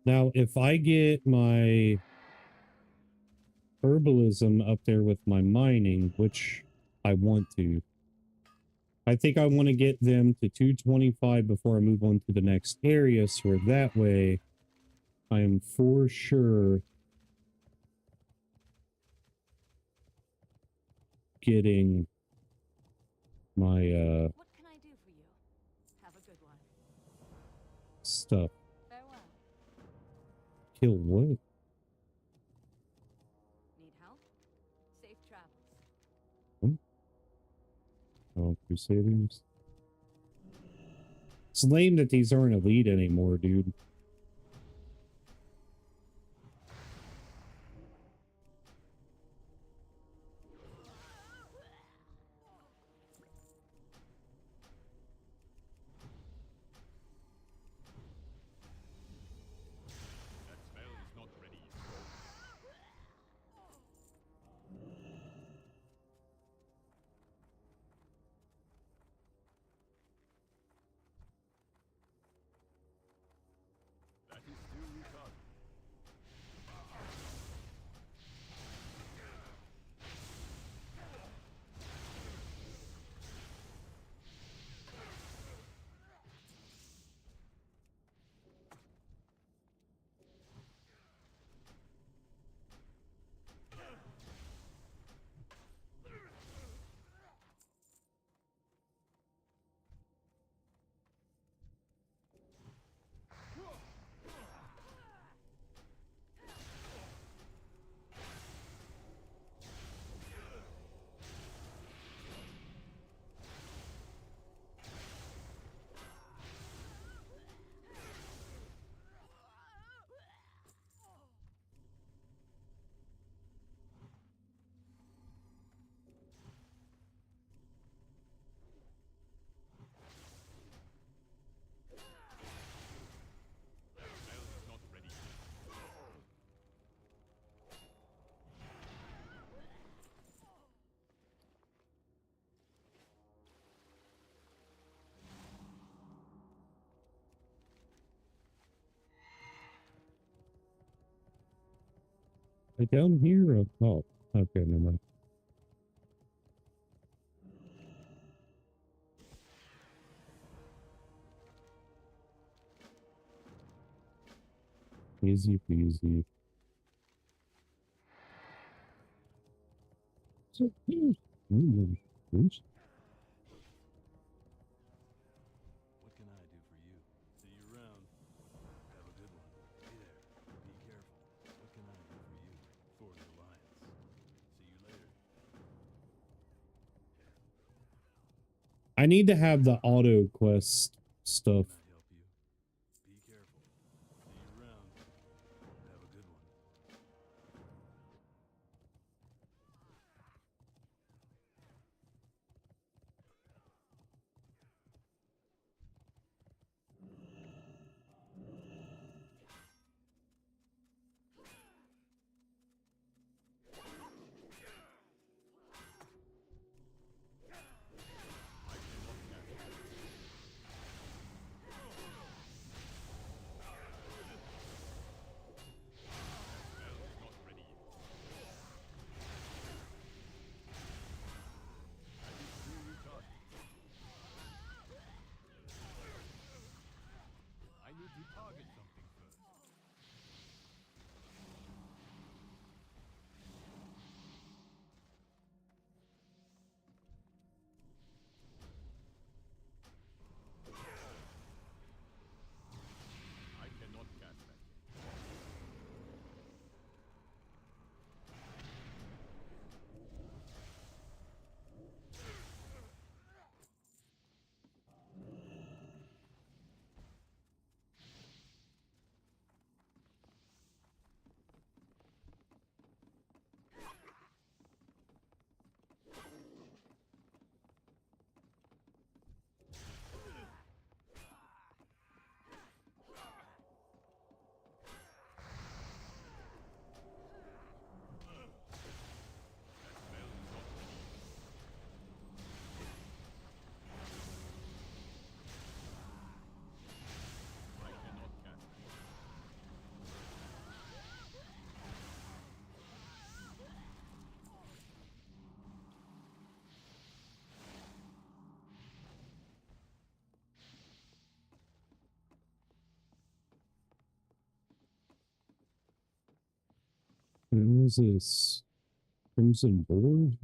Now, if I get my herbalism up there with my mining, which I want to, I think I want to get them to 225 before I move on to the next area, so that way I am for sure getting my What can I do for you? Have a good one. stuff. Farewell. Kill what? Need help? Safe travels. Oh, Crusaders. It's lame that these aren't elite anymore, dude. That spell is not ready. That is still recharged. Spell is not ready. Like down here or oh, okay, never mind. Easy peasy. So here's oops. What can I do for you? See you around. Have a good one. Hey there. Be careful. What can I do for you? For the Alliance. See you later. I need to have the auto quest stuff. Can I help you? Be careful. See you around. Have a good one. What was this? Crimson Board?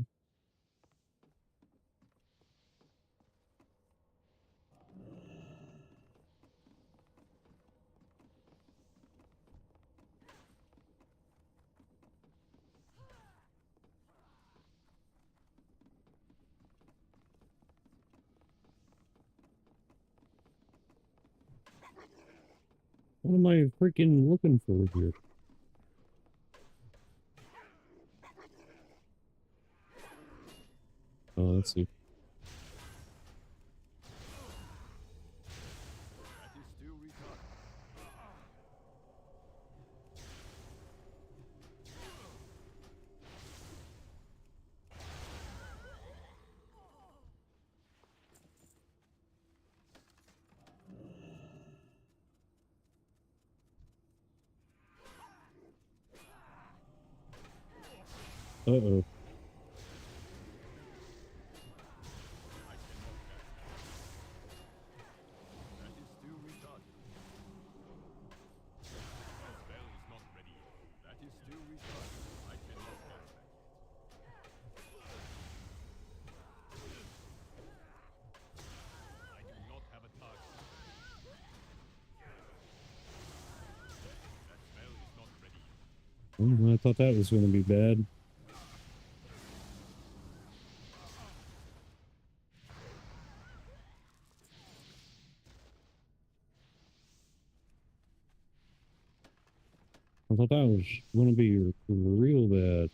What am I freaking looking for here? Oh, let's see. That is still retarded. Uh-oh. I cannot cast that. That is still retarded. The spell is not ready yet. That is still retarded. I cannot cast that yet. I do not have a target. That spell is not ready yet. I thought that was going to be bad. I thought that was going to be real bad.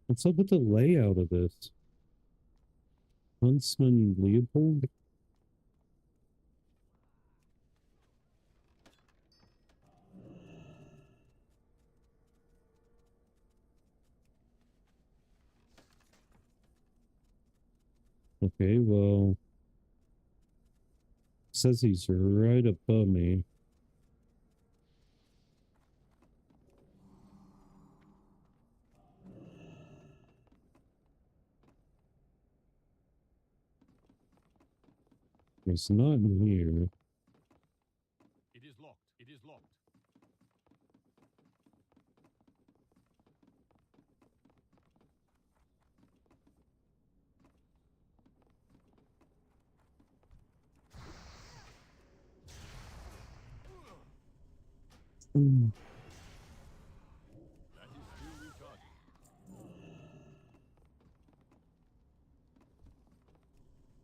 What's up with the layout of this? Huntsman Leopold? Okay, well, says he's right above me. It's not in here. It is locked. It is locked. Mm. That is still retarded.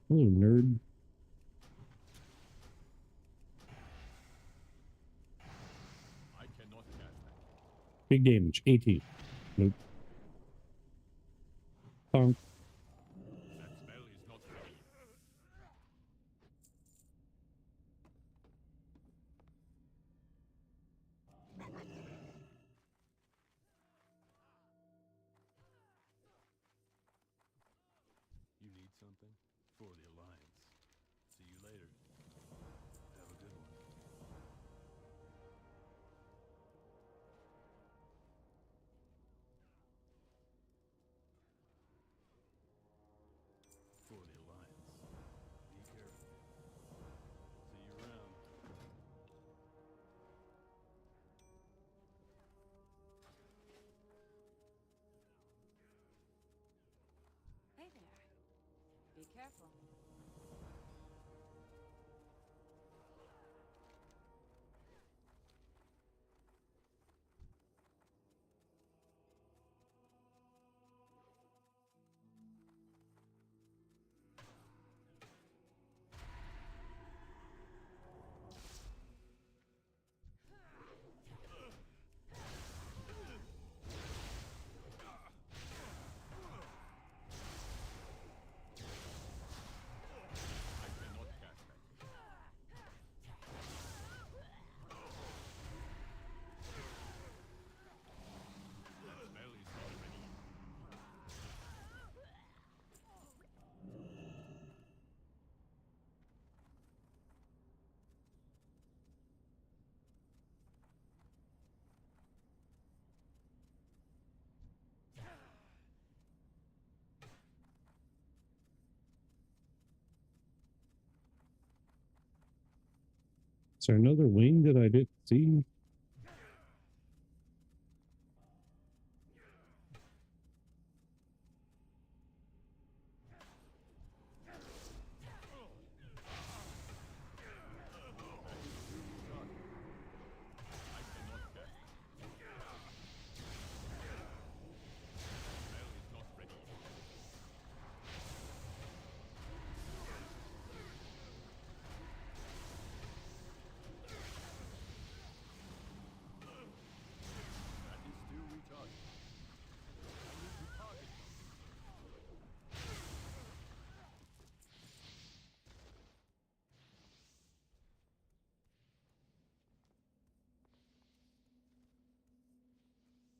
Hello, nerd. I cannot cast that. Big damage, 18. Nope. Bonk. That spell is not ready yet. You need something? For the Alliance. See you later. Have a good one. For the Alliance. Be careful. See you around. Hey there. Be careful. Is there another wing that I didn't see?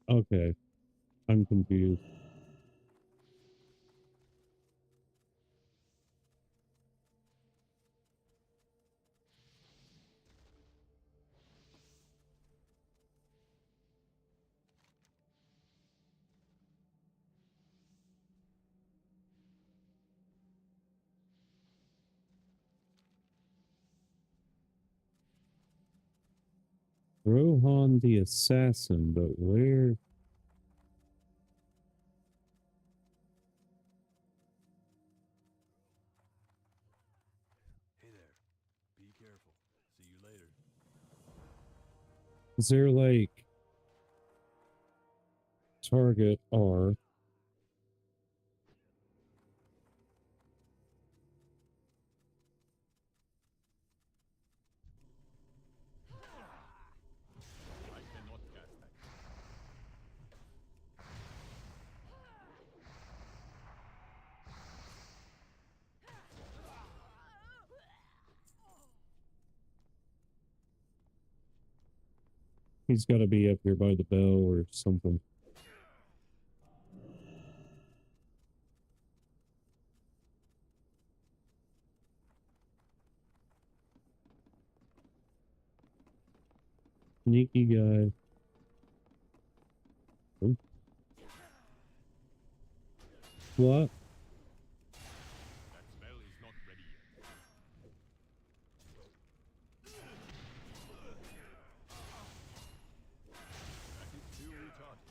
Okay, I'm confused. Rohan the assassin, but where? Hey there. Be careful. See you later. Is there like target R? I cannot cast that. He's got to be up here by the bell or something. Sneaky guy. Oh. What? That spell is not ready yet. That is too retarded.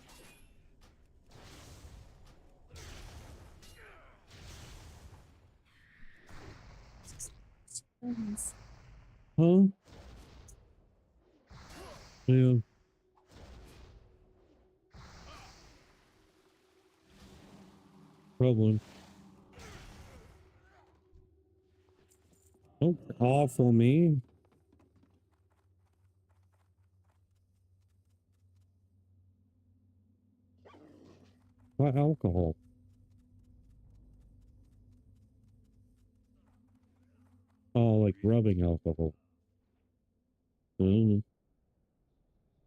Huh? Yeah. Probably. Don't awful me. What alcohol? Oh, like rubbing alcohol. Mm.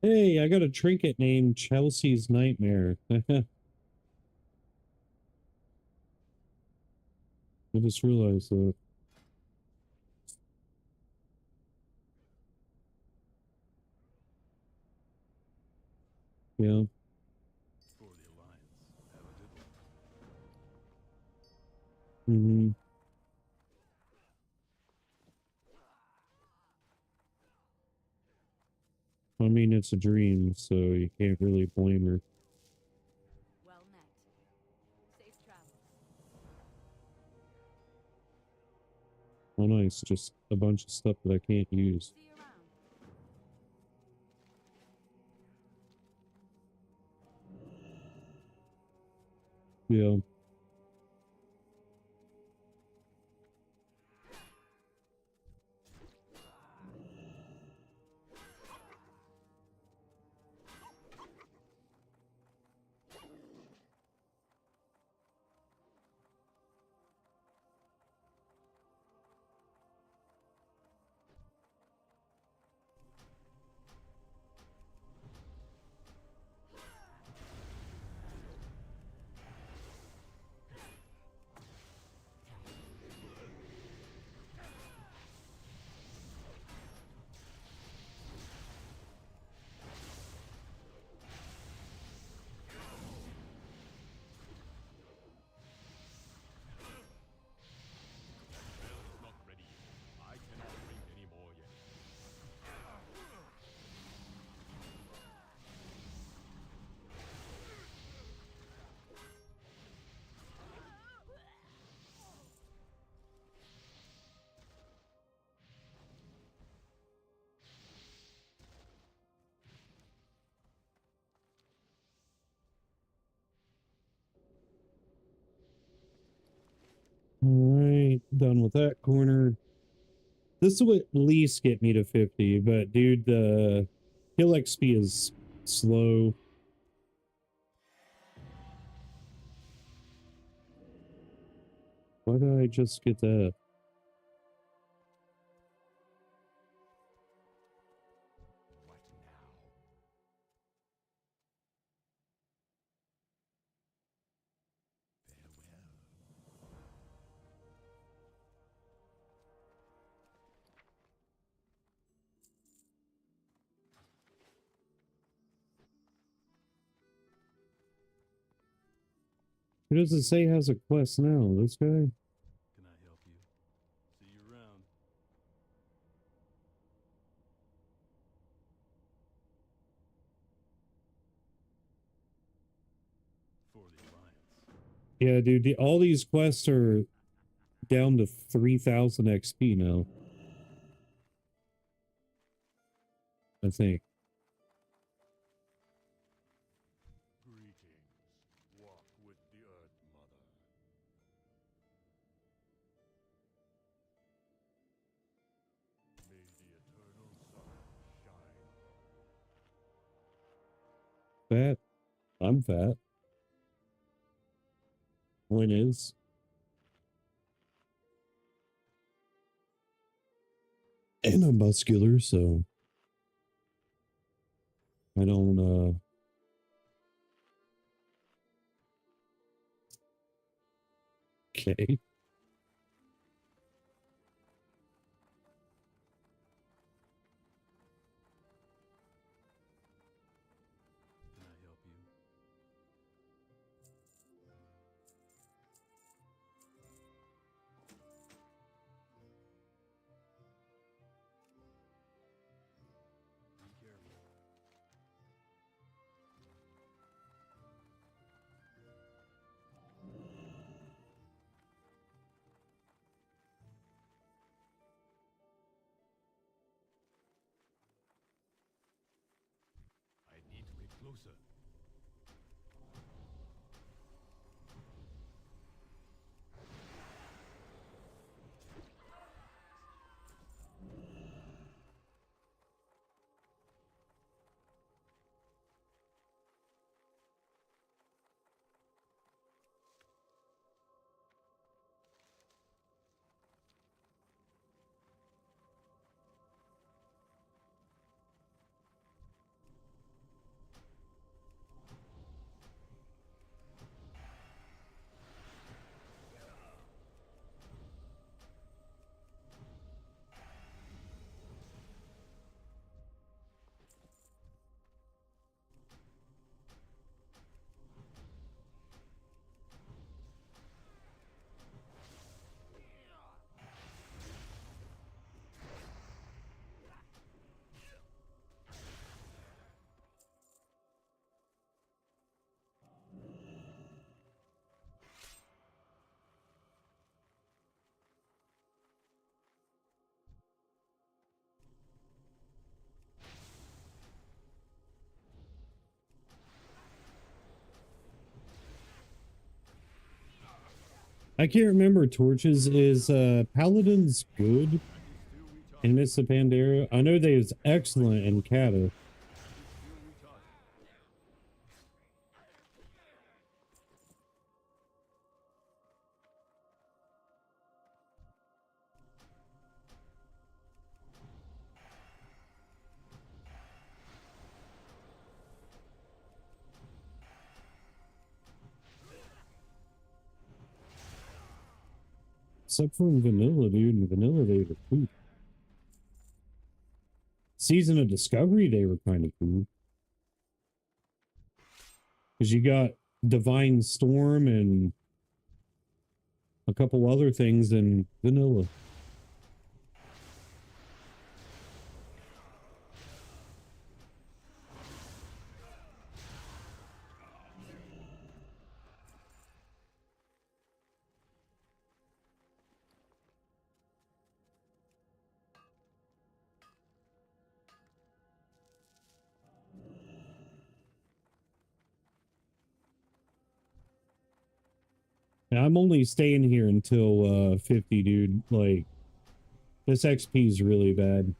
Hey, I got a trinket named Chelsea's Nightmare. I just realized that. Yeah. For the Alliance. Have a good one. Mm-hmm. I mean, it's a dream, so you can't really blame her. Well met. Safe travels. Oh, nice. Just a bunch of stuff that I can't use. See you around. Yeah. Done with that corner. This will at least get me to 50, but dude, the kill XP is slow. Why did I just get that? What now? Farewell. Who does it say has a quest now? This guy? Can I help you? See you around. For the Alliance. Yeah, dude, all these quests are down to 3,000 XP now. I think. Greetings. Walk with the Earth Mother. May the eternal sun shine. Fat. I'm fat. Point is. And I'm muscular, so I don't okay. Can I help you? Be careful. I need to get closer. I can't remember torches. Is Paladins good in Mists of Pandaria? I know they was excellent in Kata. Except for in Vanilla, dude. In Vanilla, they were cool. Season of Discovery, they were kind of cool. Because you got Divine Storm and a couple other things in Vanilla. And I'm only staying here until 50, dude. Like, this XP is really bad.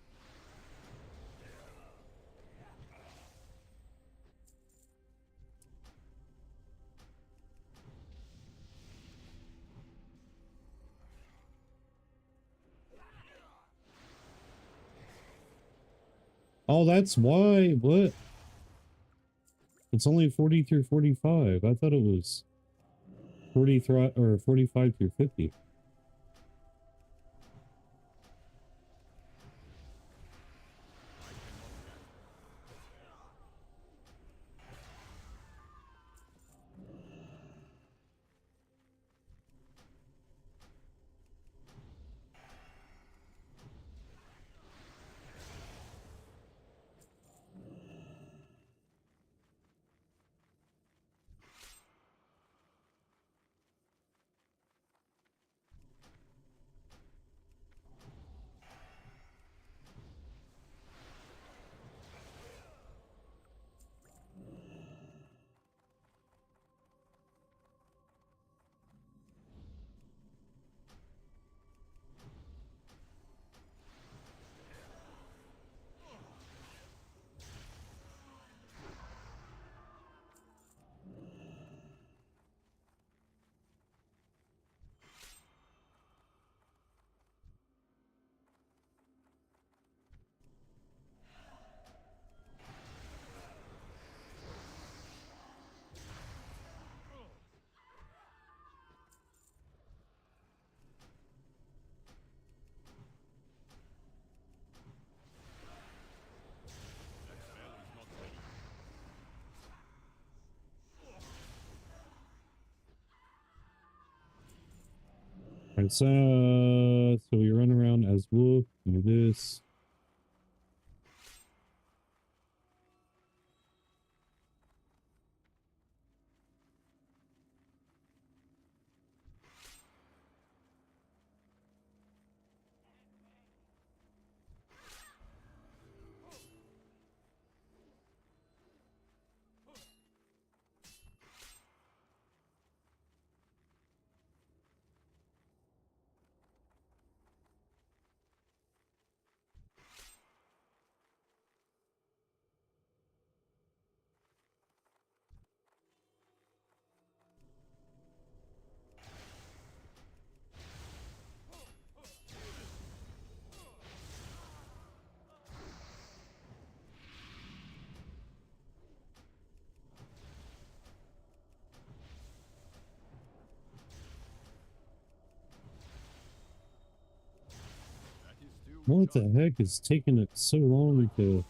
Oh, that's why. What? It's only 40 through 45. I thought it was 43 or 45 through 50. Alright, so we run around as Wolf, do this. What the heck is taking it so long to...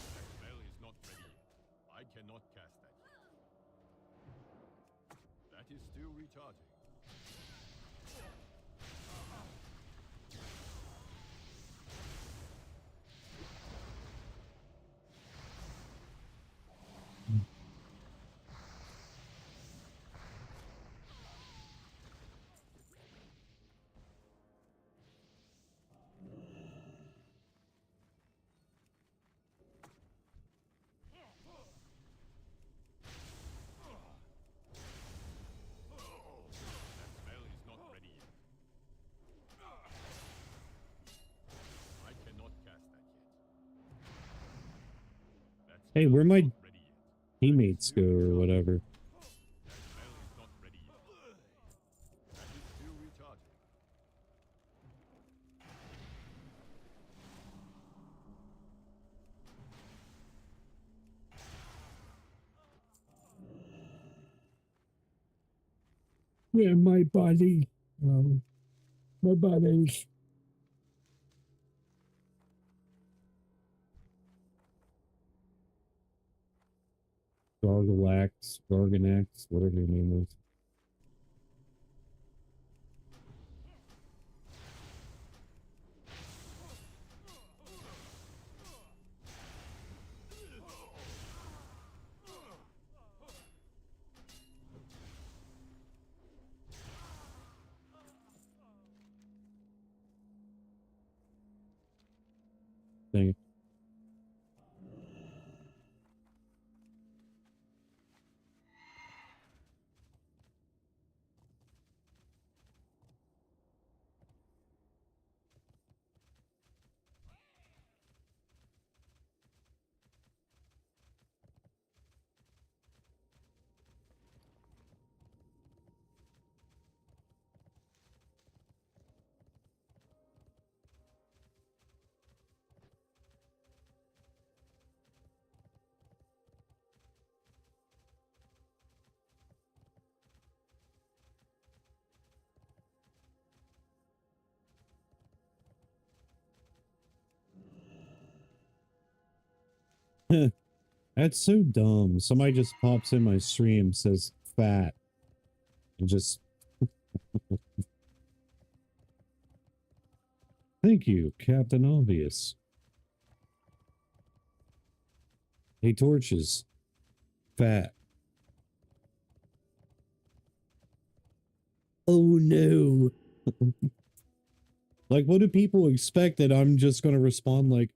Spell is not ready. I cannot cast that yet. That is still recharging. That spell is not ready yet. I cannot cast that yet. That Hey, spell where is my not ready yet. teammates go or whatever? That spell is not ready yet. That is still recharging. Yeah, my body. My body. Gargalax, Garganax, whatever your name is. That's so dumb. Somebody just pops in my stream, says fat, and just... Thank you, Captain Obvious. Hey, Torches. Fat. Oh no. Like, what do people expect that I'm just gonna respond like,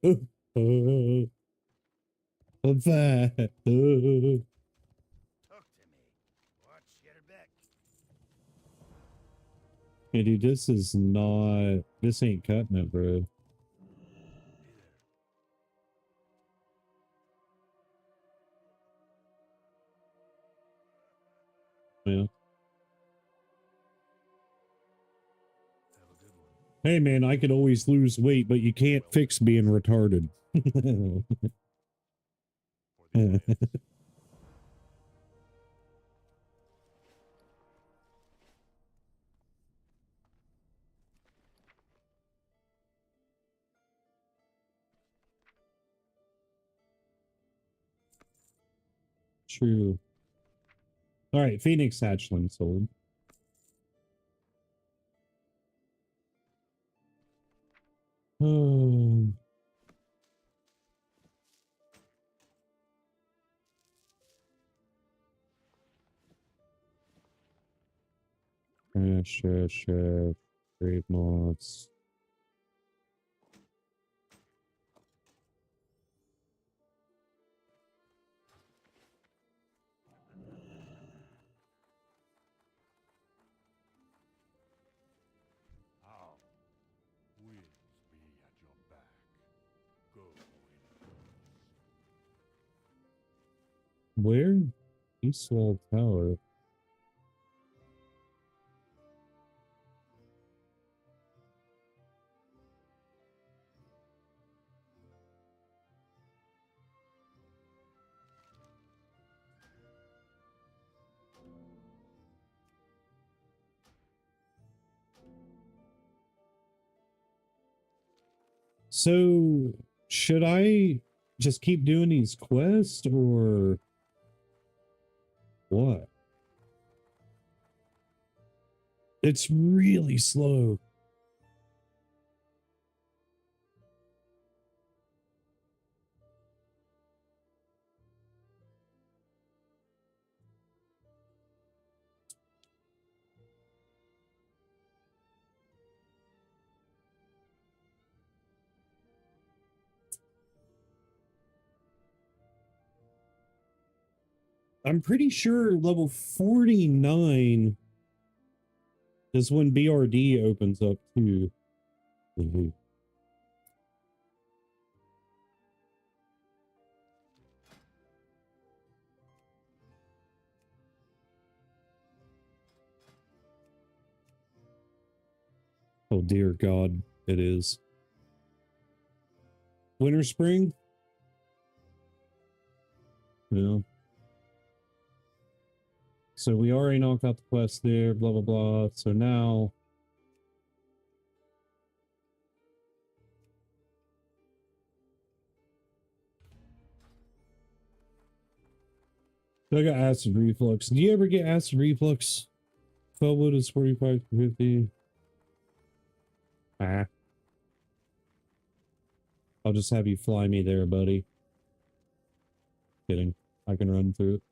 I'm fat. Talk to me. Watch your back. Hey, dude, this is not... This ain't cutting it, bro. Yeah. Hey, man, I could always lose weight, but you can't fix being retarded. True. All right, Phoenix hatchling sold. Oh. Trash, great moths. How? Winds be at your back. Go in peace. Where? Eastwall Tower. So, should I just keep doing these quests or what? It's really slow. I'm pretty sure level 49 is when BRD opens up too. Mhm. Oh dear God, it is. Winter, spring? Yeah. So we already knocked out the quest there, blah, blah, blah. So now... I got acid reflux. Do you ever get acid reflux? 12 wood is 45 to 50. Ah. I'll just have you fly me there, buddy. Kidding. I can run through it.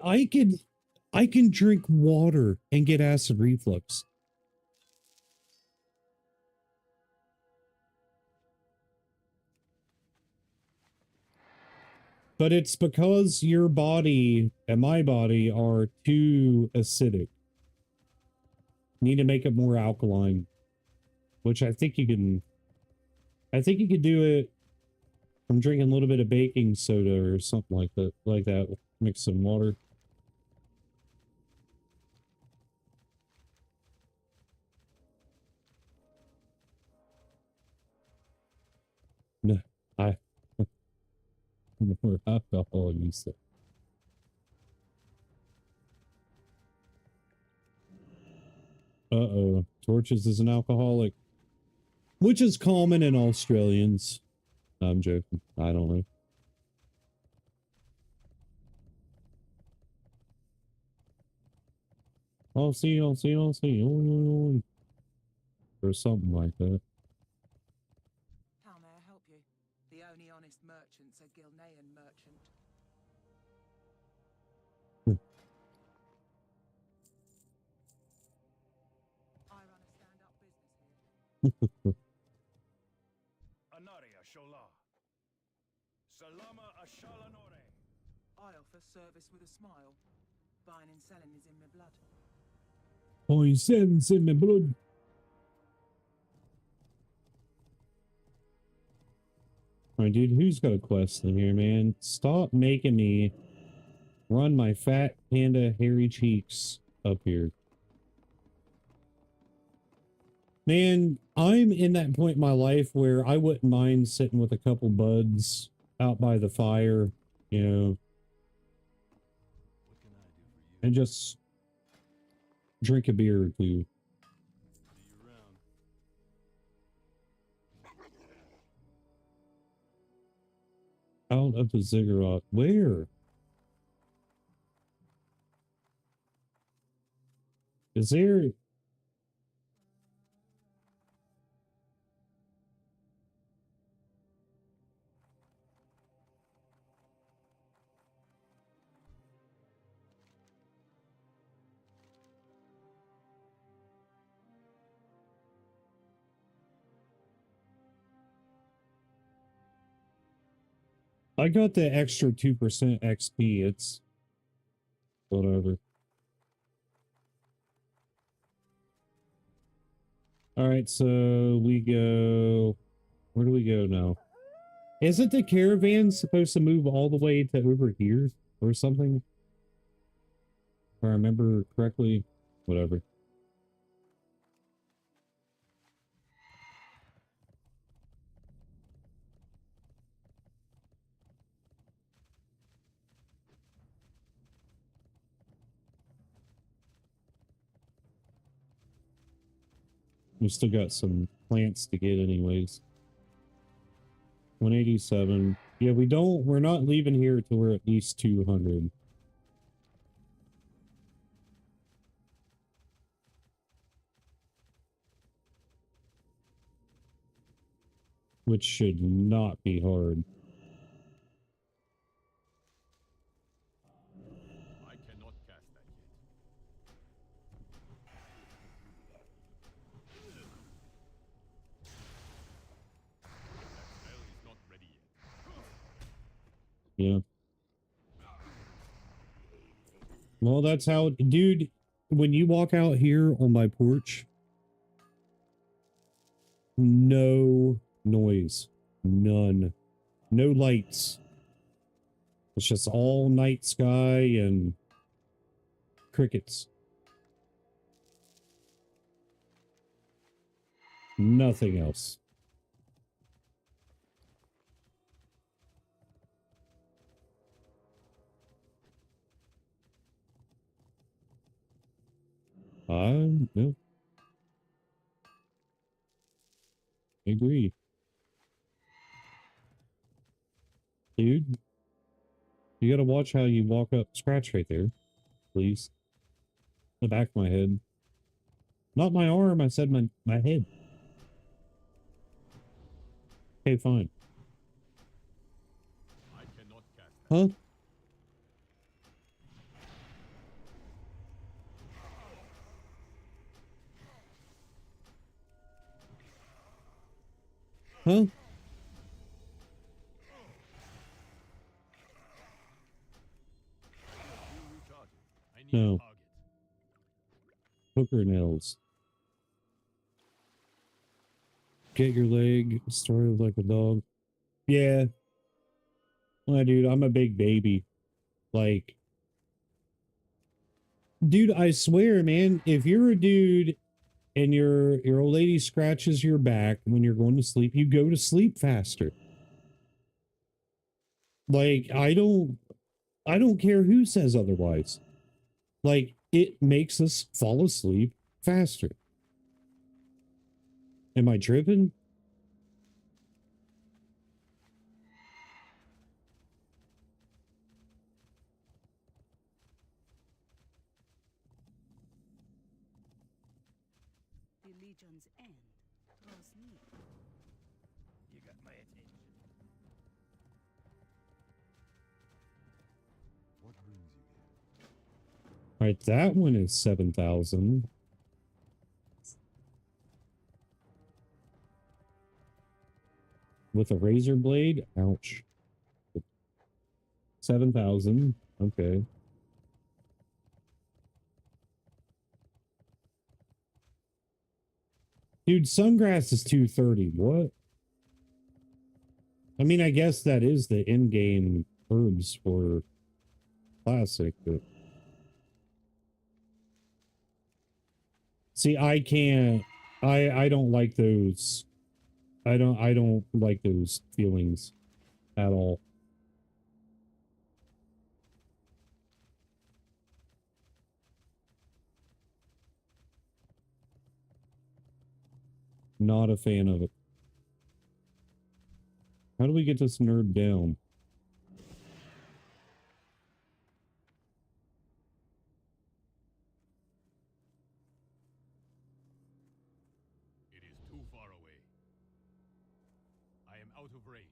I can drink water and get acid reflux. But it's because your body and my body are too acidic. Need to make it more alkaline. Which I think you can do it from drinking a little bit of baking soda or something like that. Mix some water. No, more alcohol use it. Uh-oh. Torches is an alcoholic. Which is common in Australians. I'm joking. I don't know. I'll see, I'll see, I'll see. Or something like that. How may I help you? The only honest merchant's a Gilnean merchant. I run a stand-up business here. Anaria Shola. Salama Ashalanore. I offer service with a smile. Buying and selling is in my blood. Poison's in my blood. Alright, dude, who's got a quest in here, man? Stop making me run my fat panda hairy cheeks up here. Man, I'm in that point in my life where I wouldn't mind sitting with a couple buds out by the fire, you know, What can I do for you? and just drink a beer or two. See you around. Out of the ziggurat. Where? Is there... I got the extra 2% XP. It's whatever. All right, so we go... Where do we go now? Isn't the caravan supposed to move all the way to over here or something? If I remember correctly, whatever. We still got some plants to get anyways. 187. Yeah, we're not leaving here till we're at least 200. Which should not be hard. I cannot cast that yet. That spell is not ready yet. Yeah. Well, that's how, dude, when you walk out here on my porch, no noise. None. No lights. It's just all night sky and crickets. Nothing else. No. Agree. Dude, you gotta watch how you walk up. Scratch right there, please. The back of my head. Not my arm, I said my head. Okay, fine. I cannot cast that. Huh? Huh? Still recharging. I need No. a target. Hooker nails. Get your leg started like a dog. Yeah. Well, dude, I'm a big baby. Like, dude, I swear, man, if you're a dude and your old lady scratches your back when you're going to sleep, you go to sleep faster. Like, I don't care who says otherwise. Like, it makes us fall asleep faster. Am I tripping? Legion's end draws near. You got my attention. What brings you here? All right, that one is 7,000. With a razor blade? Ouch. 7,000. Okay. Dude, sungrass is 230. What? I mean, I guess that is the in-game herbs for classic, but see, I can't. I don't like those. I don't like those feelings at all. Not a fan of it. How do we get this nerd down? It is too far away. I am out of range.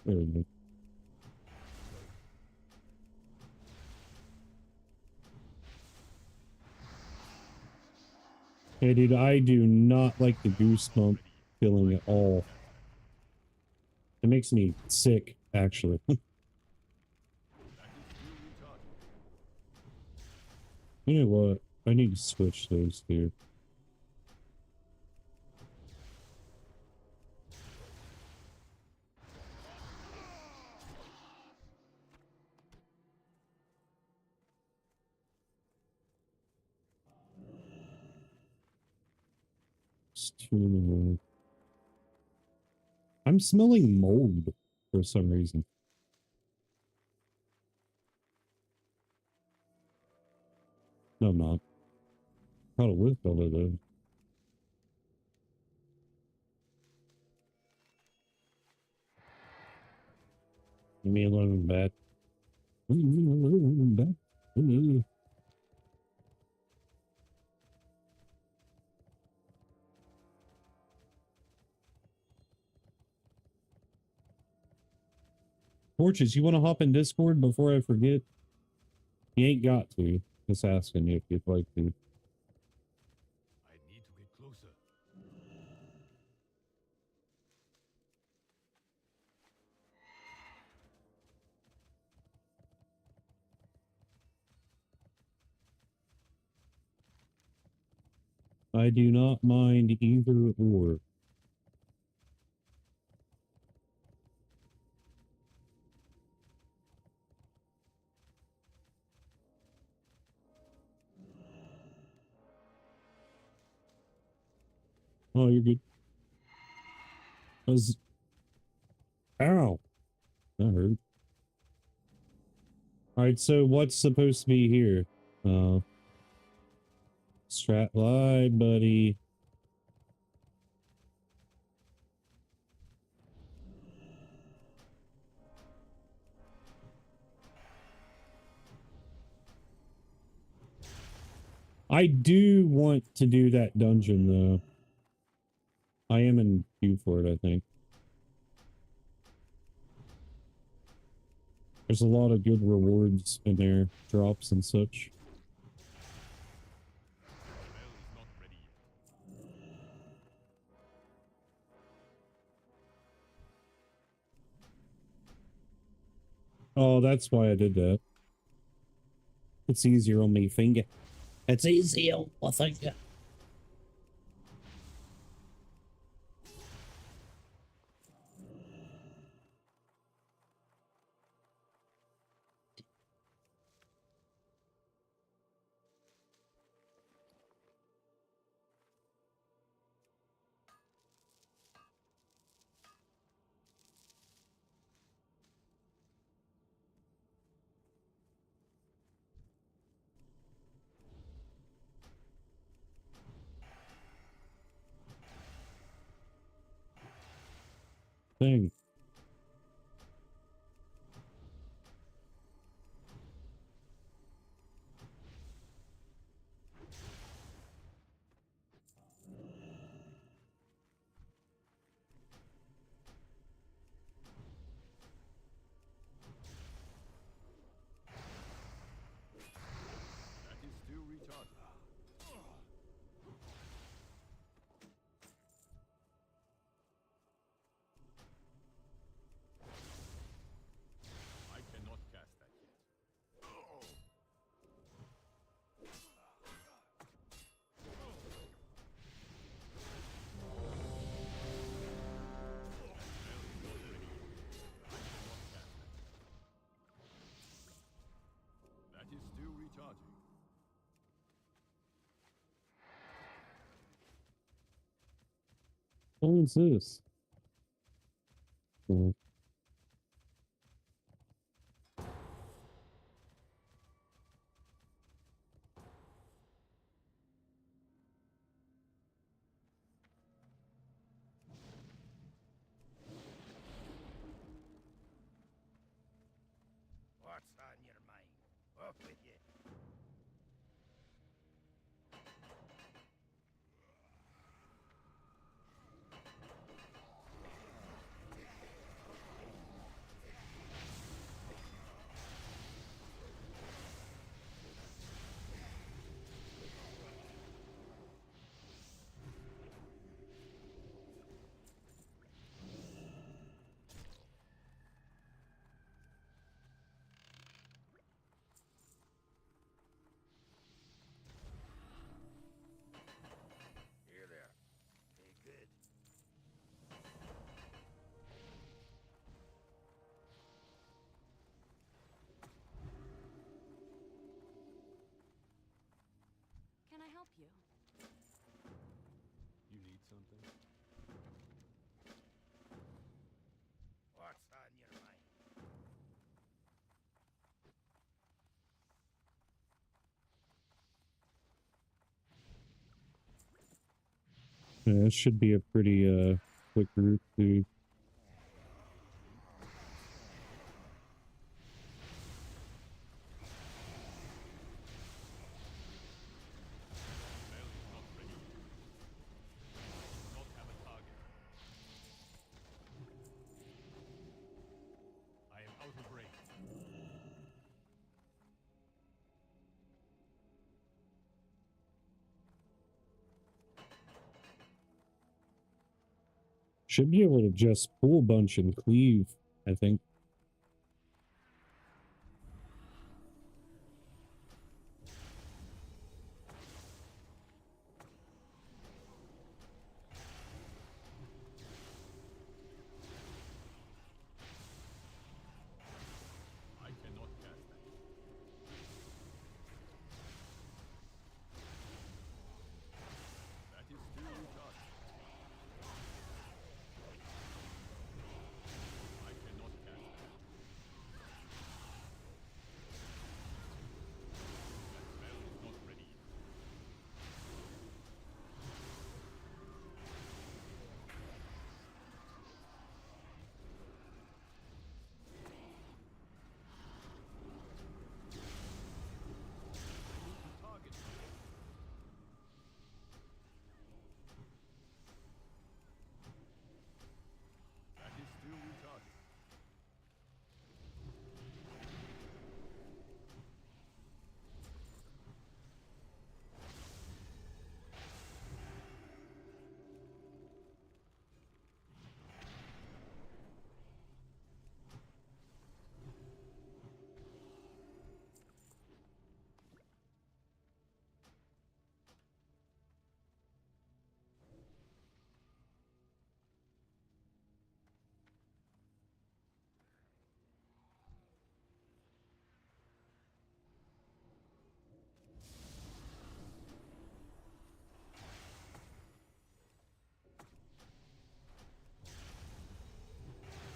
There we go. Hey, dude, I do not like the goosebump feeling at all. It makes me sick, actually. You know what? I need to switch those two. It's too many. I'm smelling mold for some reason. No, I'm not. Caught a whiff of it, though. Leave me alone, bat. Leave me alone, bat. Torches, you want to hop in Discord before I forget? You ain't got to. Just asking you if you'd like to. I need to get closer. I do not mind either or. Oh, you're good. Ow. That hurt. Alright, so what's supposed to be here? Strat line, buddy. I do want to do that dungeon, though. I am in queue for it, I think. There's a lot of good rewards in there, drops and such. Spell is not ready yet. Oh, that's why I did that. It's easier on me finger. It's easier, I think. recharging. What one's this? Oh, What's on your mind? Off with you. Here there. Be good. Can I help you? You need something? What's on your mind? yeah, this should be a pretty quick route to. Spell is not ready. Do not have a target. I am out of range. Should be able to just pull a bunch and cleave, I think. I cannot cast that. That is still recharging. I cannot cast that. That spell is not ready. Target. That is still recharging.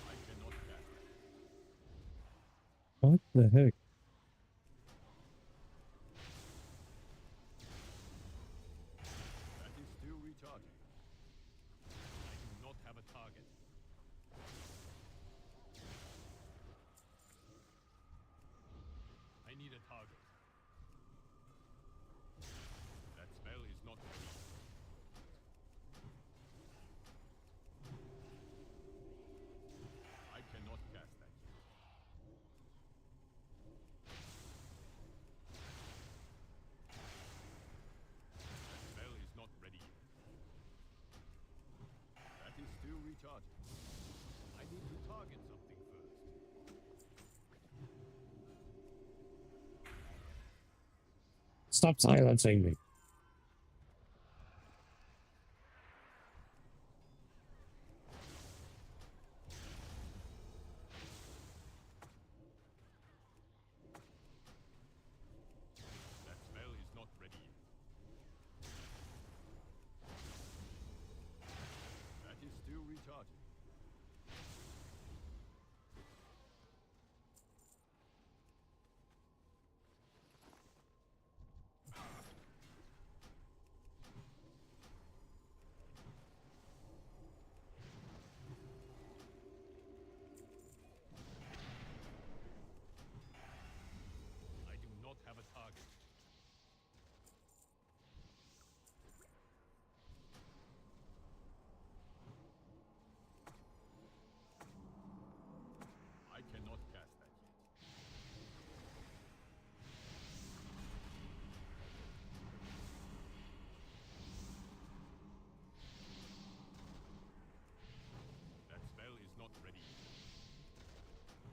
I cannot cast that. What the heck? That is still recharging. I do not have a target. I need a target. That spell is not ready. I cannot cast that. That spell is not ready yet. That is still recharging. I need to target something first. Stop silencing me.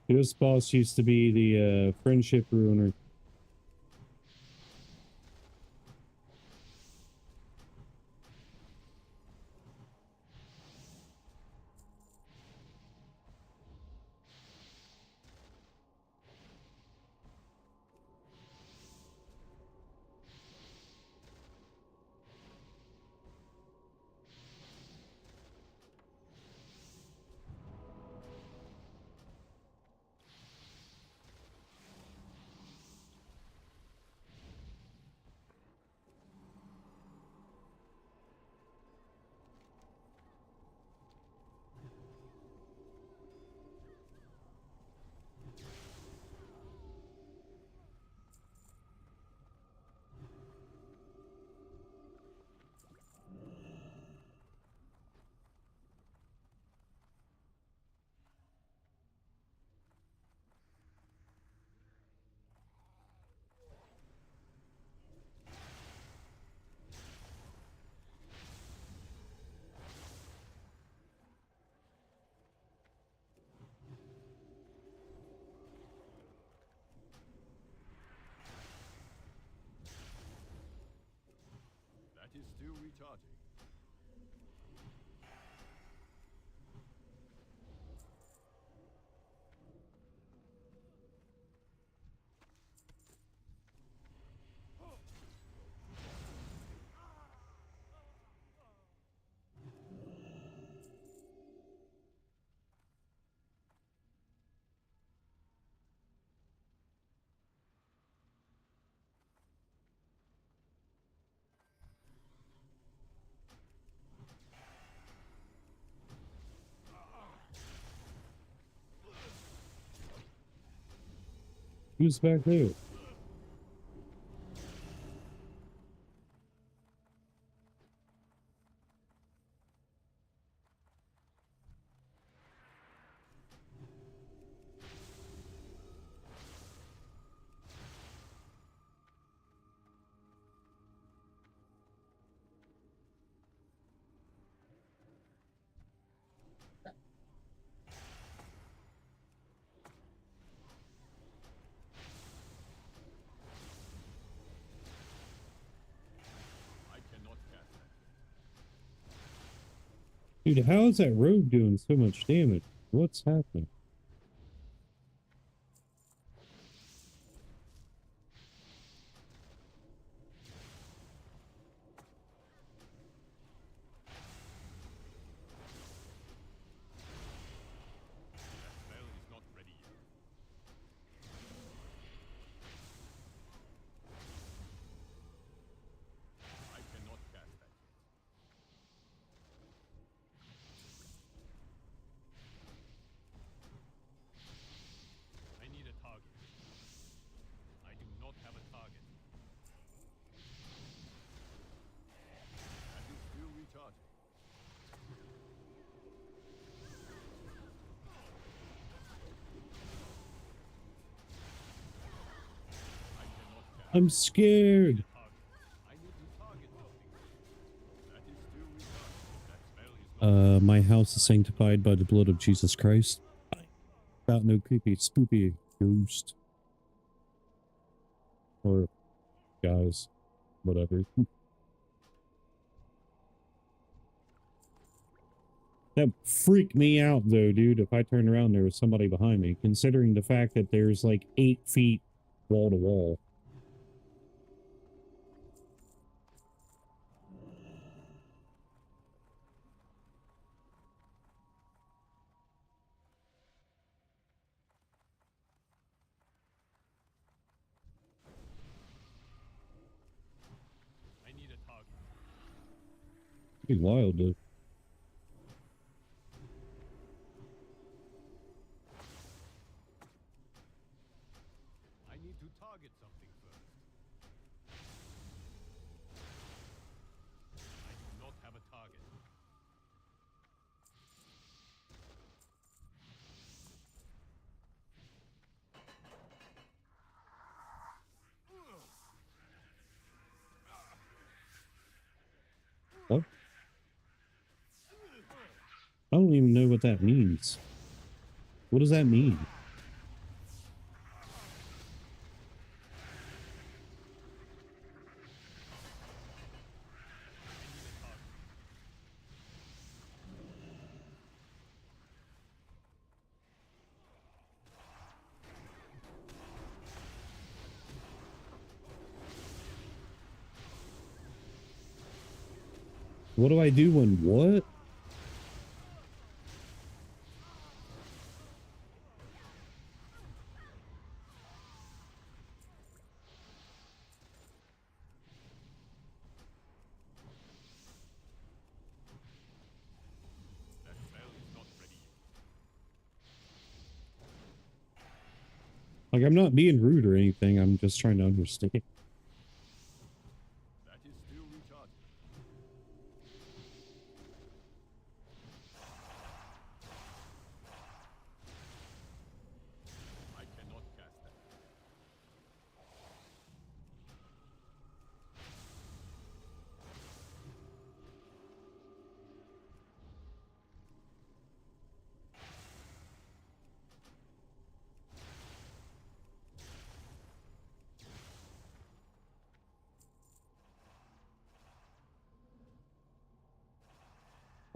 This boss used to be the friendship ruiner. That is still recharging. Who's back there? I cannot cast that. Dude, how is that rogue doing so much damage? What's happening? That spell is not ready yet. I cannot cast that yet. I need a target. I do not have a target. That is still recharging. I cannot cast I'm scared. target. I need to target something. That is still recharging. That spell is not My house is sanctified by the blood of Jesus Christ. About no creepy, spoopy ghost. Or guys, whatever. That freaked me out though, dude, if I turned around there was somebody behind me, considering the fact that there's like 8 feet wall to wall. I need a target. Pretty wild, dude. I need to target something first. I do not have a target. What? I don't even know what that means. What does that mean? What do I do when what? That spell is not ready yet. Like, I'm not being rude or anything. I'm just trying to understand. That is still recharging. I cannot cast that.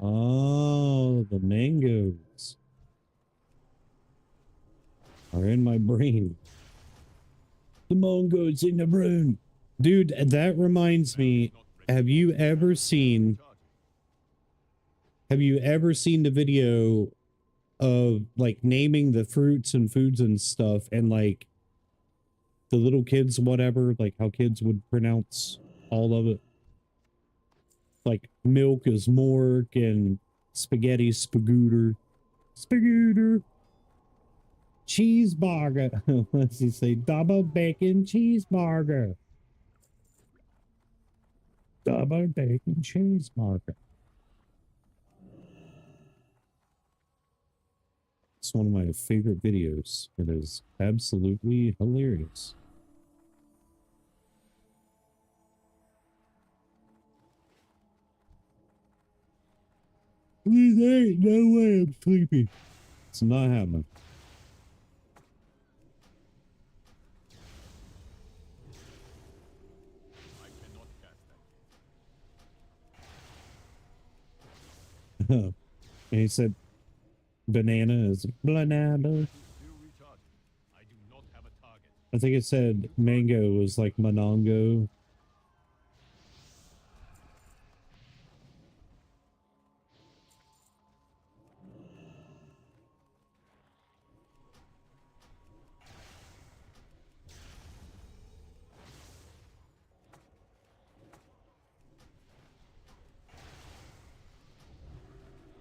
Oh, the mangoes are in my brain. The mangoes in the brain. Dude, that reminds me, have you ever seen the video of like naming the fruits and foods and stuff and like the little kids, whatever, like how kids would pronounce all of it? Like milk is mork and spaghetti spagooter. Spagooter. Cheeseburger. What's he say? Double bacon cheeseburger. Double bacon cheeseburger. It's one of my favorite videos. It is absolutely hilarious. There ain't no way I'm sleepy. It's not happening. I cannot cast that. And he said banana is banana. Still recharging. I do not have a target. I think it said mango was like monongo.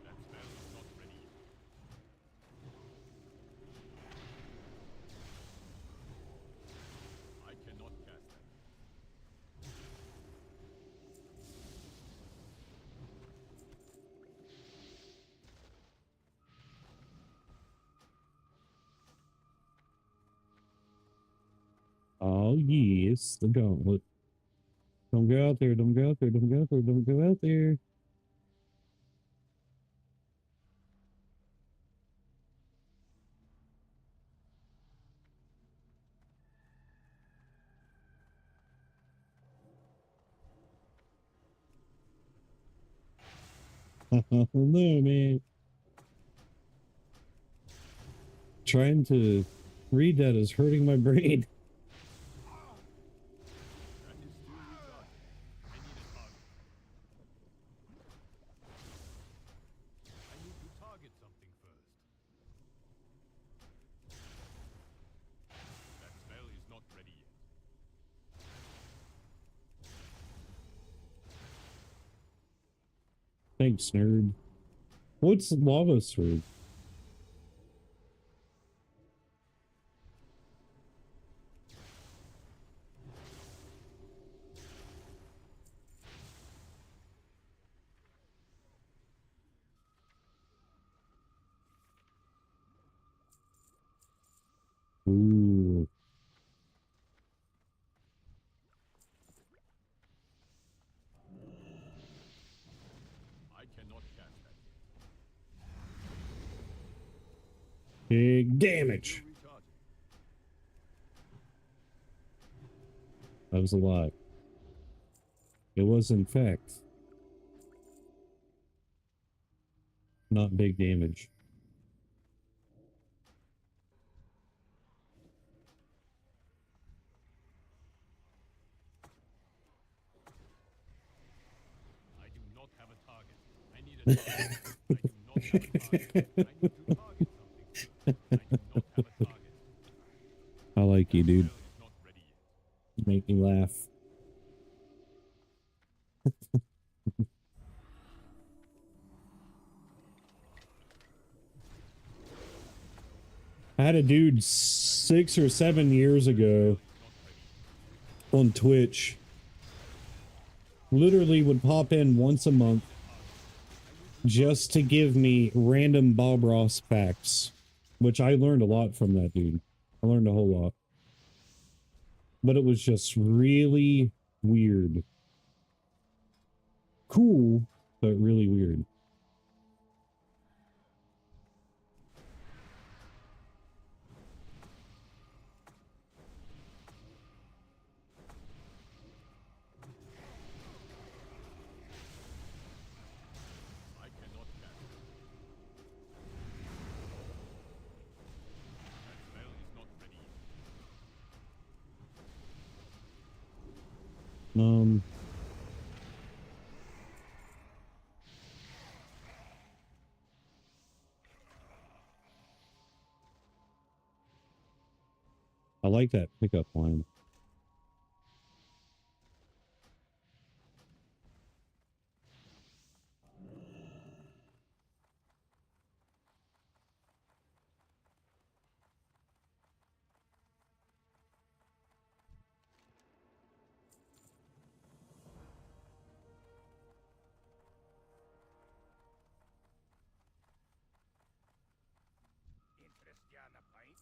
That spell is not ready yet. I cannot cast that. Oh yes, the gauntlet. Don't go out there, don't go out there, don't go out there, don't go out there. Oh no, man. Trying to read that is hurting my brain. That is still recharging. I need a target. I need to target something first. That spell is not ready yet. Thanks, nerd. What's lava sword? Ooh. I cannot cast that yet. Big damage. Still recharging. That was a lie. It was, in fact, not big damage. I do not have a I like you, dude. Spell is not ready yet. You make me laugh. I had a dude 6 or 7 years ago on Twitch. Literally would pop in once a month just to give me random Bob Ross facts, which I learned a lot from that dude. I learned a whole lot. But it was just really weird. Cool, but really weird. I cannot cast it. That spell is not ready yet. I like that pickup line. Interest you on a pint?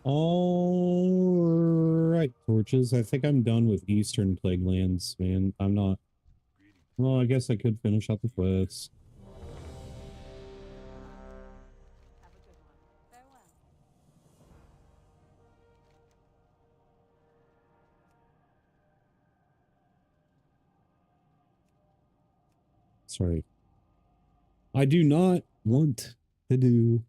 All right, torches. I think I'm done with Eastern Plague Lands, man. I'm not. Well, I guess I could finish out the quest. Have a good one. Farewell. Sorry. I do not want to do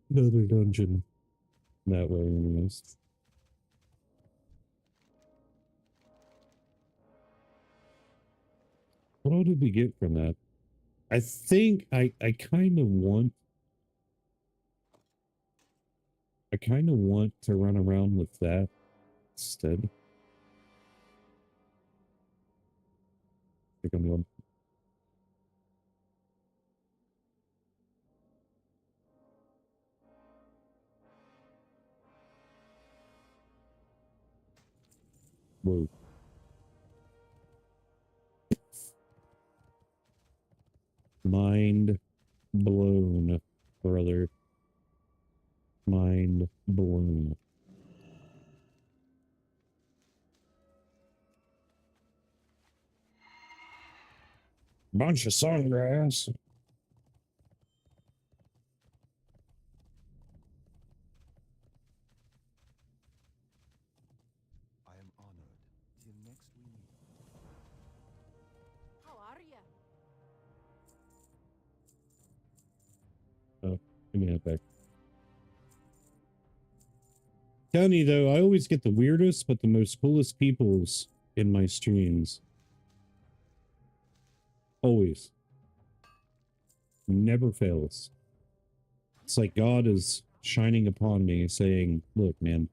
another dungeon that way, anyways. What all did we get from that? I think I kind of want to run around with that instead. I think I'm going. Whoa. Mind blown, brother. Mind blown. Bunch of sawgrass. I am honored. Till next we meet. How are ya? Oh, give me that back. Telling you though, I always get the weirdest but the most coolest peoples in my streams. Always. Never fails. It's like God is shining upon me saying, look, man,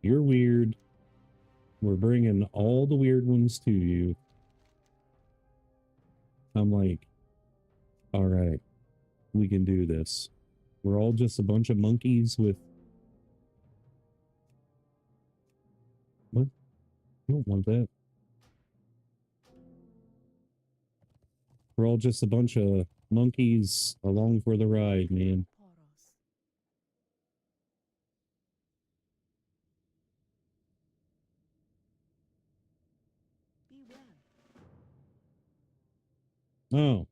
you're weird. We're bringing all the weird ones to you. I'm like, all right, we can do this. We're all just a bunch of monkeys with... What? I don't want that. We're all just a bunch of monkeys along for the ride, man. Poros. Be well. Oh.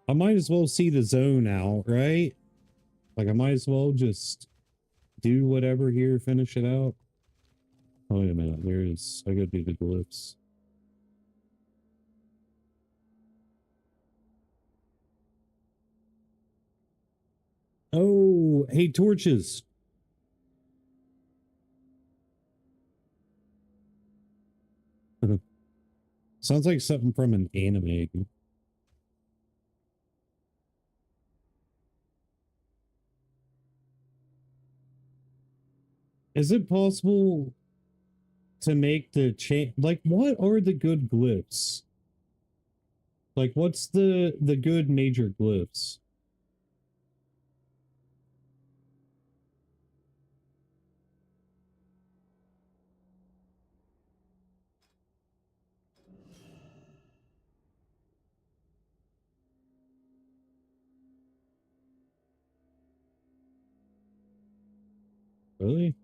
I might as well see the zone out, right? Like, I might as well just do whatever here, finish it out. Oh, wait a minute. I gotta do the glyphs. Oh, hey, torches. Sounds like something from an anime. Is it possible to make the chain? Like, what are the good glyphs? Like, what's the good major glyphs? Really?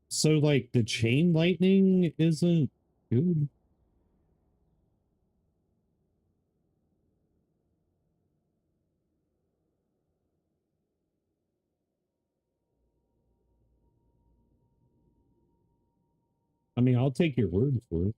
So, like, the chain lightning isn't good? I mean, I'll take your word for it.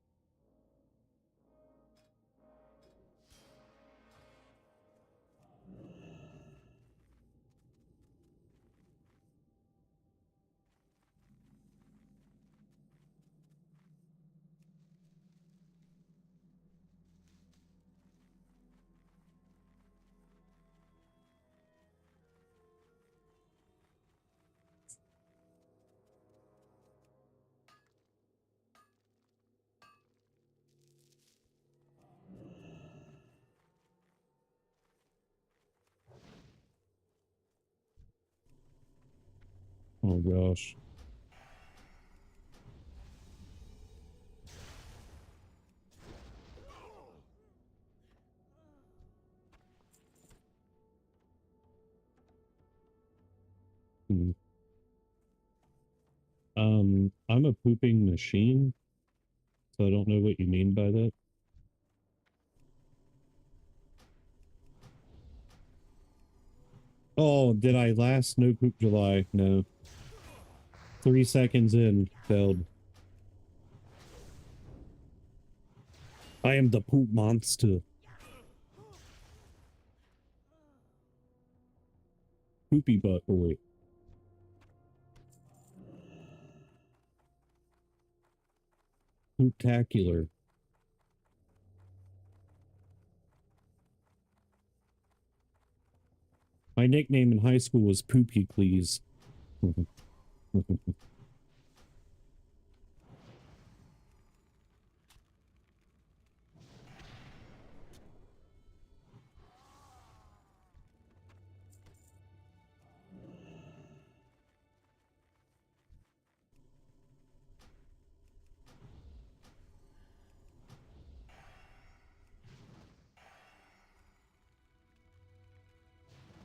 Oh, gosh. Hmm. I'm a pooping machine, so I don't know what you mean by that. Oh, did I last no poop July? No. 3 seconds in, failed. I am the poop monster. Poopy butt boy. Pooptacular. My nickname in high school was Poopy Please.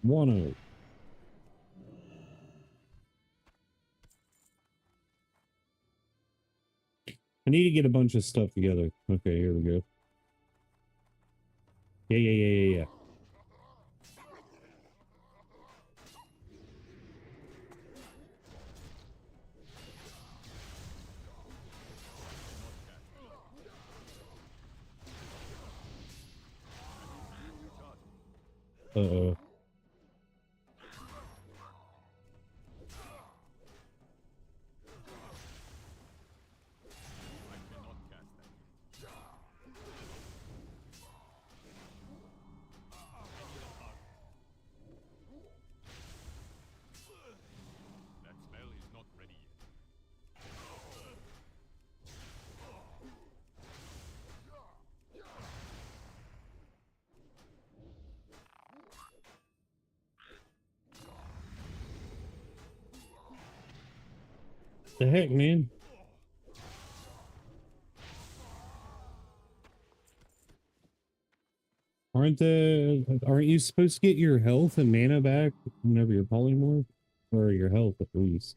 One. I need to get a bunch of stuff together. Okay, here we go. Yeah. Uh-oh. That spell is not ready yet. The heck, man? Aren't you supposed to get your health and mana back whenever you're polymorph? Or your health at least.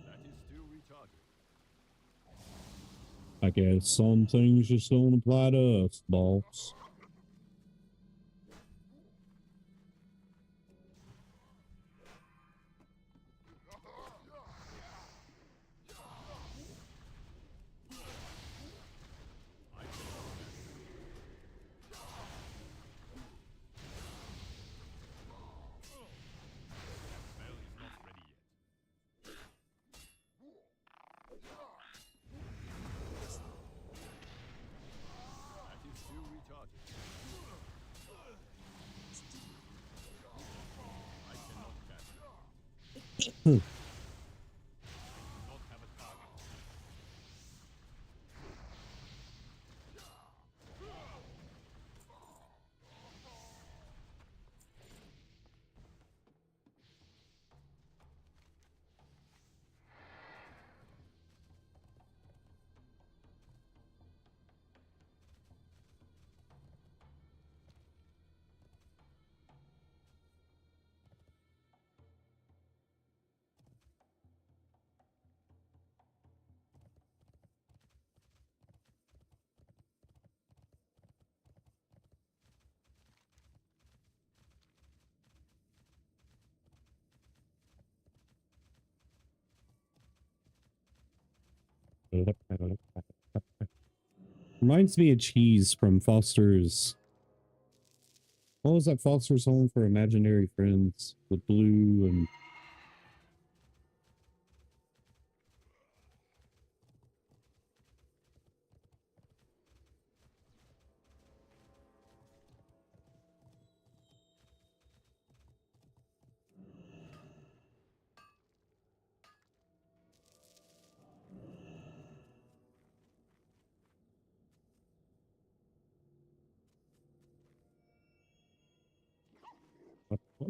That is still recharging. I guess some things just don't apply to us, boss. Spell is not ready yet. That is still recharging. I cannot cast it. I do not have a target. Reminds me of Cheese from Foster's. What was that Foster's Home for Imaginary Friends with Blue and what?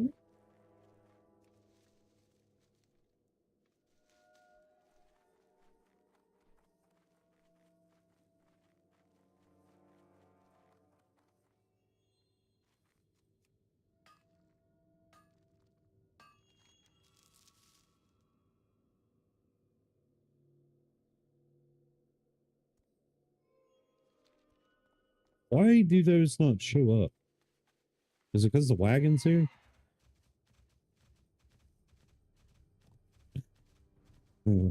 Why do those not show up? Is it because the wagon's here? Hmm.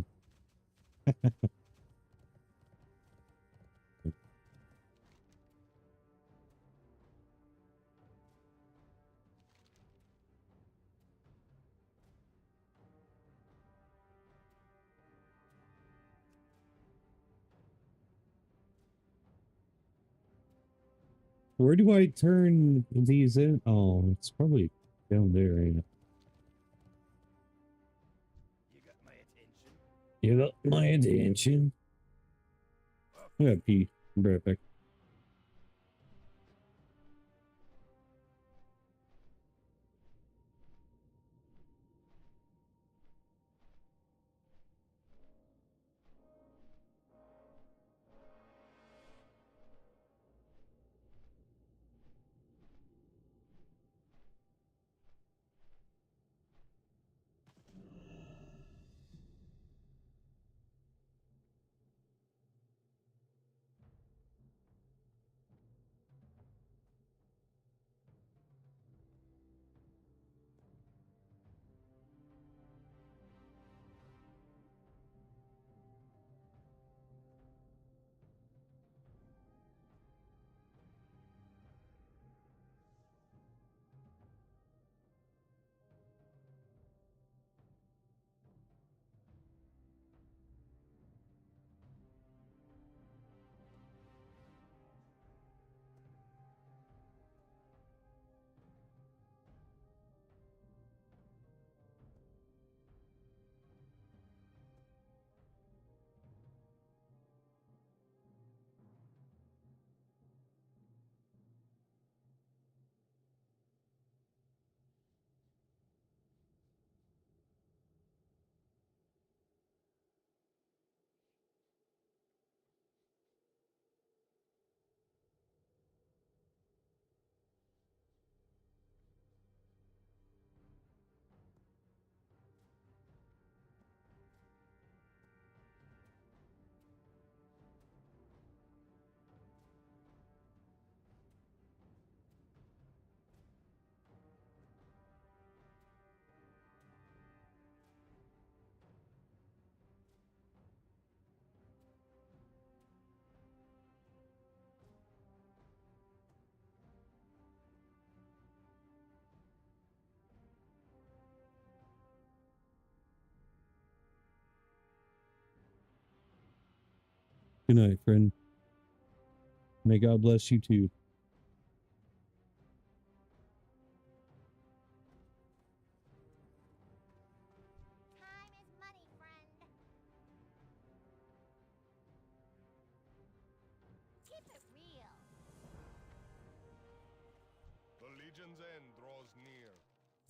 Where do I turn these in? Oh, it's probably down there, ain't it? You got my attention. You got my attention. I gotta pee. I'll be right back. Good night, friend. May God bless you too. Time is money, friend. Keep it real. The Legion's end draws near.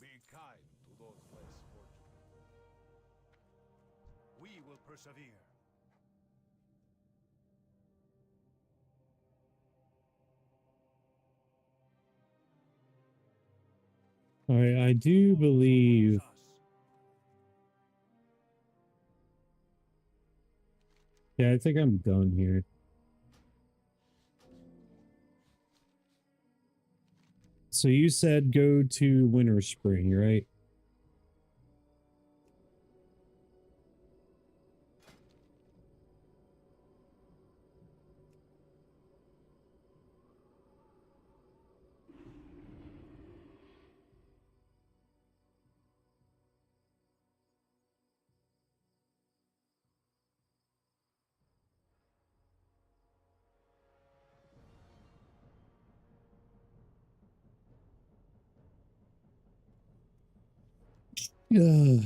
Be kind to those less fortunate. We will persevere. All right, I do believe. Yeah, I think I'm done here. So you said go to Winter Spring, right? Yeah.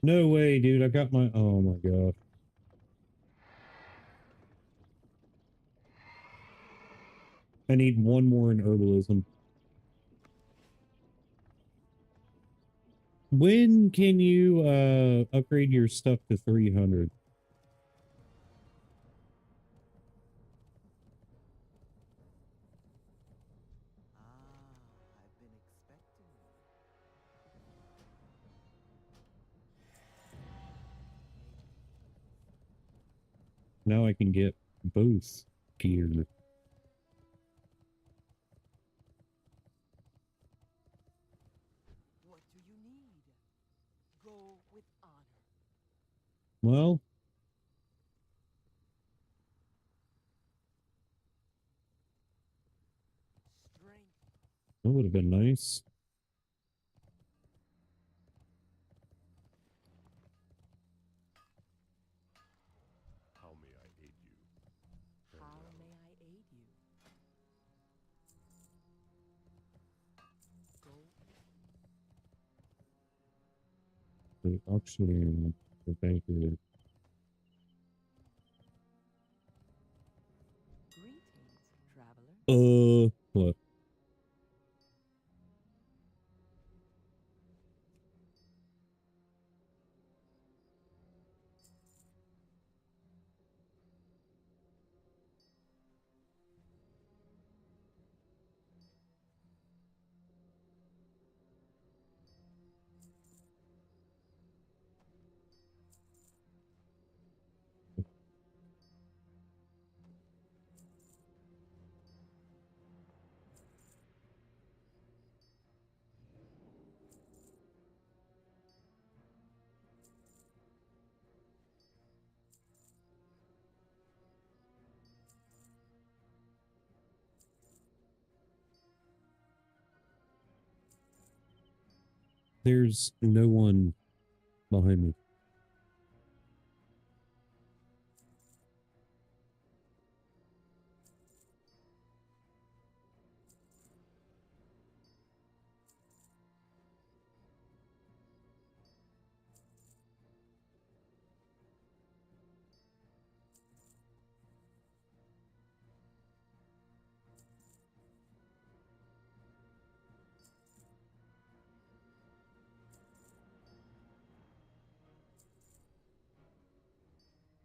No way, dude. I got my. Oh my god. I need one more in herbalism. When can you upgrade your stuff to 300? I've been expecting you. Now I can get both gear. What do you need? Go with honor. Well, Strength. that would have been nice. How may I aid you? How may I aid you? Go. The auctioneer, the banker. Greetings, traveler. What? There's no one behind me.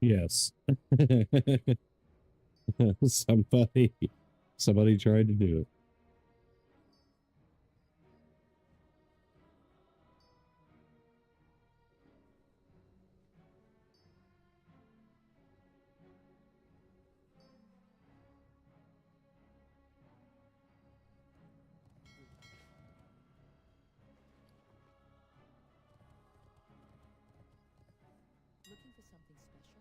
Yes. Somebody tried to do it. Looking for something special?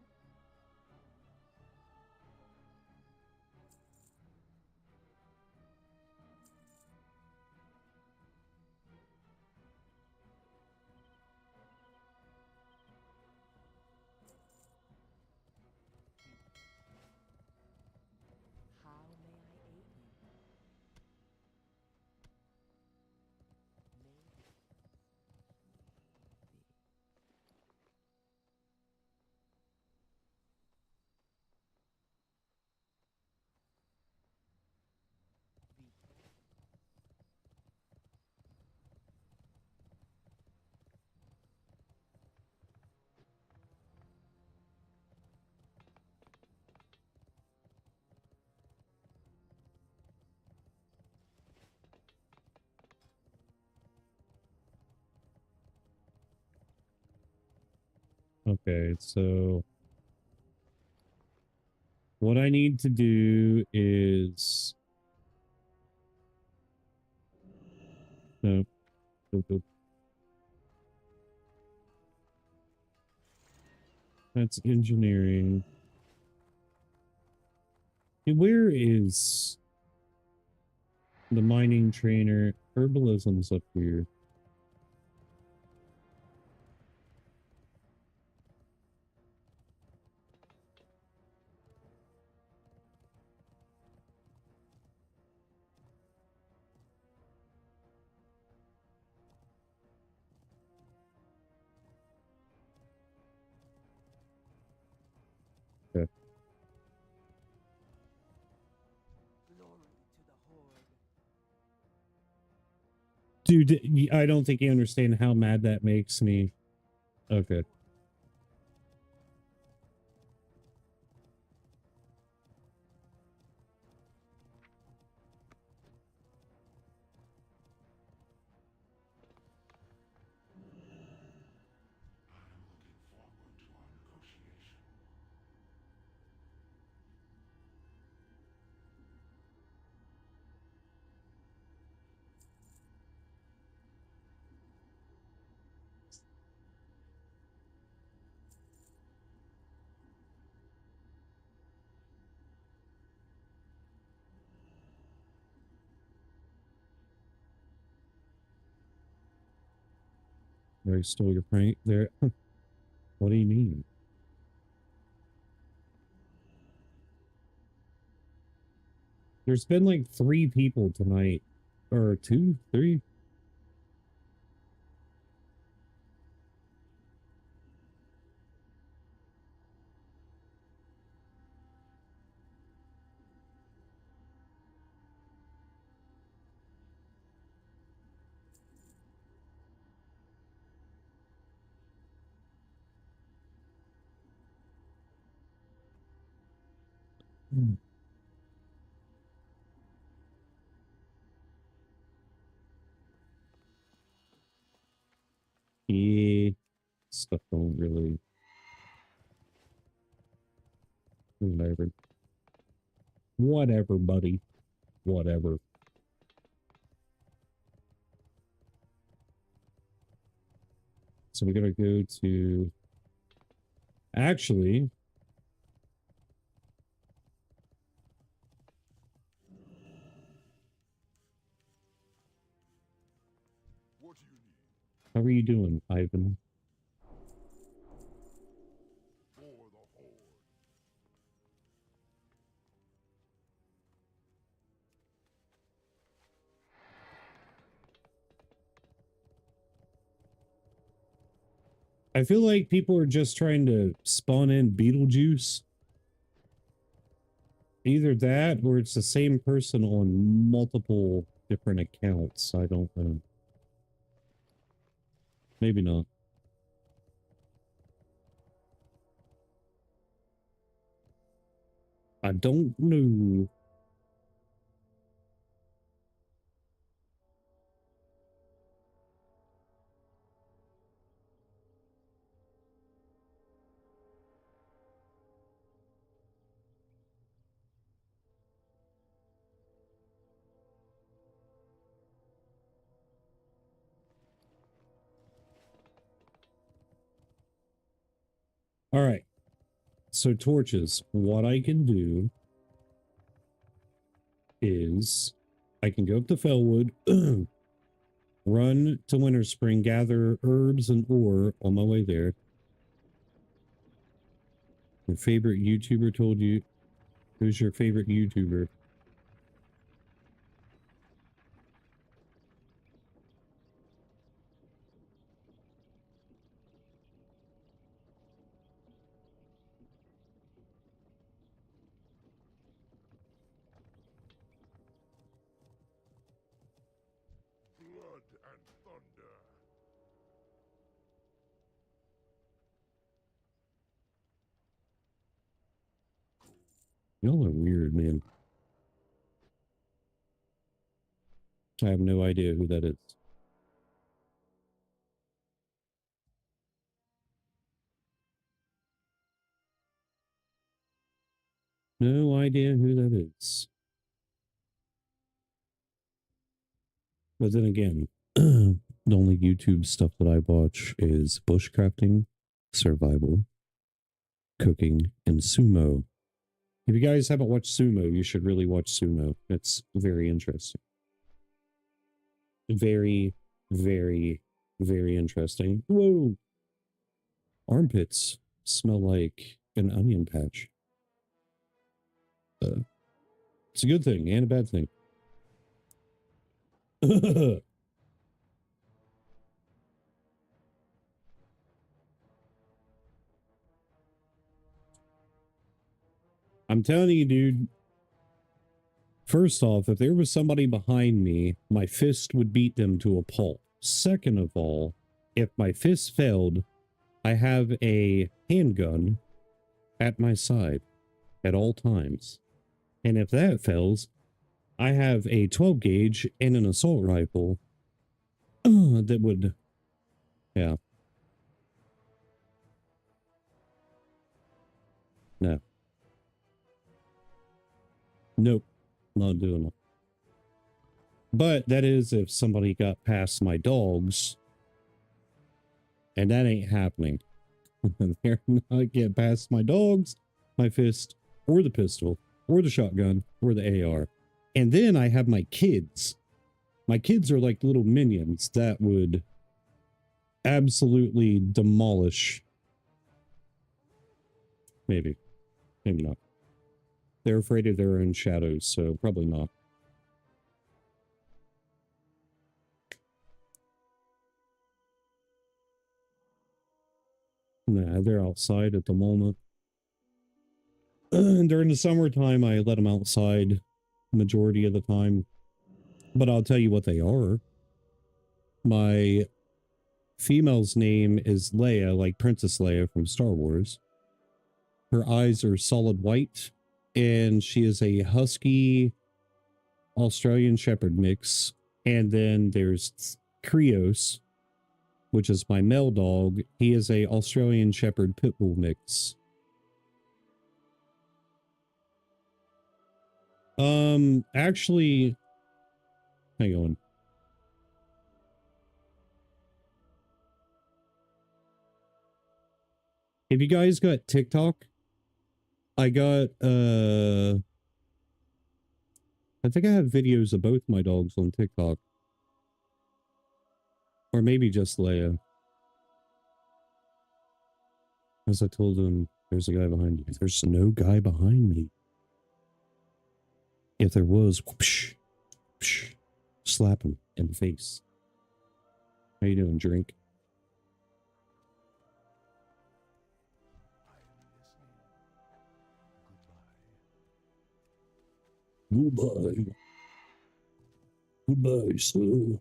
Okay, so what I need to do is no, nope, nope. That's engineering. Where is the mining trainer? Herbalism's up here. Okay. Glory to the Horde. Dude, I don't think you understand how mad that makes me. Okay. I stole your prank there. What do you mean? There's been like 3 people tonight. Or 2, 3. Yeah, stuff don't really. Whatever. Whatever, buddy. Whatever. So we're gonna go to. Actually, What do you need? how are you doing, Ivan? For the Horde. I feel like people are just trying to spawn in Beetlejuice. Either that or it's the same person on multiple different accounts. I don't know. Maybe not. I don't know. All right. So torches, what I can do is I can go up to Fellwood, run to Winter Spring, gather herbs and ore on my way there. Your favorite YouTuber told you. Who's your favorite YouTuber? Blood and thunder. Y'all are weird, man. I have no idea who that is. No idea who that is. But then again, the only YouTube stuff that I watch is bushcrafting, survival, cooking, and sumo. If you guys haven't watched sumo, you should really watch sumo. It's very interesting. Very, very, very interesting. Whoa! Armpits smell like an onion patch. It's a good thing and a bad thing. I'm telling you, dude. First off, if there was somebody behind me, my fist would beat them to a pulp. Second of all, if my fist failed, I have a handgun at my side at all times. And if that fails, I have a 12 gauge and an assault rifle that would, yeah. No. Nope. Not doing it. But that is if somebody got past my dogs. And that ain't happening. They're not getting past my dogs, my fist, or the pistol, or the shotgun, or the AR. And then I have my kids. My kids are like little minions that would absolutely demolish. Maybe. Maybe not. They're afraid of their own shadows, so probably not. Nah, they're outside at the moment. During the summertime, I let them outside majority of the time. But I'll tell you what they are. My female's name is Leia, like Princess Leia from Star Wars. Her eyes are solid white, and she is a husky Australian Shepherd mix. And then there's Krios, which is my male dog. He is a Australian Shepherd Pitbull mix. Actually, hang on. If you guys got TikTok, I got, I think I have videos of both my dogs on TikTok. Or maybe just Leia. As I told him, there's a guy behind you. There's no guy behind me. If there was, whoosh, whoosh, slap him in the face. How you doing, drink? Goodbye. Goodbye, sir.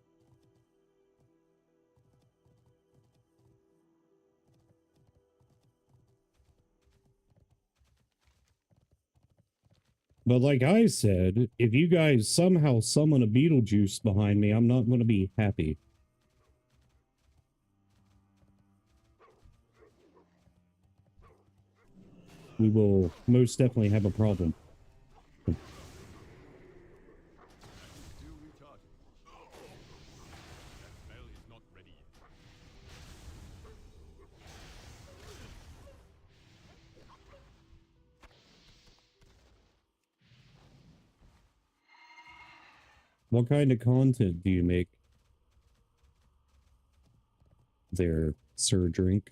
But like I said, if you guys somehow summon a Beetlejuice behind me, I'm not going to be happy. We will most definitely have a problem. Still recharging. That spell is not ready yet. What kind of content do you make there, Sir Drink?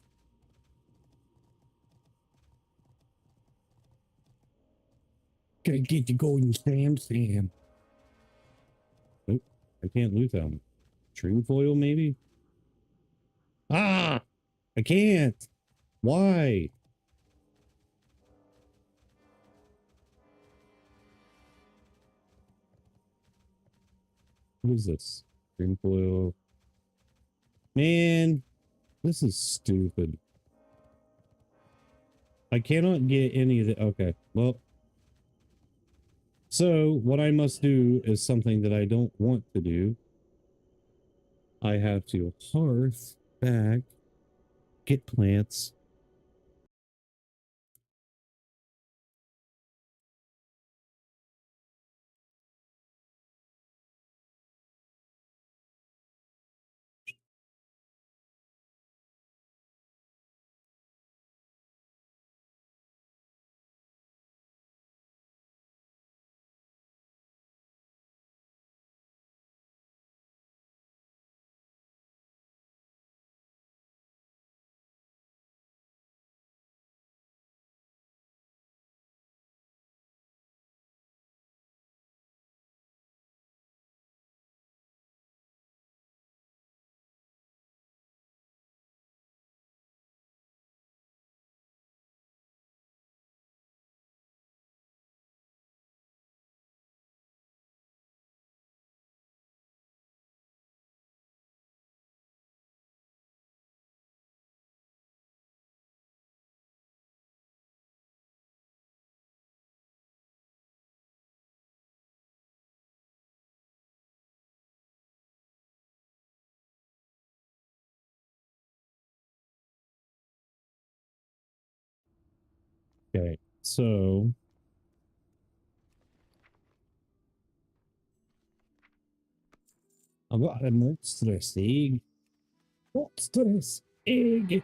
Gotta get you going, Sam. Nope, I can't loot them. String foil, maybe? Ah! I can't! Why? What is this? String foil. Man, this is stupid. I cannot get any of the... Okay, well... So, what I must do is something that I don't want to do. I have to hearth back, get plants, Okay, so I've got a monstrous egg. Monstrous egg.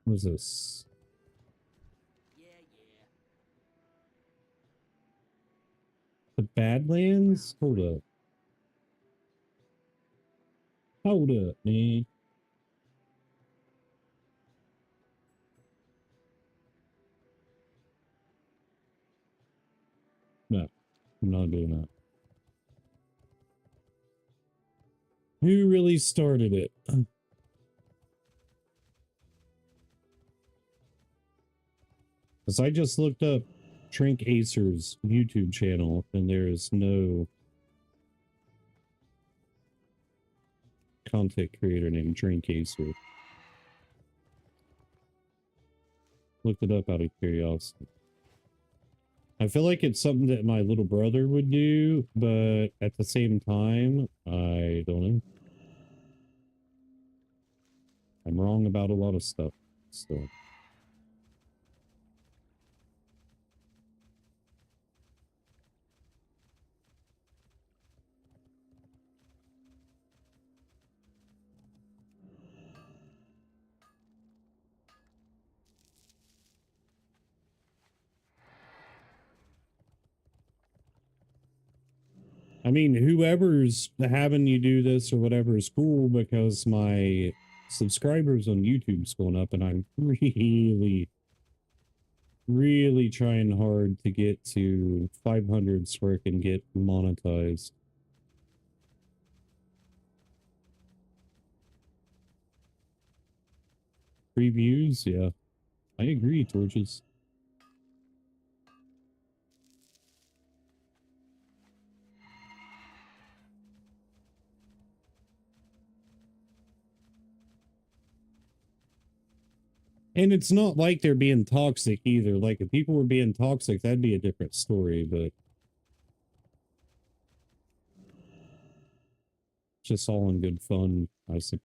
What is this? The Badlands? Hold up. Hold up, man. No, I'm not doing that. Who really started it? Because I just looked up Trink Acer's YouTube channel and there's no content creator named Trink Acer. Looked it up out of curiosity. I feel like it's something that my little brother would do, but at the same time, I don't know. I'm wrong about a lot of stuff, so. I mean, whoever's having you do this or whatever is cool because my subscribers on YouTube's going up and I'm really trying hard to get to 500 so I can get monetized. Previews? Yeah. I agree, Torches. And it's not like they're being toxic either. Like, if people were being toxic, that'd be a different story, but just all in good fun, I suppose.